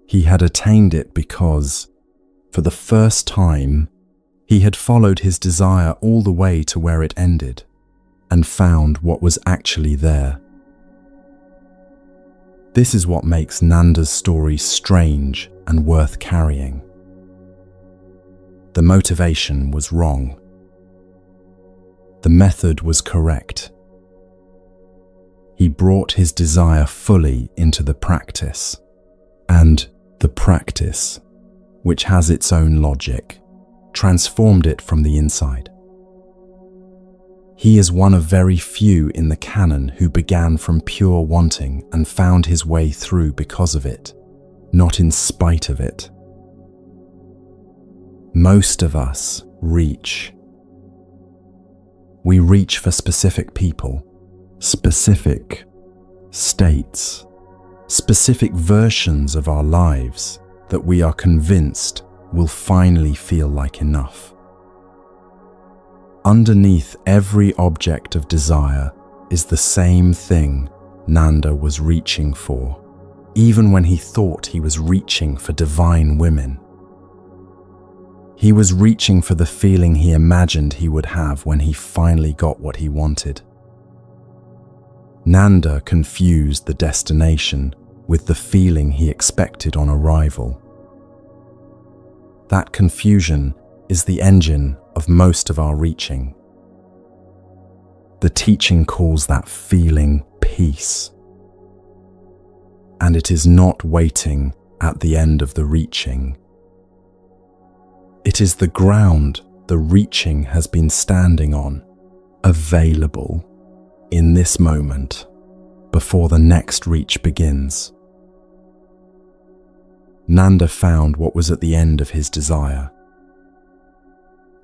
He had attained it because, for the first time, he had followed his desire all the way to where it ended and found what was actually there. This is what makes Nanda's story strange and worth carrying. The motivation was wrong. The method was correct. He brought his desire fully into the practice, and the practice, which has its own logic, transformed it from the inside. He is one of very few in the canon who began from pure wanting and found his way through because of it, not in spite of it. Most of us reach. We reach for specific people, specific states, specific versions of our lives that we are convinced will finally feel like enough. Underneath every object of desire is the same thing Nanda was reaching for, even when he thought he was reaching for divine women. He was reaching for the feeling he imagined he would have when he finally got what he wanted. Nanda confused the destination with the feeling he expected on arrival. That confusion is the engine of most of our reaching. The teaching calls that feeling peace. And it is not waiting at the end of the reaching. It is the ground the reaching has been standing on, available in this moment before the next reach begins. Nanda found what was at the end of his desire.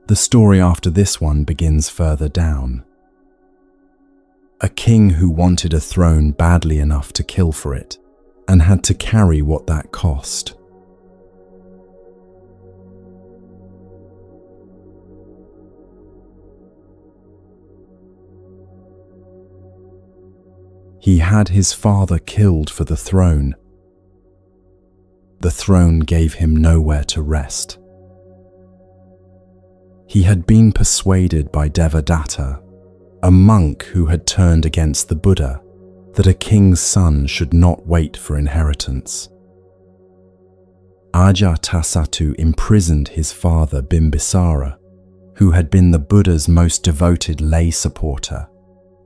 The story after this one begins further down. A king who wanted a throne badly enough to kill for it and had to carry what that cost. He had his father killed for the throne. The throne gave him nowhere to rest. He had been persuaded by Devadatta, a monk who had turned against the Buddha, that a king's son should not wait for inheritance. Ajatasattu imprisoned his father Bimbisara, who had been the Buddha's most devoted lay supporter,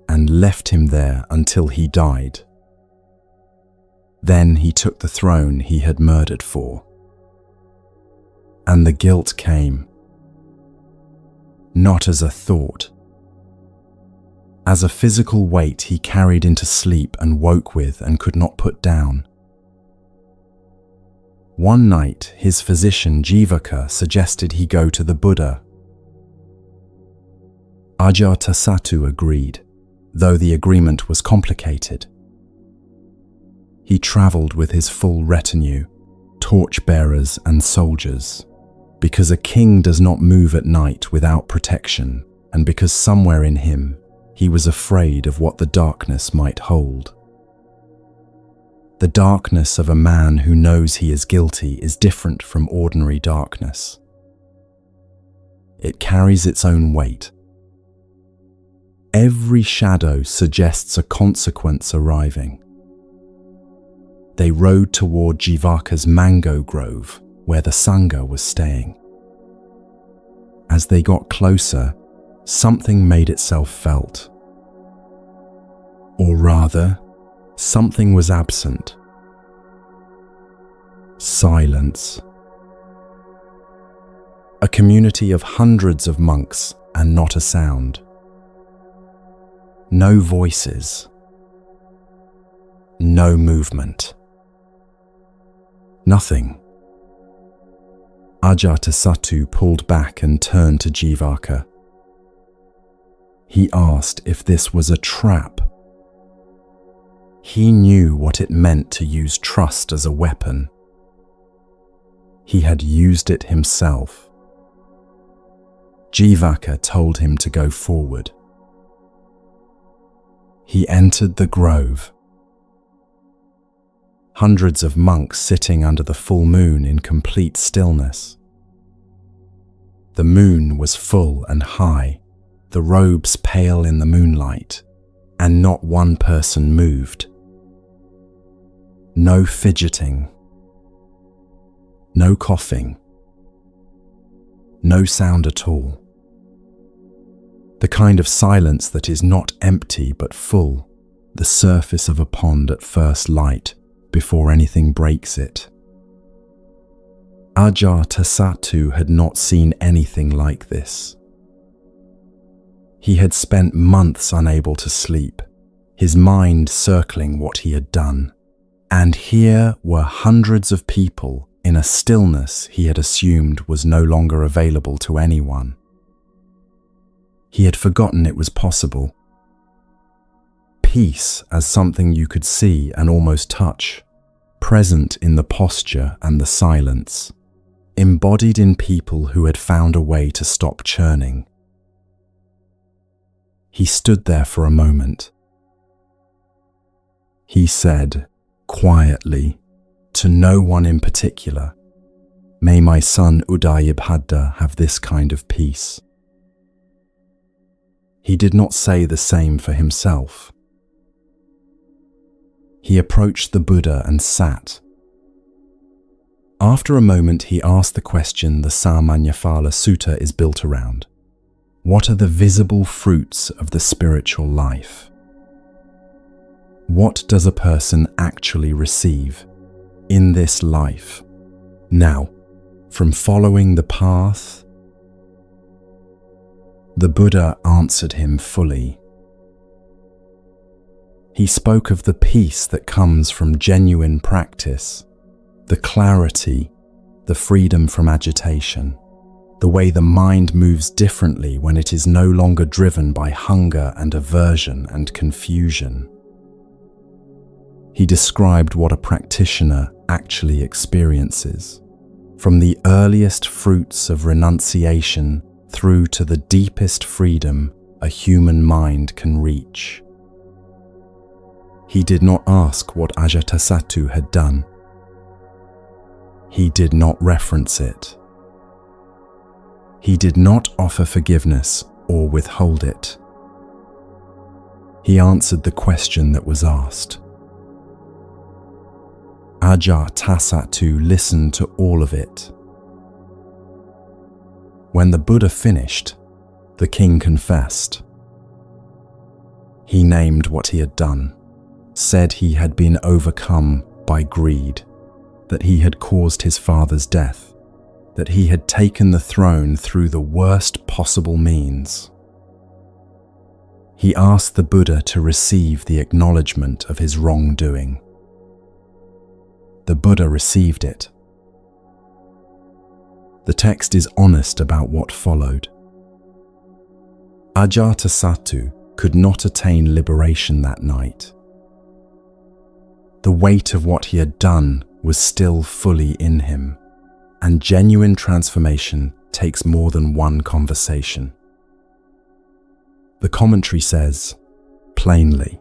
and left him there until he died. Then he took the throne he had murdered for. And the guilt came, not as a thought, as a physical weight he carried into sleep and woke with and could not put down. One night, his physician Jivaka suggested he go to the Buddha. Ajatasattu agreed, though the agreement was complicated. He travelled with his full retinue, torch-bearers and soldiers, because a king does not move at night without protection, and because somewhere in him he was afraid of what the darkness might hold. The darkness of a man who knows he is guilty is different from ordinary darkness. It carries its own weight. Every shadow suggests a consequence arriving. They rode toward Jivaka's mango grove, where the Sangha was staying. As they got closer, something made itself felt. Or rather, something was absent. Silence. A community of hundreds of monks and not a sound. No voices. No movement. Nothing. Ajatasattu pulled back and turned to Jivaka. He asked if this was a trap. He knew what it meant to use trust as a weapon. He had used it himself. Jivaka told him to go forward. He entered the grove. Hundreds of monks sitting under the full moon in complete stillness. The moon was full and high, the robes pale in the moonlight, and not one person moved. No fidgeting. No coughing. No sound at all. The kind of silence that is not empty but full, the surface of a pond at first light, before anything breaks it. Ajatasattu had not seen anything like this. He had spent months unable to sleep, his mind circling what he had done, and here were hundreds of people in a stillness he had assumed was no longer available to anyone. He had forgotten it was possible. Peace as something you could see and almost touch, present in the posture and the silence, embodied in people who had found a way to stop churning. He stood there for a moment. He said, quietly, to no one in particular, "May my son Udayibhadda have this kind of peace." He did not say the same for himself. He approached the Buddha and sat. After a moment, he asked the question the Samanyaphala Sutta is built around. What are the visible fruits of the spiritual life? What does a person actually receive in this life? Now, from following the path, the Buddha answered him fully. He spoke of the peace that comes from genuine practice, the clarity, the freedom from agitation, the way the mind moves differently when it is no longer driven by hunger and aversion and confusion. He described what a practitioner actually experiences, from the earliest fruits of renunciation through to the deepest freedom a human mind can reach. He did not ask what Ajatasattu had done. He did not reference it. He did not offer forgiveness or withhold it. He answered the question that was asked. Ajatasattu listened to all of it. When the Buddha finished, the king confessed. He named what he had done, said he had been overcome by greed, that he had caused his father's death, that he had taken the throne through the worst possible means. He asked the Buddha to receive the acknowledgement of his wrongdoing. The Buddha received it. The text is honest about what followed. Ajatasattu could not attain liberation that night. The weight of what he had done was still fully in him, and genuine transformation takes more than one conversation. The commentary says, plainly,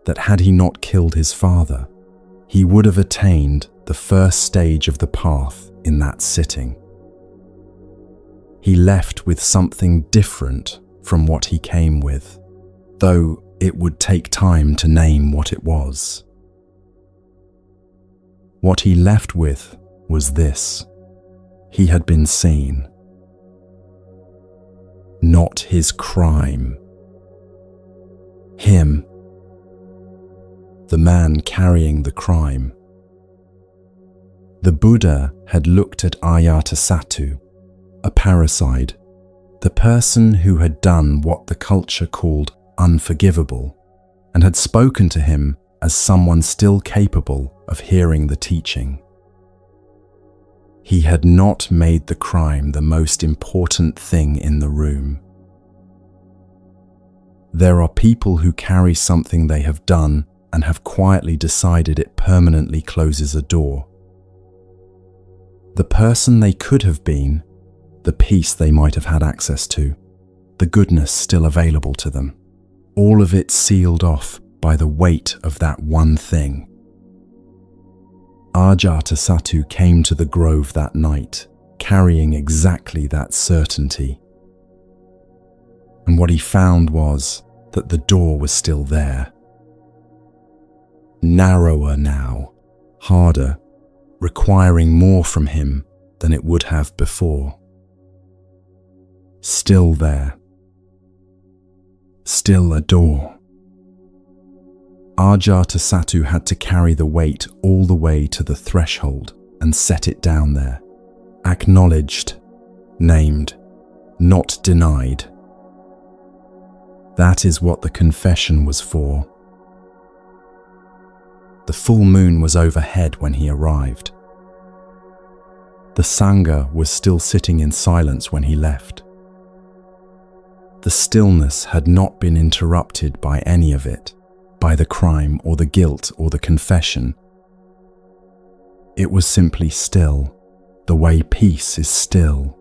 that had he not killed his father, he would have attained the first stage of the path in that sitting. He left with something different from what he came with, though it would take time to name what it was. What he left with was this: he had been seen. Not his crime. Him, the man carrying the crime. The Buddha had looked at Ajatasattu, a parasite, the person who had done what the culture called unforgivable, and had spoken to him as someone still capable of hearing the teaching. He had not made the crime the most important thing in the room. There are people who carry something they have done and have quietly decided it permanently closes a door. The person they could have been, the peace they might have had access to, the goodness still available to them, all of it sealed off by the weight of that one thing. Ajatasattu came to the grove that night, carrying exactly that certainty. And what he found was that the door was still there. Narrower now, harder, requiring more from him than it would have before. Still there. Still a door. Ajatasattu had to carry the weight all the way to the threshold and set it down there. Acknowledged, named, not denied. That is what the confession was for. The full moon was overhead when he arrived. The Sangha was still sitting in silence when he left. The stillness had not been interrupted by any of it, by the crime or the guilt or the confession. It was simply still, the way peace is still,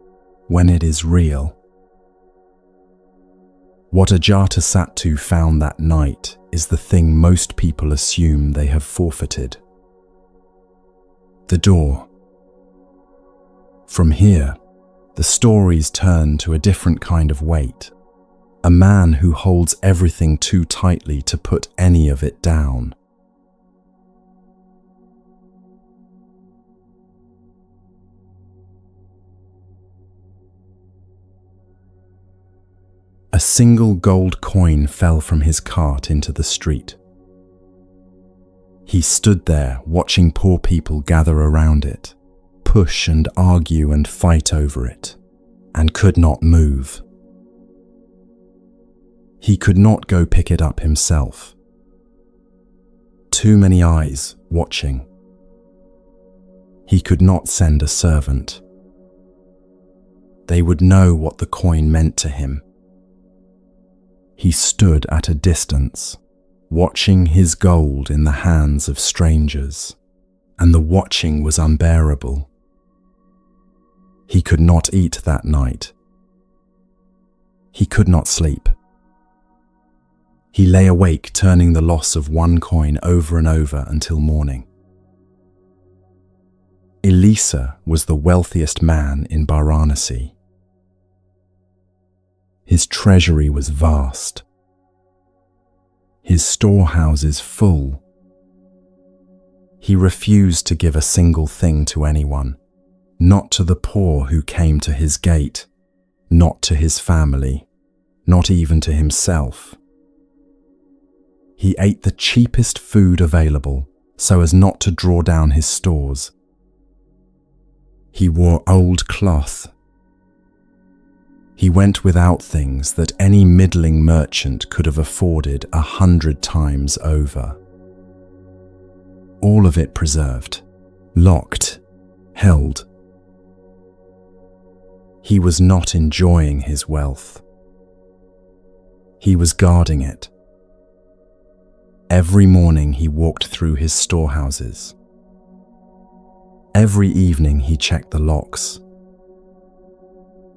when it is real. What Ajatasattu found that night is the thing most people assume they have forfeited. The door. From here, the stories turn to a different kind of weight. A man who holds everything too tightly to put any of it down. A single gold coin fell from his cart into the street. He stood there watching poor people gather around it, push and argue and fight over it, and could not move. He could not go pick it up himself. Too many eyes watching. He could not send a servant. They would know what the coin meant to him. He stood at a distance, watching his gold in the hands of strangers, and the watching was unbearable. He could not eat that night. He could not sleep. He lay awake, turning the loss of one coin over and over until morning. Elisa was the wealthiest man in Varanasi. His treasury was vast, his storehouses full. He refused to give a single thing to anyone, not to the poor who came to his gate, not to his family, not even to himself. He ate the cheapest food available so as not to draw down his stores. He wore old cloth. He went without things that any middling merchant could have afforded 100 times over. All of it preserved, locked, held. He was not enjoying his wealth. He was guarding it. Every morning he walked through his storehouses. Every evening he checked the locks.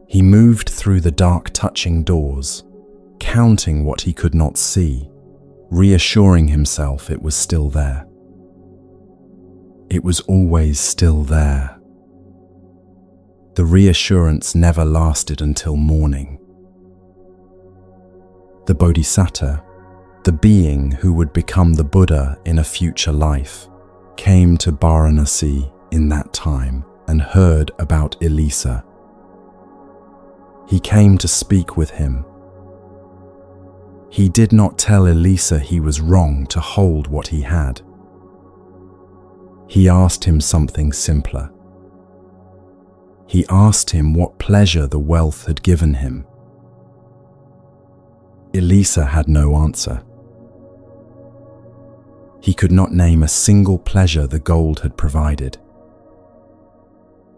He moved through the dark touching doors, counting what he could not see, reassuring himself it was still there. It was always still there. The reassurance never lasted until morning. The Bodhisatta, the being who would become the Buddha in a future life, came to Varanasi in that time and heard about Elisa. He came to speak with him. He did not tell Elisa he was wrong to hold what he had. He asked him something simpler. He asked him what pleasure the wealth had given him. Elisa had no answer. He could not name a single pleasure the gold had provided.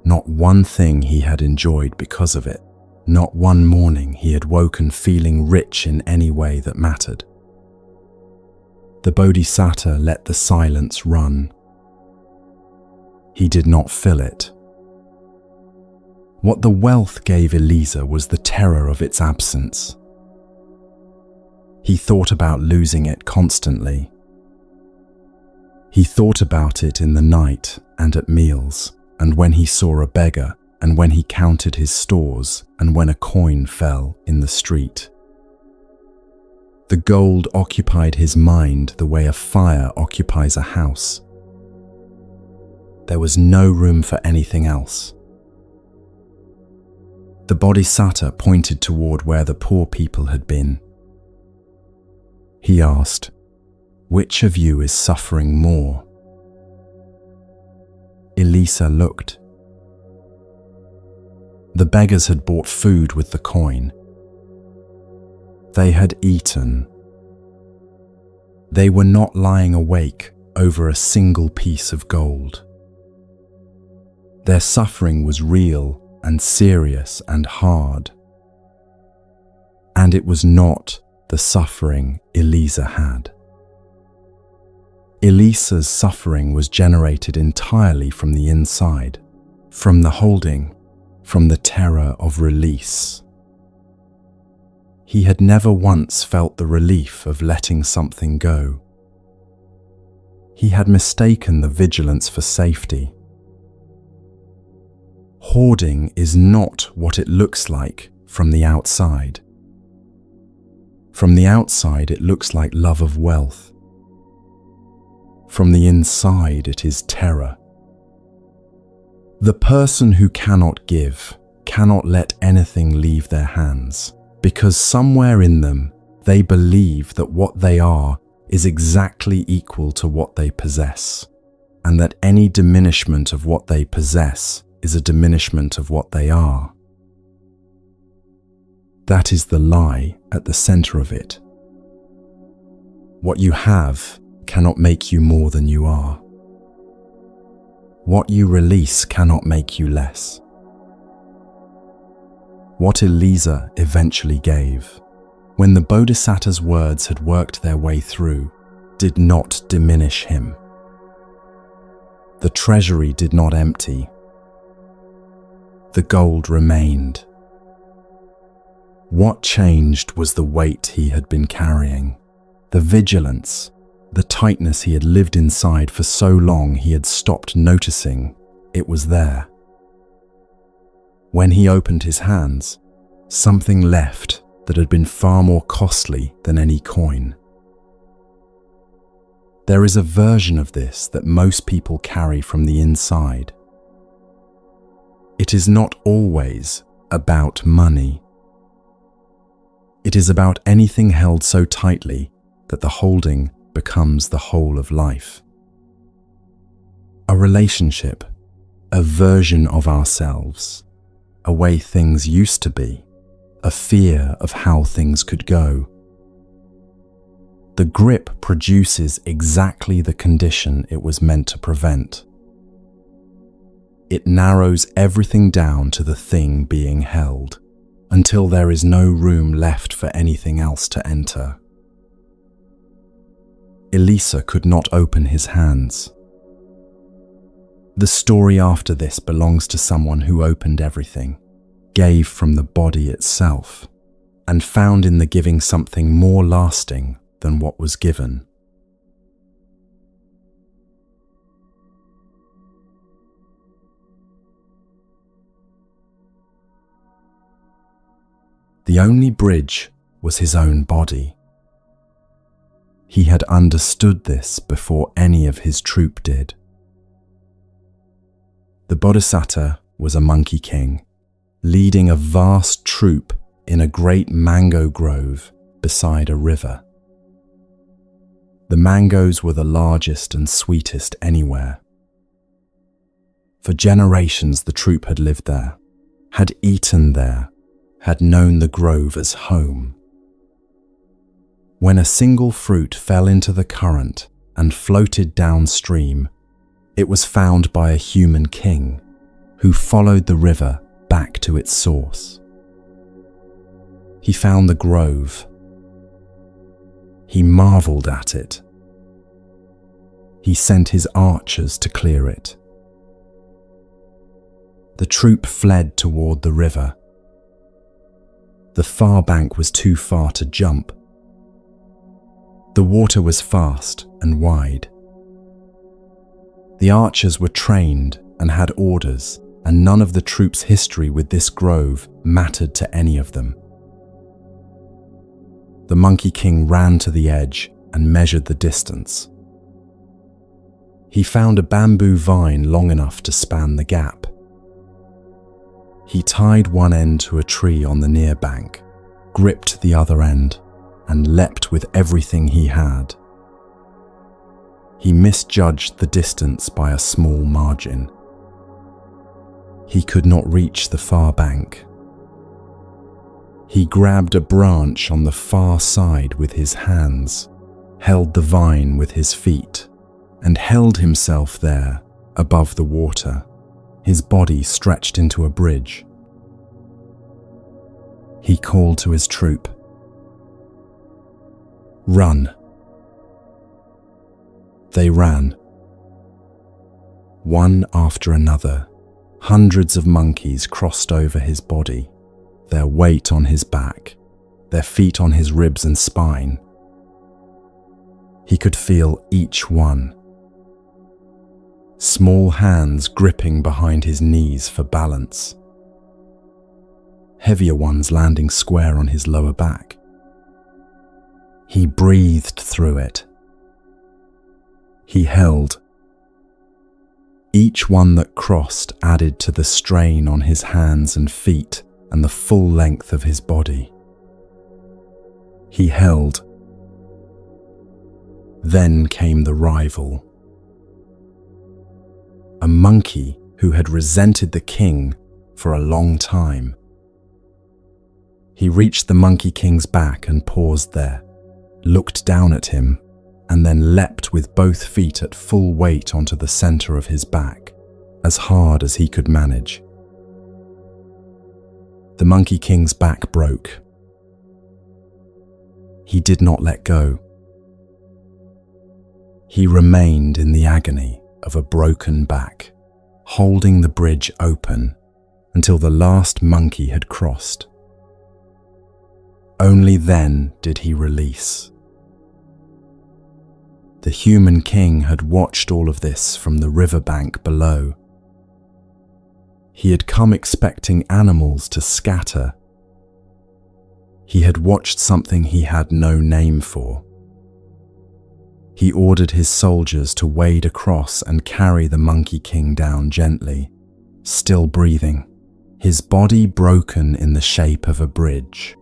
Not one thing he had enjoyed because of it. Not one morning he had woken feeling rich in any way that mattered. The Bodhisatta let the silence run. He did not fill it. What the wealth gave Elisa was the terror of its absence. He thought about losing it constantly. He thought about it in the night and at meals, and when he saw a beggar, and when he counted his stores, and when a coin fell in the street. The gold occupied his mind the way a fire occupies a house. There was no room for anything else. The Bodhisatta pointed toward where the poor people had been. He asked, "Which of you is suffering more?" Elisa looked. The beggars had bought food with the coin. They had eaten. They were not lying awake over a single piece of gold. Their suffering was real and serious and hard. And it was not the suffering Elisa had. Elisa's suffering was generated entirely from the inside, from the holding, from the terror of release. He had never once felt the relief of letting something go. He had mistaken the vigilance for safety. Hoarding is not what it looks like from the outside. From the outside, it looks like love of wealth. From the inside, it is terror. The person who cannot give, cannot let anything leave their hands, because somewhere in them they believe that what they are is exactly equal to what they possess, and that any diminishment of what they possess is a diminishment of what they are. That is the lie at the center of it. What you have cannot make you more than you are. What you release cannot make you less. What Elisa eventually gave, when the Bodhisatta's words had worked their way through, did not diminish him. The treasury did not empty. The gold remained. What changed was the weight he had been carrying, the vigilance, the tightness he had lived inside for so long he had stopped noticing it was there. When he opened his hands, something left that had been far more costly than any coin. There is a version of this that most people carry from the inside. It is not always about money. It is about anything held so tightly that the holding becomes the whole of life. A relationship, a version of ourselves, a way things used to be, a fear of how things could go. The grip produces exactly the condition it was meant to prevent. It narrows everything down to the thing being held, until there is no room left for anything else to enter. Elisa could not open his hands. The story after this belongs to someone who opened everything, gave from the body itself, and found in the giving something more lasting than what was given. The only bridge was his own body. He had understood this before any of his troop did. The Bodhisatta was a monkey king, leading a vast troop in a great mango grove beside a river. The mangoes were the largest and sweetest anywhere. For generations the troop had lived there, had eaten there, had known the grove as home. When a single fruit fell into the current and floated downstream, it was found by a human king who followed the river back to its source. He found the grove. He marveled at it. He sent his archers to clear it. The troop fled toward the river. The far bank was too far to jump. The water was fast and wide. The archers were trained and had orders, and none of the troop's history with this grove mattered to any of them. The Monkey King ran to the edge and measured the distance. He found a bamboo vine long enough to span the gap. He tied one end to a tree on the near bank, gripped the other end, and leapt with everything he had. He misjudged the distance by a small margin. He could not reach the far bank. He grabbed a branch on the far side with his hands, held the vine with his feet, and held himself there above the water, his body stretched into a bridge. He called to his troop, "Run." They ran. One after another, hundreds of monkeys crossed over his body, their weight on his back, their feet on his ribs and spine. He could feel each one. Small hands gripping behind his knees for balance. Heavier ones landing square on his lower back. He breathed through it. He held. Each one that crossed added to the strain on his hands and feet and the full length of his body. he held. Then came the rival. A monkey who had resented the king for a long time. He reached the Monkey King's back and paused there, looked down at him, and then leapt with both feet at full weight onto the center of his back, as hard as he could manage. The Monkey King's back broke. He did not let go. He remained in the agony of a broken back, holding the bridge open until the last monkey had crossed. Only then did he release. The human king had watched all of this from the riverbank below. He had come expecting animals to scatter. He had watched something he had no name for. He ordered his soldiers to wade across and carry the Monkey King down gently, still breathing, his body broken in the shape of a bridge.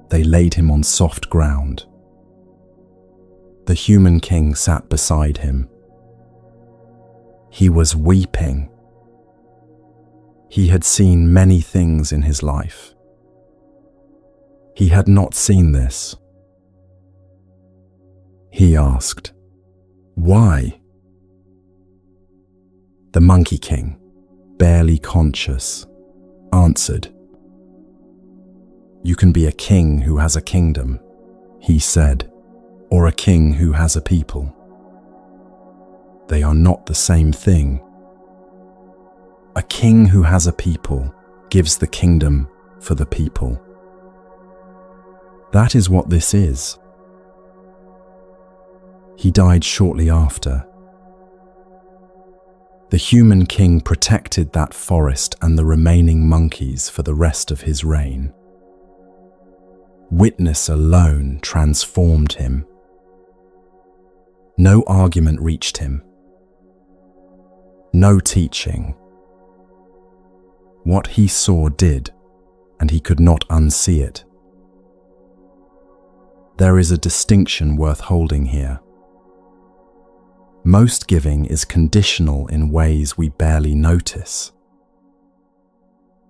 They laid him on soft ground. The human king sat beside him. He was weeping. He had seen many things in his life. He had not seen this. He asked, "Why?" The Monkey King, barely conscious, answered, "You can be a king who has a kingdom," he said, "or a king who has a people. They are not the same thing. A king who has a people gives the kingdom for the people. That is what this is." He died shortly after. The human king protected that forest and the remaining monkeys for the rest of his reign. Witness alone transformed him. No argument reached him. No teaching. What he saw did, and he could not unsee it. There is a distinction worth holding here. Most giving is conditional in ways we barely notice.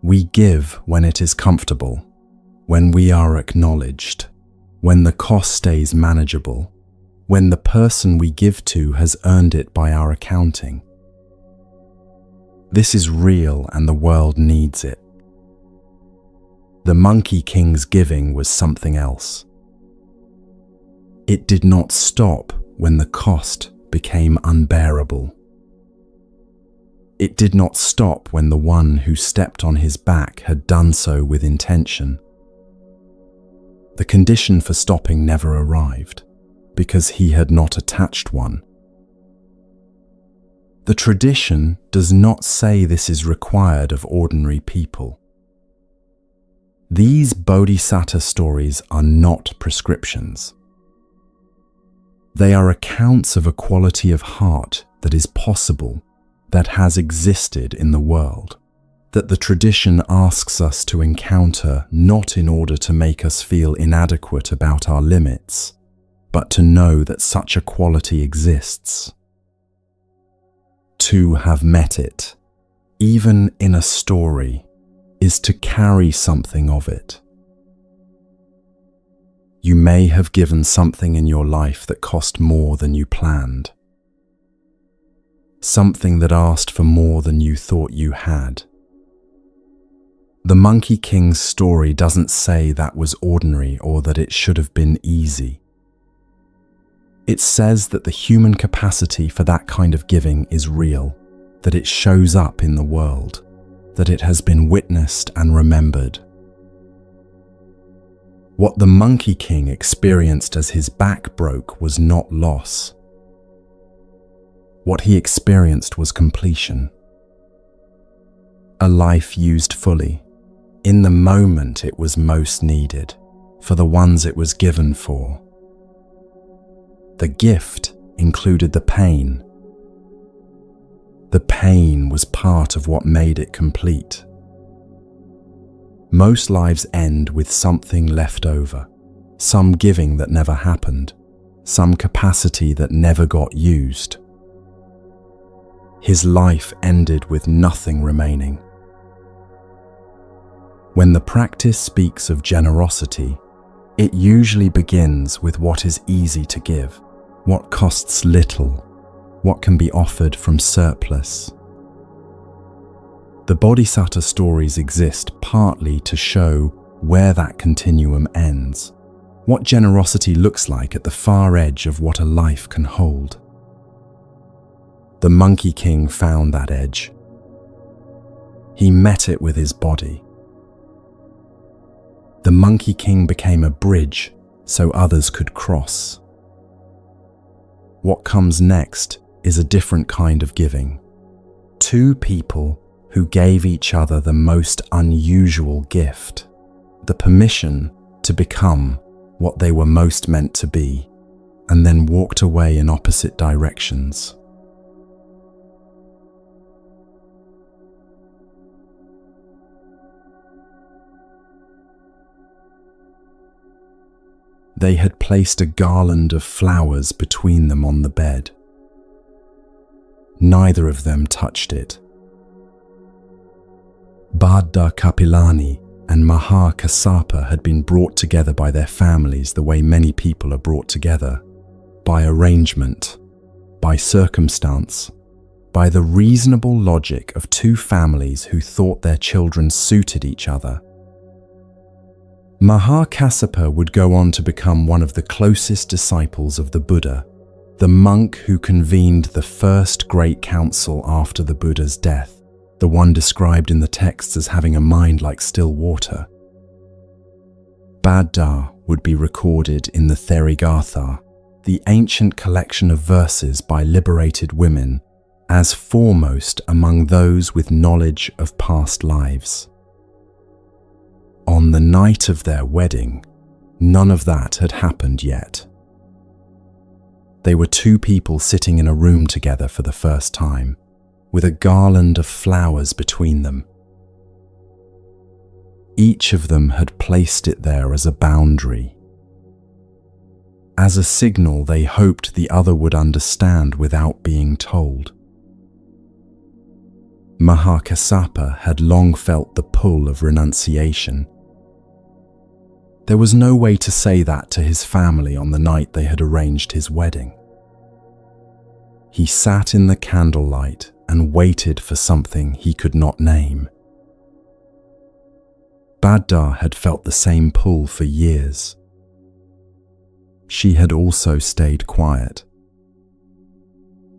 We give when it is comfortable, when we are acknowledged, when the cost stays manageable, when the person we give to has earned it by our accounting. This is real and the world needs it. The Monkey King's giving was something else. It did not stop when the cost became unbearable. It did not stop when the one who stepped on his back had done so with intention. The condition for stopping never arrived, because he had not attached one. The tradition does not say this is required of ordinary people. These Bodhisatta stories are not prescriptions. They are accounts of a quality of heart that is possible, that has existed in the world, that the tradition asks us to encounter not in order to make us feel inadequate about our limits, but to know that such a quality exists. To have met it, even in a story, is to carry something of it. You may have given something in your life that cost more than you planned. Something that asked for more than you thought you had. The Monkey King's story doesn't say that was ordinary or that it should have been easy. It says that the human capacity for that kind of giving is real, that it shows up in the world, that it has been witnessed and remembered. What the Monkey King experienced as his back broke was not loss. What he experienced was completion. A life used fully, in the moment it was most needed, for the ones it was given for. The gift included the pain. The pain was part of what made it complete. Most lives end with something left over, some giving that never happened, some capacity that never got used. His life ended with nothing remaining. When the practice speaks of generosity, it usually begins with what is easy to give, what costs little, what can be offered from surplus. The Bodhisatta stories exist partly to show where that continuum ends, what generosity looks like at the far edge of what a life can hold. The Monkey King found that edge. He met it with his body. The Monkey King became a bridge so others could cross. What comes next is a different kind of giving. Two people who gave each other the most unusual gift, the permission to become what they were most meant to be, and then walked away in opposite directions. They had placed a garland of flowers between them on the bed. Neither of them touched it. Buddha Kapilani and Maha Kassapa had been brought together by their families the way many people are brought together, by arrangement, by circumstance, by the reasonable logic of two families who thought their children suited each other. Maha Kassapa would go on to become one of the closest disciples of the Buddha, the monk who convened the first great council after the Buddha's death, the one described in the texts as having a mind like still water. Buddha would be recorded in the Therigatha, the ancient collection of verses by liberated women, as foremost among those with knowledge of past lives. On the night of their wedding, none of that had happened yet. They were two people sitting in a room together for the first time, with a garland of flowers between them. Each of them had placed it there as a boundary, as a signal they hoped the other would understand without being told. Maha Kassapa had long felt the pull of renunciation. There was no way to say that to his family on the night they had arranged his wedding. He sat in the candlelight and waited for something he could not name. Buddha had felt the same pull for years. She had also stayed quiet.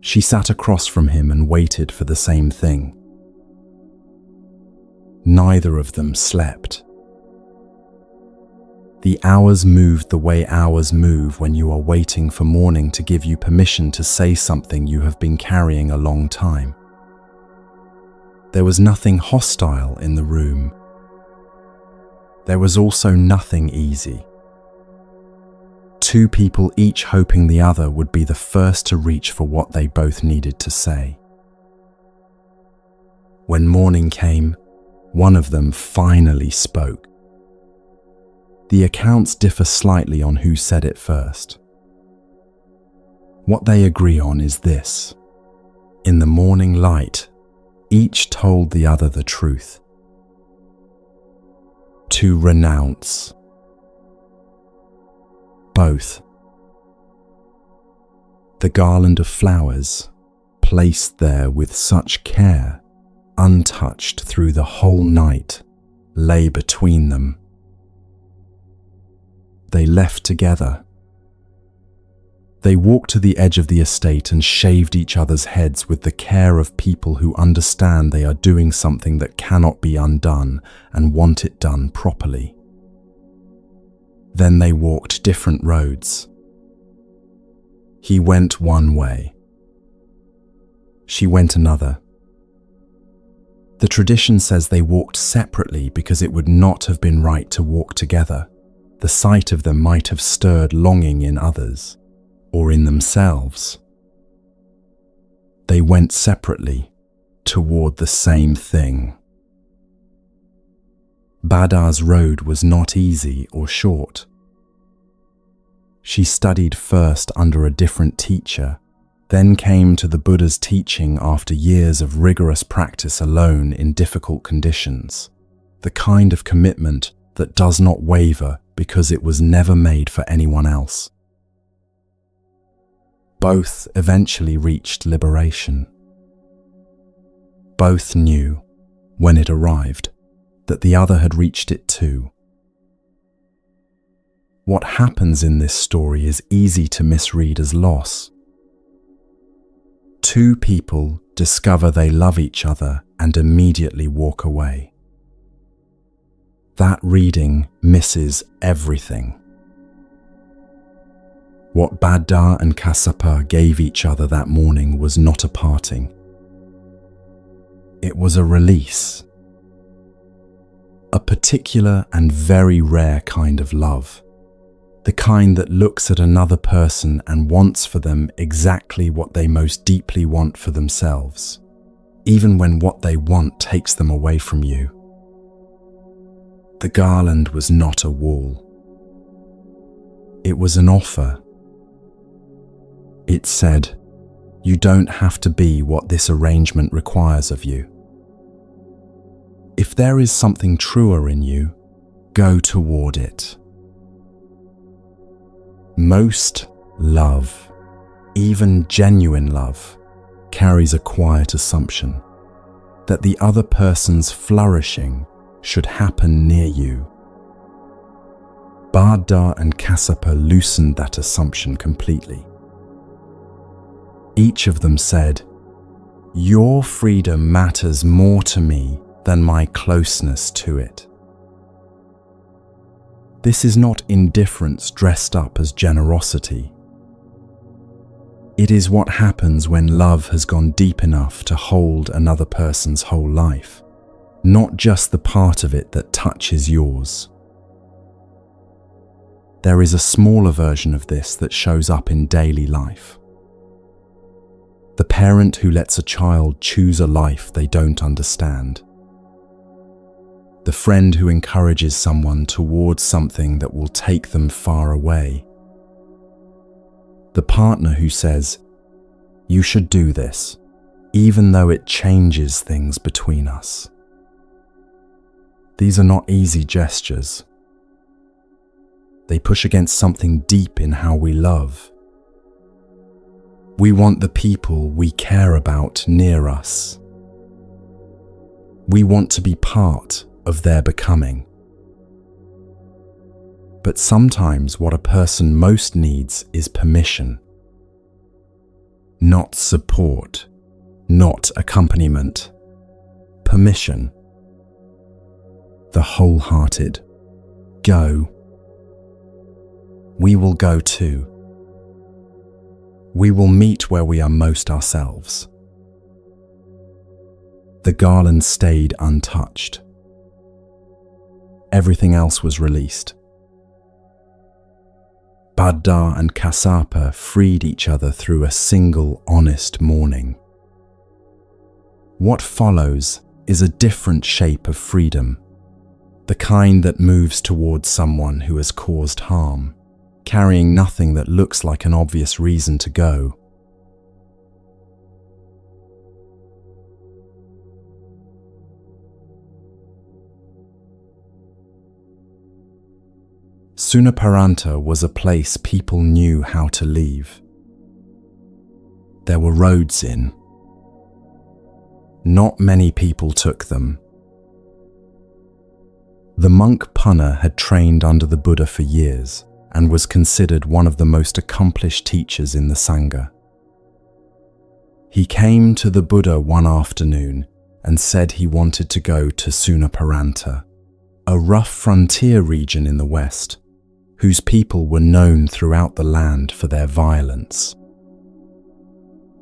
She sat across from him and waited for the same thing. Neither of them slept. The hours moved the way hours move when you are waiting for morning to give you permission to say something you have been carrying a long time. There was nothing hostile in the room. There was also nothing easy. Two people each hoping the other would be the first to reach for what they both needed to say. When morning came, one of them finally spoke. The accounts differ slightly on who said it first. What they agree on is this: in the morning light, each told the other the truth. To renounce. Both. The garland of flowers, placed there with such care, untouched through the whole night, lay between them. They left together. They walked to the edge of the estate and shaved each other's heads with the care of people who understand they are doing something that cannot be undone and want it done properly. Then they walked different roads. He went one way. She went another. The tradition says they walked separately because it would not have been right to walk together. The sight of them might have stirred longing in others, or in themselves. They went separately toward the same thing. Buddha's road was not easy or short. She studied first under a different teacher, then came to the Buddha's teaching after years of rigorous practice alone in difficult conditions, the kind of commitment that does not waver because it was never made for anyone else. Both eventually reached liberation. Both knew, when it arrived, that the other had reached it too. What happens in this story is easy to misread as loss. Two people discover they love each other and immediately walk away. That reading misses everything. What Buddha and Kassapa gave each other that morning was not a parting. It was a release. A particular and very rare kind of love. The kind that looks at another person and wants for them exactly what they most deeply want for themselves, even when what they want takes them away from you. The garland was not a wall. It was an offer. It said, "You don't have to be what this arrangement requires of you. If there is something truer in you, go toward it." Most love, even genuine love, carries a quiet assumption that the other person's flourishing should happen near you. Buddha and Kassapa loosened that assumption completely. Each of them said, "Your freedom matters more to me than my closeness to it." This is not indifference dressed up as generosity. It is what happens when love has gone deep enough to hold another person's whole life, not just the part of it that touches yours. There is a smaller version of this that shows up in daily life. The parent who lets a child choose a life they don't understand. The friend who encourages someone towards something that will take them far away. The partner who says, "You should do this, even though it changes things between us." These are not easy gestures. They push against something deep in how we love. We want the people we care about near us. We want to be part of their becoming. But sometimes what a person most needs is permission. Not support, not accompaniment. Permission. The wholehearted. Go. We will go too. We will meet where we are most ourselves. The garland stayed untouched. Everything else was released. Buddha and Kassapa freed each other through a single honest morning. What follows is a different shape of freedom, the kind that moves towards someone who has caused harm, carrying nothing that looks like an obvious reason to go. Sunaparanta was a place people knew how to leave. There were roads in. Not many people took them. The monk Punna had trained under the Buddha for years and was considered one of the most accomplished teachers in the Sangha. He came to the Buddha one afternoon and said he wanted to go to Sunaparanta, a rough frontier region in the west, whose people were known throughout the land for their violence.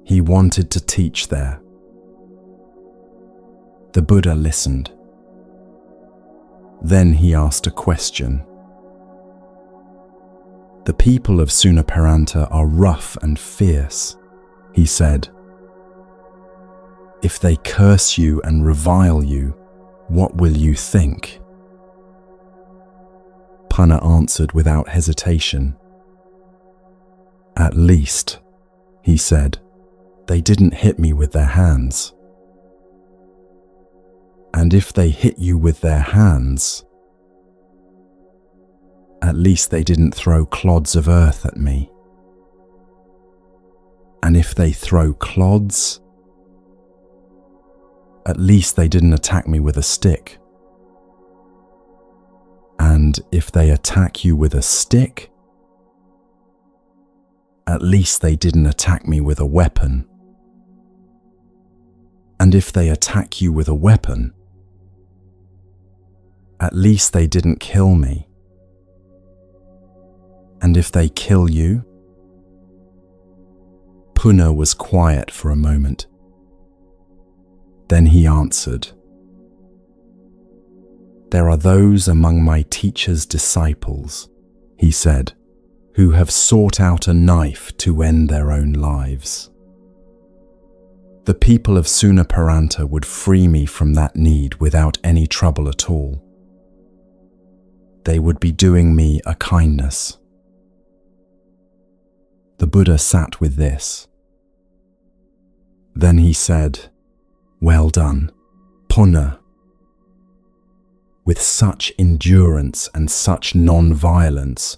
He wanted to teach there. The Buddha listened. Then he asked a question. "The people of Sunaparanta are rough and fierce," he said. "If they curse you and revile you, what will you think?" Punna answered without hesitation. At least, he said, they didn't hit me with their hands. And if they hit you with their hands, at least they didn't throw clods of earth at me. And if they throw clods, at least they didn't attack me with a stick. And if they attack you with a stick, at least they didn't attack me with a weapon. And if they attack you with a weapon, at least they didn't kill me. And if they kill you? Punna was quiet for a moment. Then he answered, there are those among my teacher's disciples, he said, who have sought out a knife to end their own lives. The people of Sunaparanta would free me from that need without any trouble at all. They would be doing me a kindness. The Buddha sat with this. Then he said, well done, Punna. With such endurance and such non-violence,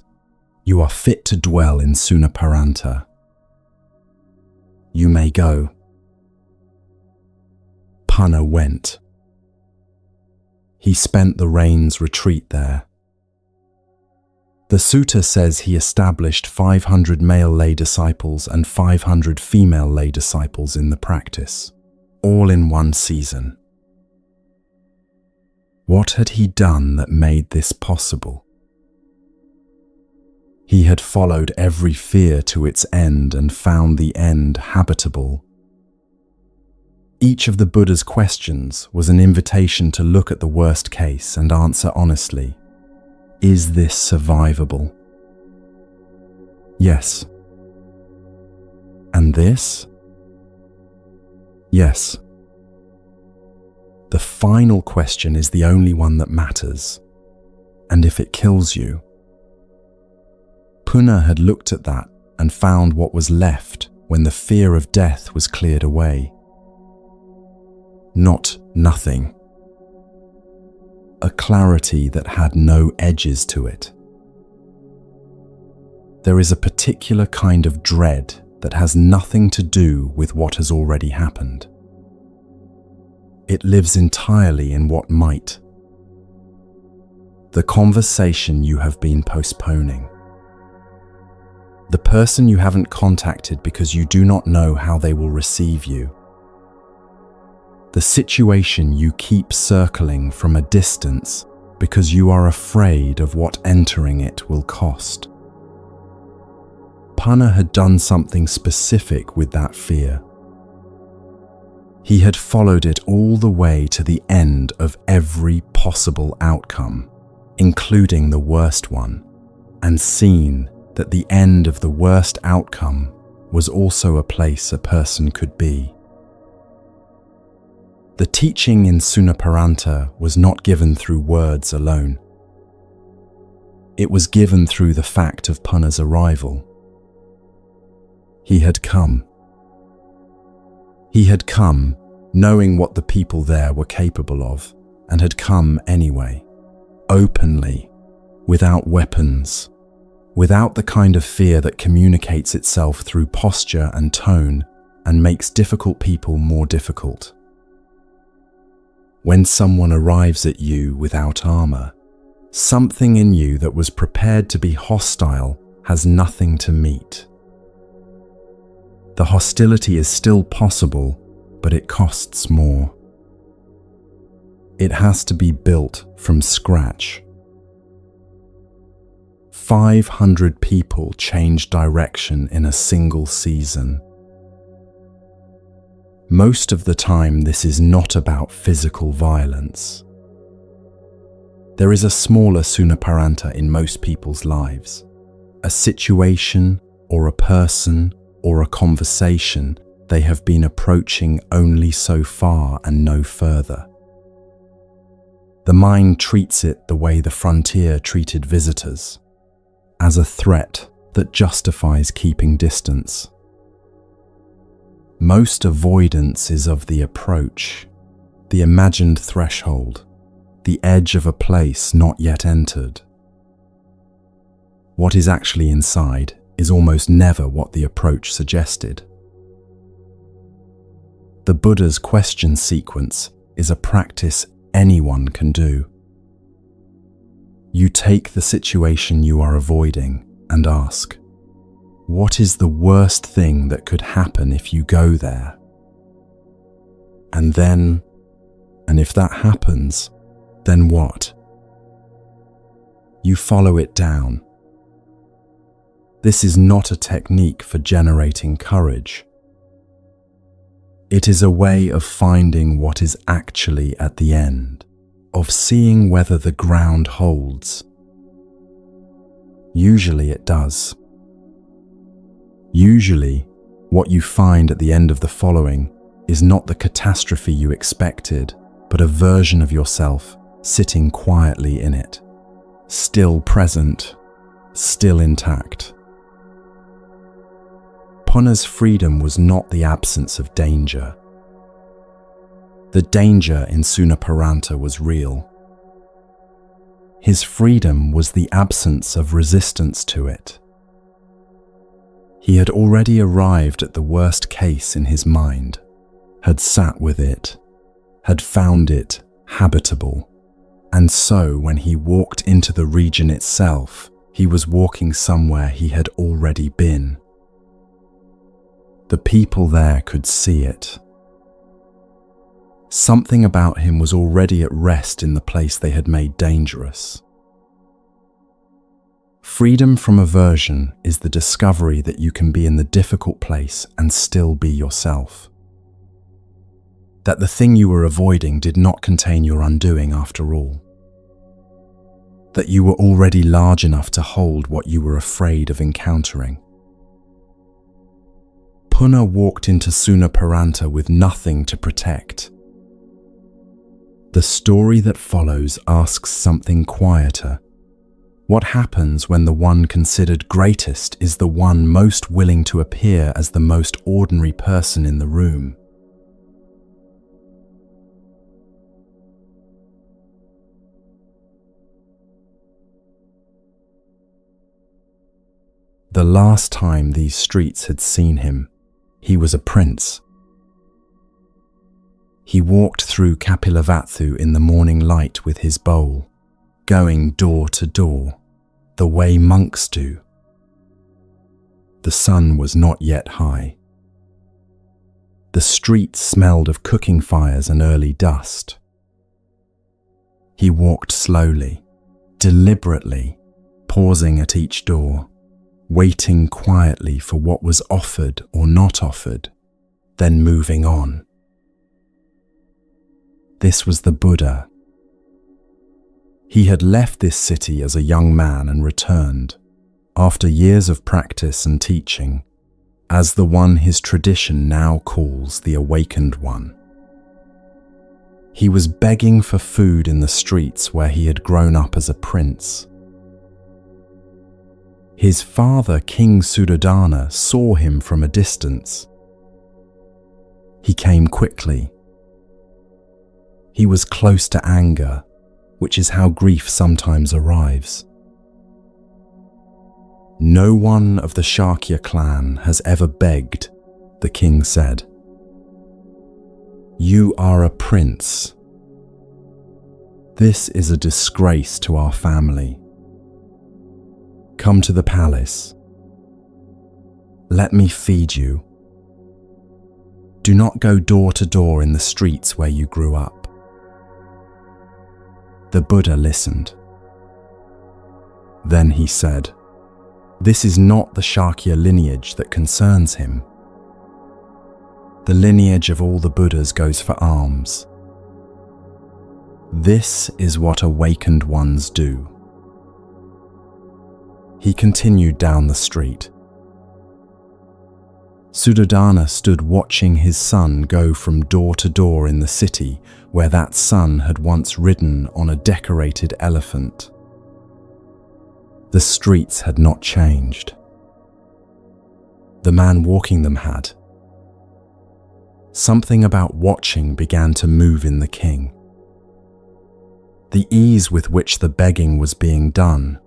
you are fit to dwell in Sunaparanta. You may go. Punna went. He spent the rain's retreat there. The sutta says he established 500 male lay disciples and 500 female lay disciples in the practice, all in one season. What had he done that made this possible? He had followed every fear to its end and found the end habitable. Each of the Buddha's questions was an invitation to look at the worst case and answer honestly, is this survivable? Yes. And this? Yes. The final question is the only one that matters. And if it kills you? Punna had looked at that and found what was left when the fear of death was cleared away. Not nothing. A clarity that had no edges to it. There is a particular kind of dread that has nothing to do with what has already happened. It lives entirely in what might. The conversation you have been postponing. The person you haven't contacted because you do not know how they will receive you. The situation you keep circling from a distance because you are afraid of what entering it will cost. Punna had done something specific with that fear. He had followed it all the way to the end of every possible outcome, including the worst one, and seen that the end of the worst outcome was also a place a person could be. The teaching in Sunaparanta was not given through words alone. It was given through the fact of Punna's arrival. He had come. He had come, knowing what the people there were capable of, and had come anyway, openly, without weapons, without the kind of fear that communicates itself through posture and tone and makes difficult people more difficult. When someone arrives at you without armor, something in you that was prepared to be hostile has nothing to meet. The hostility is still possible, but it costs more. It has to be built from scratch. 500 people change direction in a single season. Most of the time, this is not about physical violence. There is a smaller Sunaparanta in most people's lives, a situation or a person or a conversation they have been approaching only so far and no further. The mind treats it the way the frontier treated visitors, as a threat that justifies keeping distance. Most avoidance is of the approach, the imagined threshold, the edge of a place not yet entered. What is actually inside is almost never what the approach suggested. The Buddha's question sequence is a practice anyone can do. You take the situation you are avoiding and ask, what is the worst thing that could happen if you go there? And if that happens, then what? You follow it down. This is not a technique for generating courage. It is a way of finding what is actually at the end, of seeing whether the ground holds. Usually it does. Usually, what you find at the end of the following is not the catastrophe you expected, but a version of yourself sitting quietly in it, still present, still intact. Punna's freedom was not the absence of danger. The danger in Sunaparanta was real. His freedom was the absence of resistance to it. He had already arrived at the worst case in his mind, had sat with it, had found it habitable, and so when he walked into the region itself, he was walking somewhere he had already been. The people there could see it. Something about him was already at rest in the place they had made dangerous. Freedom from aversion is the discovery that you can be in the difficult place and still be yourself. That the thing you were avoiding did not contain your undoing after all. That you were already large enough to hold what you were afraid of encountering. Punna walked into Sunaparanta with nothing to protect. The story that follows asks something quieter. What happens when the one considered greatest is the one most willing to appear as the most ordinary person in the room? The last time these streets had seen him, he was a prince. He walked through Kapilavathu in the morning light with his bowl, going door to door, the way monks do. The sun was not yet high. The street smelled of cooking fires and early dust. He walked slowly, deliberately, pausing at each door, waiting quietly for what was offered or not offered, then moving on. This was the Buddha. He had left this city as a young man and returned, after years of practice and teaching, as the one his tradition now calls the awakened one. He was begging for food in the streets where he had grown up as a prince. His father, King Suddhodana, saw him from a distance. He came quickly. He was close to anger, which is how grief sometimes arrives. No one of the Shakya clan has ever begged, the king said. You are a prince. This is a disgrace to our family. Come to the palace. Let me feed you. Do not go door to door in the streets where you grew up. The Buddha listened. Then he said, this is not the Shakya lineage that concerns him. The lineage of all the Buddhas goes for alms. This is what awakened ones do. He continued down the street. Suddhodana stood watching his son go from door to door in the city where that son had once ridden on a decorated elephant. The streets had not changed. The man walking them had. Something about watching began to move in the king. The ease with which the begging was being done,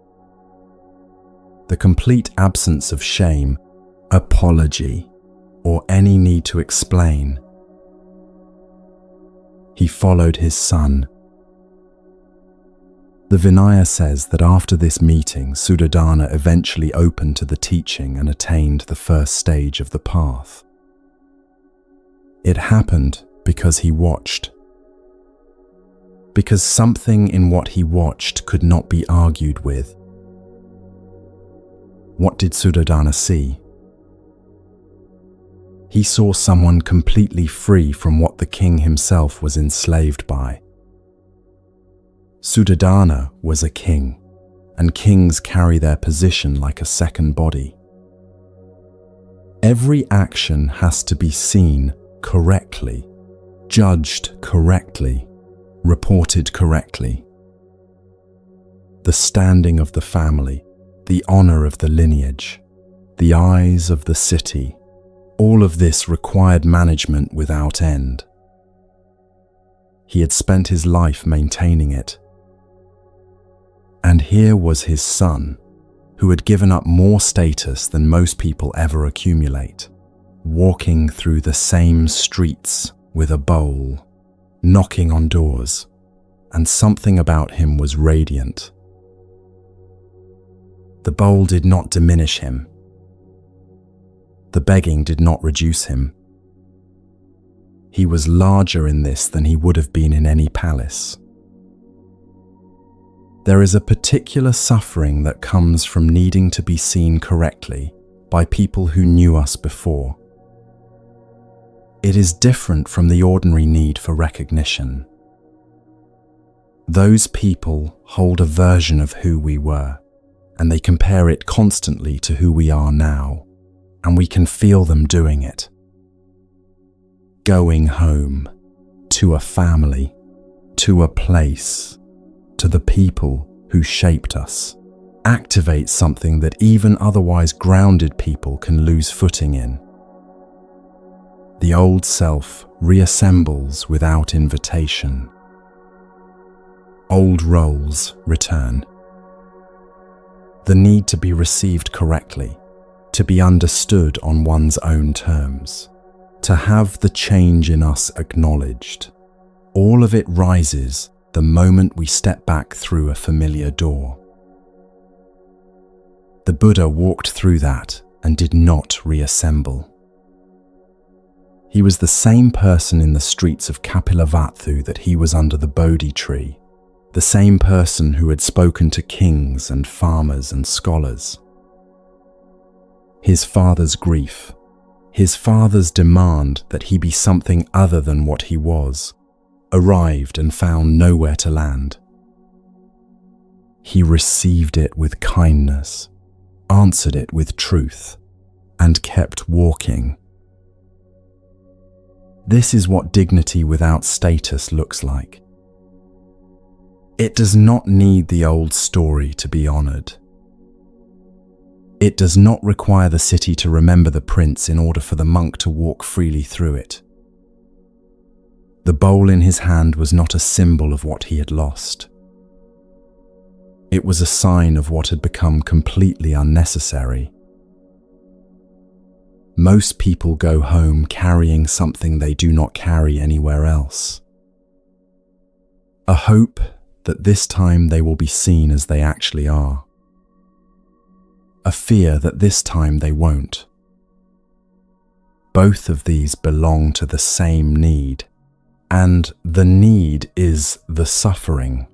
the complete absence of shame, apology, or any need to explain. He followed his son. The Vinaya says that after this meeting, Suddhodana eventually opened to the teaching and attained the first stage of the path. It happened because he watched. Because something in what he watched could not be argued with. What did Suddhodana see? He saw someone completely free from what the king himself was enslaved by. Suddhodana was a king, and kings carry their position like a second body. Every action has to be seen correctly, judged correctly, reported correctly. The standing of the family, the honor of the lineage, the eyes of the city, all of this required management without end. He had spent his life maintaining it. And here was his son, who had given up more status than most people ever accumulate, walking through the same streets with a bowl, knocking on doors, and something about him was radiant. The bowl did not diminish him. The begging did not reduce him. He was larger in this than he would have been in any palace. There is a particular suffering that comes from needing to be seen correctly by people who knew us before. It is different from the ordinary need for recognition. Those people hold a version of who we were, and they compare it constantly to who we are now, and we can feel them doing it. Going home, to a family, to a place, to the people who shaped us, activates something that even otherwise grounded people can lose footing in. The old self reassembles without invitation. Old roles return. The need to be received correctly, to be understood on one's own terms, to have the change in us acknowledged. All of it rises the moment we step back through a familiar door. The Buddha walked through that and did not reassemble. He was the same person in the streets of Kapilavatthu that he was under the Bodhi tree, the same person who had spoken to kings and farmers and scholars. His father's grief, his father's demand that he be something other than what he was, arrived and found nowhere to land. He received it with kindness, answered it with truth, and kept walking. This is what dignity without status looks like. It does not need the old story to be honored. It does not require the city to remember the prince in order for the monk to walk freely through it. The bowl in his hand was not a symbol of what he had lost. It was a sign of what had become completely unnecessary. Most people go home carrying something they do not carry anywhere else. A hope that this time they will be seen as they actually are. A fear that this time they won't. Both of these belong to the same need, and the need is the suffering.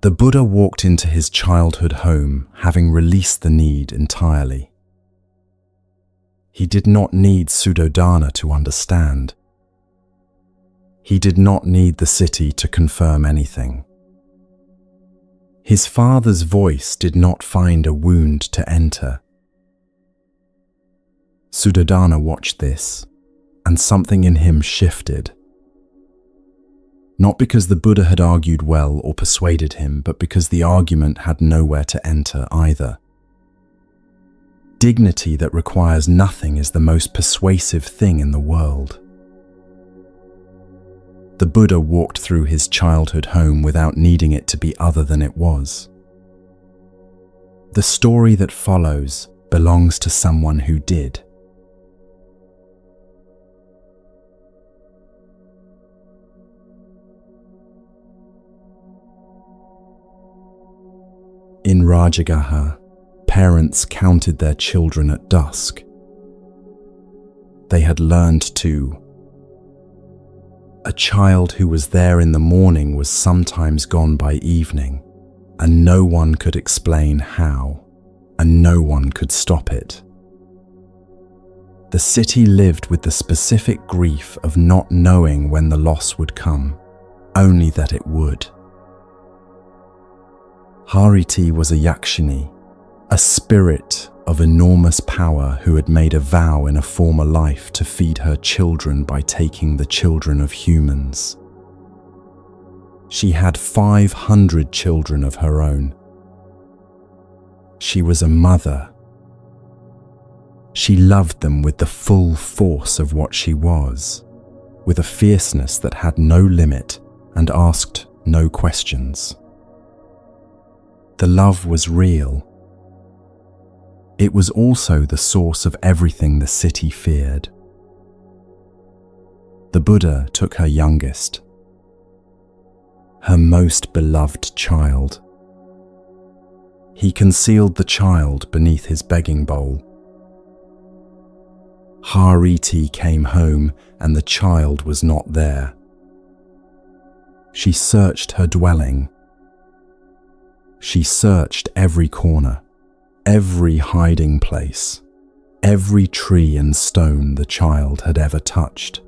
The Buddha walked into his childhood home having released the need entirely. He did not need Suddhodana to understand. He did not need the city to confirm anything. His father's voice did not find a wound to enter. Suddhodana watched this, and something in him shifted. Not because the Buddha had argued well or persuaded him, but because the argument had nowhere to enter either. Dignity that requires nothing is the most persuasive thing in the world. The Buddha walked through his childhood home without needing it to be other than it was. The story that follows belongs to someone who did. In Rajagaha, parents counted their children at dusk. They had learned to. A child who was there in the morning was sometimes gone by evening, and no one could explain how, and no one could stop it. The city lived with the specific grief of not knowing when the loss would come, only that it would. Hariti was a yakshini, a spirit of enormous power who had made a vow in a former life to feed her children by taking the children of humans. She had 500 children of her own. She was a mother. She loved them with the full force of what she was, with a fierceness that had no limit and asked no questions. The love was real. It was also the source of everything the city feared. The Buddha took her youngest, her most beloved child. He concealed the child beneath his begging bowl. Hariti came home and the child was not there. She searched her dwelling. She searched every corner, every hiding place, every tree and stone the child had ever touched.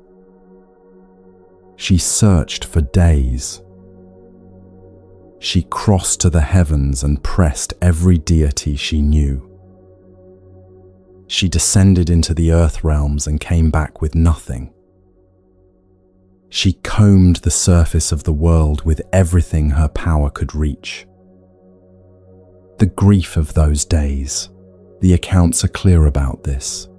She searched for days. She crossed to the heavens and pressed every deity she knew. She descended into the earth realms and came back with nothing. She combed the surface of the world with everything her power could reach. The grief of those days, the accounts are clear about this,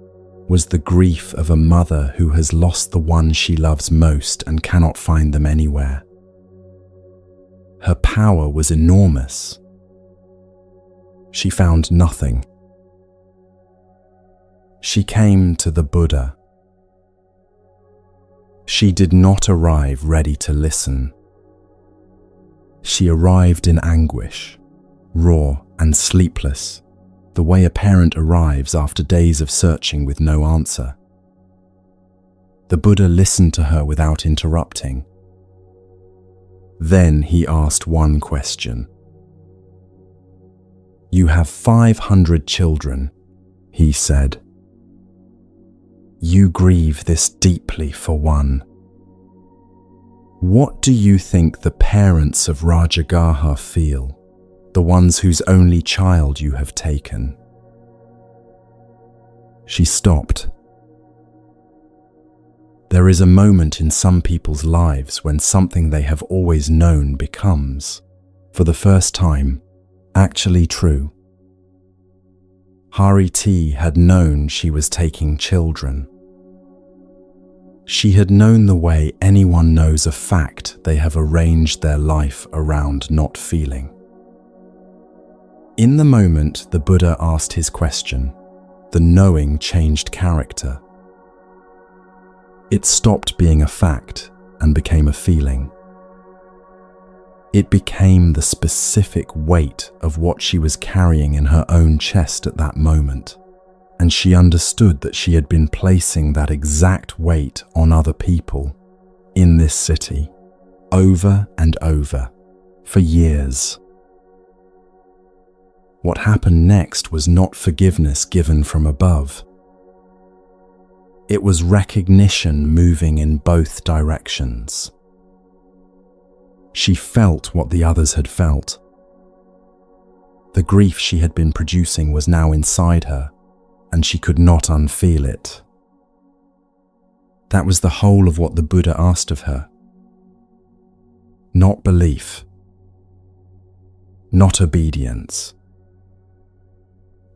was the grief of a mother who has lost the one she loves most and cannot find them anywhere. Her power was enormous. She found nothing. She came to the Buddha. She did not arrive ready to listen. She arrived in anguish, raw and sleepless, the way a parent arrives after days of searching with no answer. The Buddha listened to her without interrupting. Then he asked one question. "You have 500 children," he said. "You grieve this deeply for one. What do you think the parents of Rajagaha feel, the ones whose only child you have taken?" She stopped. There is a moment in some people's lives when something they have always known becomes, for the first time, actually true. Hariti had known she was taking children. She had known the way anyone knows a fact they have arranged their life around not feeling. In the moment the Buddha asked his question, the knowing changed character. It stopped being a fact and became a feeling. It became the specific weight of what she was carrying in her own chest at that moment, and she understood that she had been placing that exact weight on other people, in this city, over and over, for years. What happened next was not forgiveness given from above. It was recognition moving in both directions. She felt what the others had felt. The grief she had been producing was now inside her, and she could not unfeel it. That was the whole of what the Buddha asked of her. Not belief, not obedience.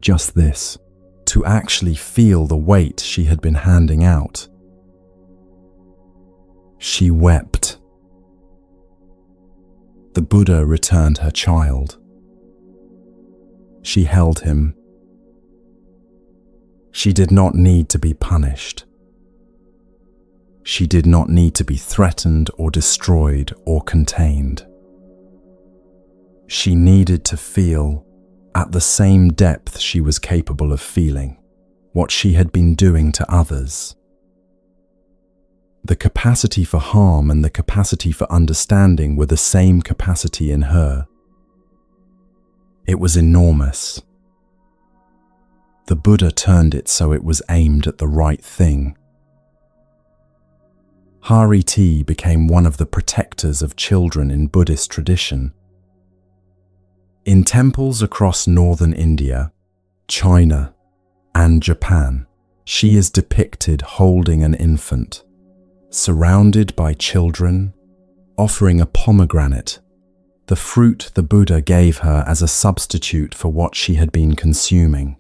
Just this, to actually feel the weight she had been handing out. She wept. The Buddha returned her child. She held him. She did not need to be punished. She did not need to be threatened or destroyed or contained. She needed to feel, at the same depth she was capable of feeling, what she had been doing to others. The capacity for harm and the capacity for understanding were the same capacity in her. It was enormous. The Buddha turned it so it was aimed at the right thing. Hariti became one of the protectors of children in Buddhist tradition. In temples across northern India, China, and Japan, she is depicted holding an infant, surrounded by children, offering a pomegranate, the fruit the Buddha gave her as a substitute for what she had been consuming.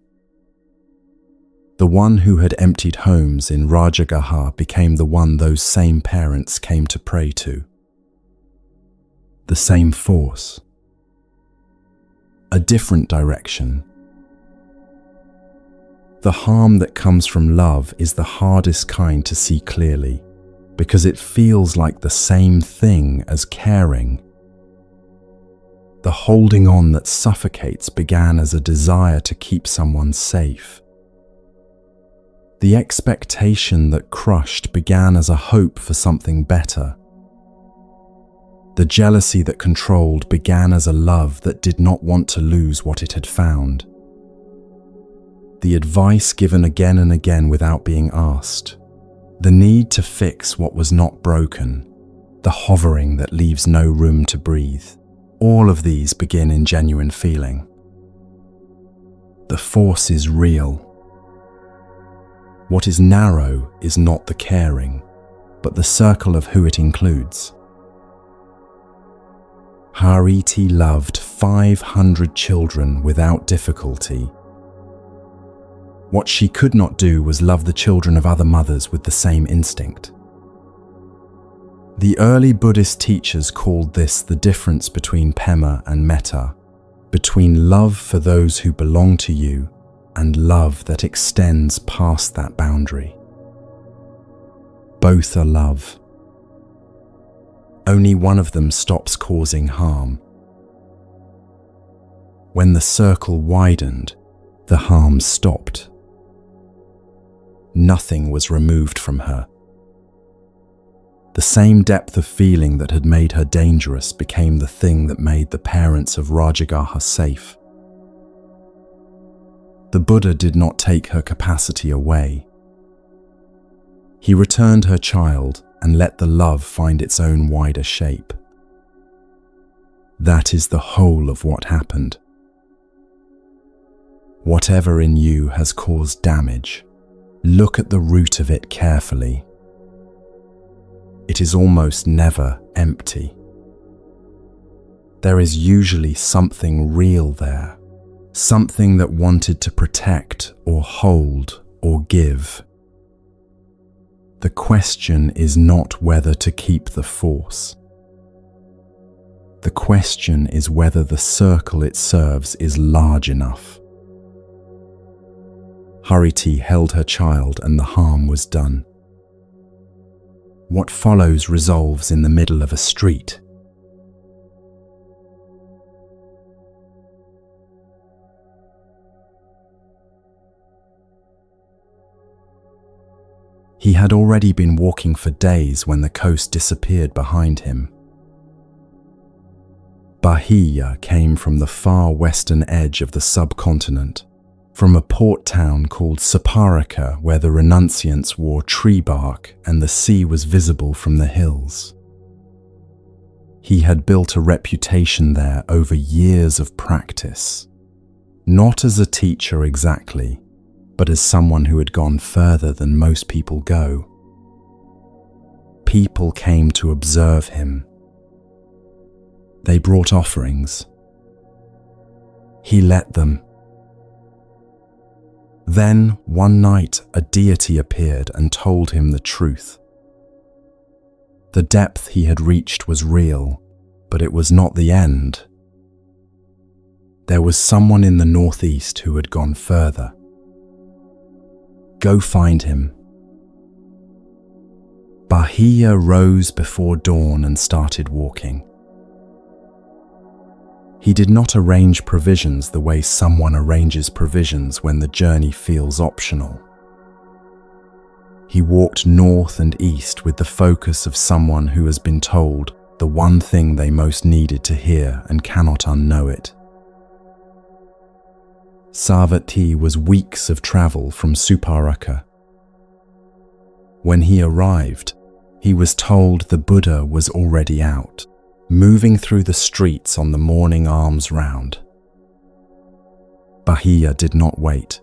The one who had emptied homes in Rajagaha became the one those same parents came to pray to. The same force. A different direction. The harm that comes from love is the hardest kind to see clearly, because it feels like the same thing as caring. The holding on that suffocates began as a desire to keep someone safe. The expectation that crushed began as a hope for something better. The jealousy that controlled began as a love that did not want to lose what it had found. The advice given again and again without being asked. The need to fix what was not broken. The hovering that leaves no room to breathe. All of these begin in genuine feeling. The force is real. What is narrow is not the caring, but the circle of who it includes. Hariti loved 500 children without difficulty. What she could not do was love the children of other mothers with the same instinct. The early Buddhist teachers called this the difference between pema and metta, between love for those who belong to you and love that extends past that boundary. Both are love. Only one of them stops causing harm. When the circle widened, the harm stopped. Nothing was removed from her. The same depth of feeling that had made her dangerous became the thing that made the parents of Rajagaha safe. The Buddha did not take her capacity away. He returned her child and let the love find its own wider shape. That is the whole of what happened. Whatever in you has caused damage, look at the root of it carefully. It is almost never empty. There is usually something real there, something that wanted to protect or hold or give. The question is not whether to keep the force. The question is whether the circle it serves is large enough. Hariti held her child and the harm was done. What follows resolves in the middle of a street. He had already been walking for days when the coast disappeared behind him. Bahia came from the far western edge of the subcontinent, from a port town called Saparaka where the renunciants wore tree bark and the sea was visible from the hills. He had built a reputation there over years of practice, not as a teacher exactly, but as someone who had gone further than most people go. People came to observe him. They brought offerings. He let them. Then, one night, a deity appeared and told him the truth. The depth he had reached was real, but it was not the end. There was someone in the northeast who had gone further. Go find him. Bahia rose before dawn and started walking. He did not arrange provisions the way someone arranges provisions when the journey feels optional. He walked north and east with the focus of someone who has been told the one thing they most needed to hear and cannot unknow it. Savatthi was weeks of travel from Suparaka. When he arrived, he was told the Buddha was already out, moving through the streets on the morning alms round. Bahia did not wait.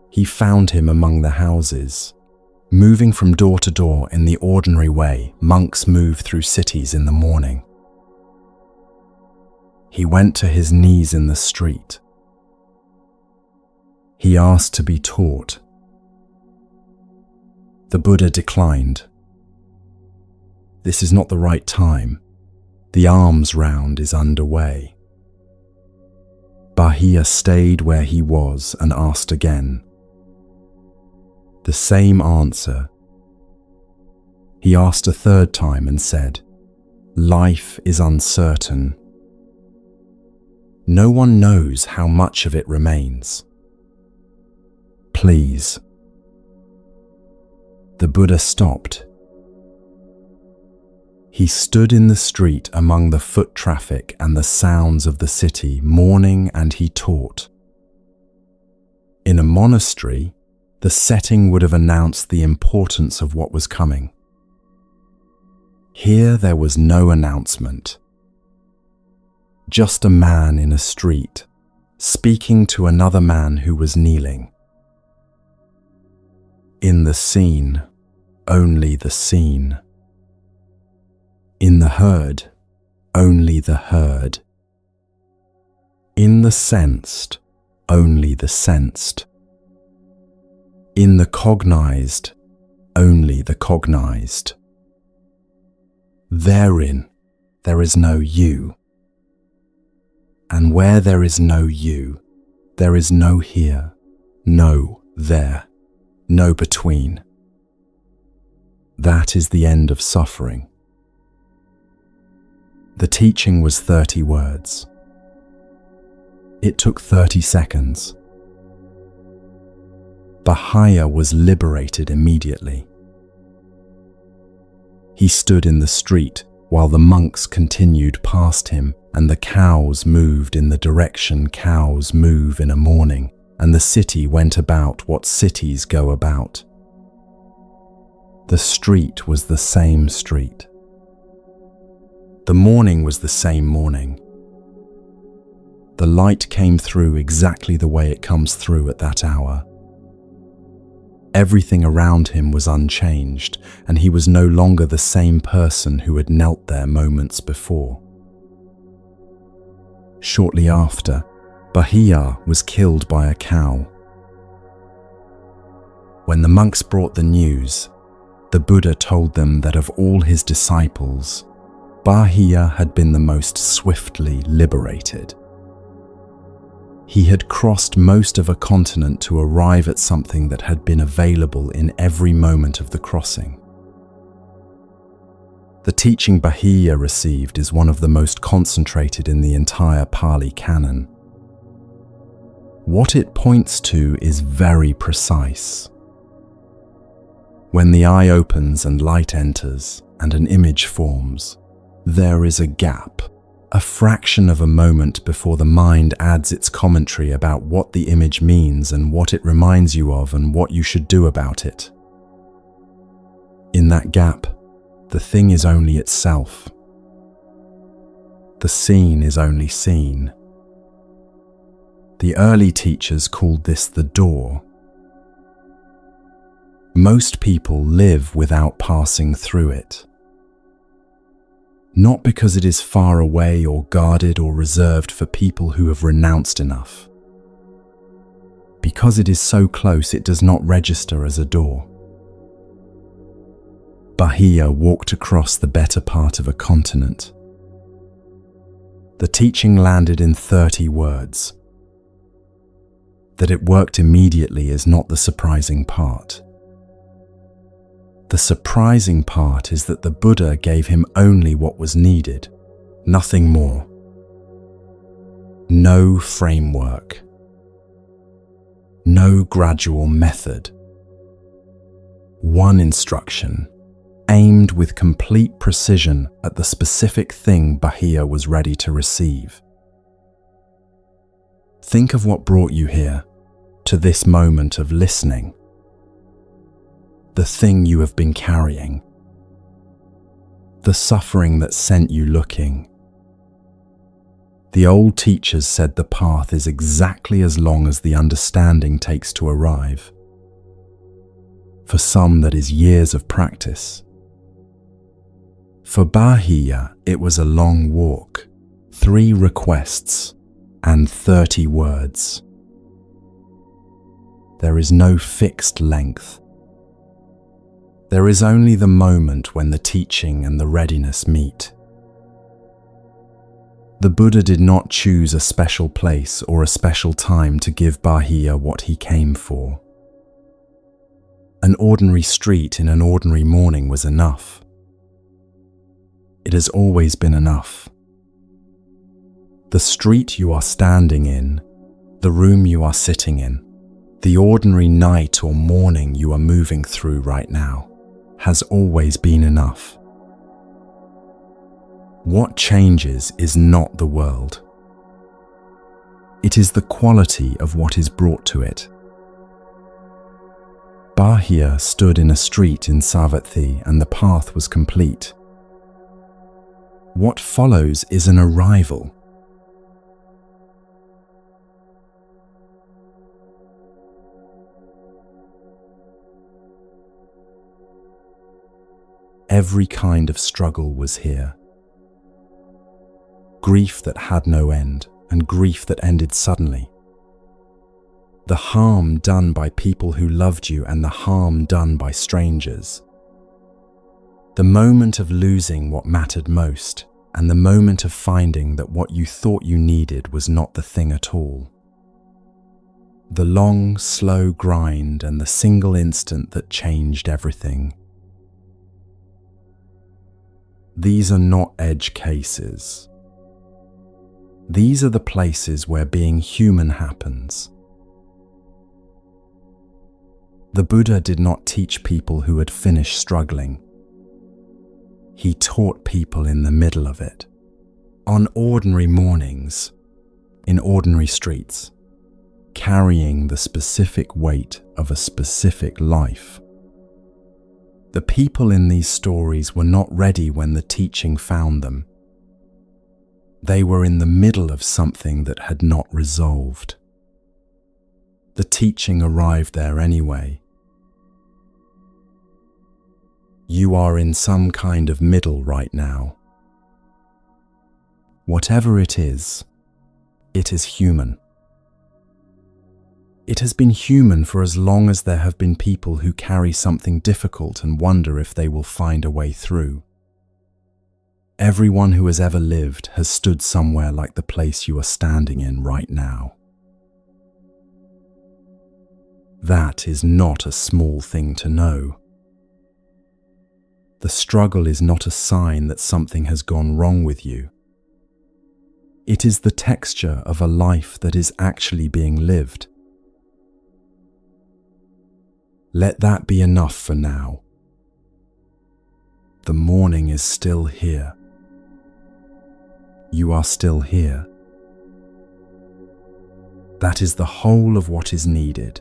He found him among the houses, moving from door to door in the ordinary way monks move through cities in the morning. He went to his knees in the street. He asked to be taught. The Buddha declined. This is not the right time. The alms round is underway. Bahia stayed where he was and asked again. The same answer. He asked a third time and said, "Life is uncertain. No one knows how much of it remains. Please." The Buddha stopped. He stood in the street among the foot traffic and the sounds of the city, mourning, and he taught. In a monastery, the setting would have announced the importance of what was coming. Here there was no announcement. Just a man in a street, speaking to another man who was kneeling. In the scene, only the seen. In the herd, only the heard. In the sensed, only the sensed. In the cognized, only the cognized. Therein, there is no you. And where there is no you, there is no here, no there, no between. That is the end of suffering. The teaching was 30 words. It took 30 seconds. Bahia was liberated immediately. He stood in the street while the monks continued past him, and the cows moved in the direction cows move in a morning, and the city went about what cities go about. The street was the same street. The morning was the same morning. The light came through exactly the way it comes through at that hour. Everything around him was unchanged, and he was no longer the same person who had knelt there moments before. Shortly after, Bahia was killed by a cow. When the monks brought the news, the Buddha told them that of all his disciples, Bahia had been the most swiftly liberated. He had crossed most of a continent to arrive at something that had been available in every moment of the crossing. The teaching Bahia received is one of the most concentrated in the entire Pali canon. What it points to is very precise. When the eye opens and light enters and an image forms, there is a gap, a fraction of a moment before the mind adds its commentary about what the image means and what it reminds you of and what you should do about it. In that gap, the thing is only itself. The seen is only seen. The early teachers called this the door. Most people live without passing through it. Not because it is far away or guarded or reserved for people who have renounced enough. Because it is so close, it does not register as a door. Bahia walked across the better part of a continent. The teaching landed in 30 words. That it worked immediately is not the surprising part. The surprising part is that the Buddha gave him only what was needed, nothing more. No framework. No gradual method. One instruction, aimed with complete precision at the specific thing Bahia was ready to receive. Think of what brought you here, to this moment of listening. The thing you have been carrying. The suffering that sent you looking. The old teachers said the path is exactly as long as the understanding takes to arrive. For some, that is years of practice. For Bahia, it was a long walk, 3 requests, and 30 words. There is no fixed length. There is only the moment when the teaching and the readiness meet. The Buddha did not choose a special place or a special time to give Bahia what he came for. An ordinary street in an ordinary morning was enough. It has always been enough. The street you are standing in, the room you are sitting in, the ordinary night or morning you are moving through right now, has always been enough. What changes is not the world. It is the quality of what is brought to it. Bahia stood in a street in Savatthi and the path was complete. What follows is an arrival. Every kind of struggle was here. Grief that had no end, and grief that ended suddenly. The harm done by people who loved you and the harm done by strangers. The moment of losing what mattered most, and the moment of finding that what you thought you needed was not the thing at all. The long, slow grind and the single instant that changed everything. These are not edge cases. These are the places where being human happens. The Buddha did not teach people who had finished struggling. He taught people in the middle of it, on ordinary mornings, in ordinary streets, carrying the specific weight of a specific life. The people in these stories were not ready when the teaching found them. They were in the middle of something that had not resolved. The teaching arrived there anyway. You are in some kind of middle right now. Whatever it is human. It has been human for as long as there have been people who carry something difficult and wonder if they will find a way through. Everyone who has ever lived has stood somewhere like the place you are standing in right now. That is not a small thing to know. The struggle is not a sign that something has gone wrong with you. It is the texture of a life that is actually being lived. Let that be enough for now. The morning is still here. You are still here. That is the whole of what is needed.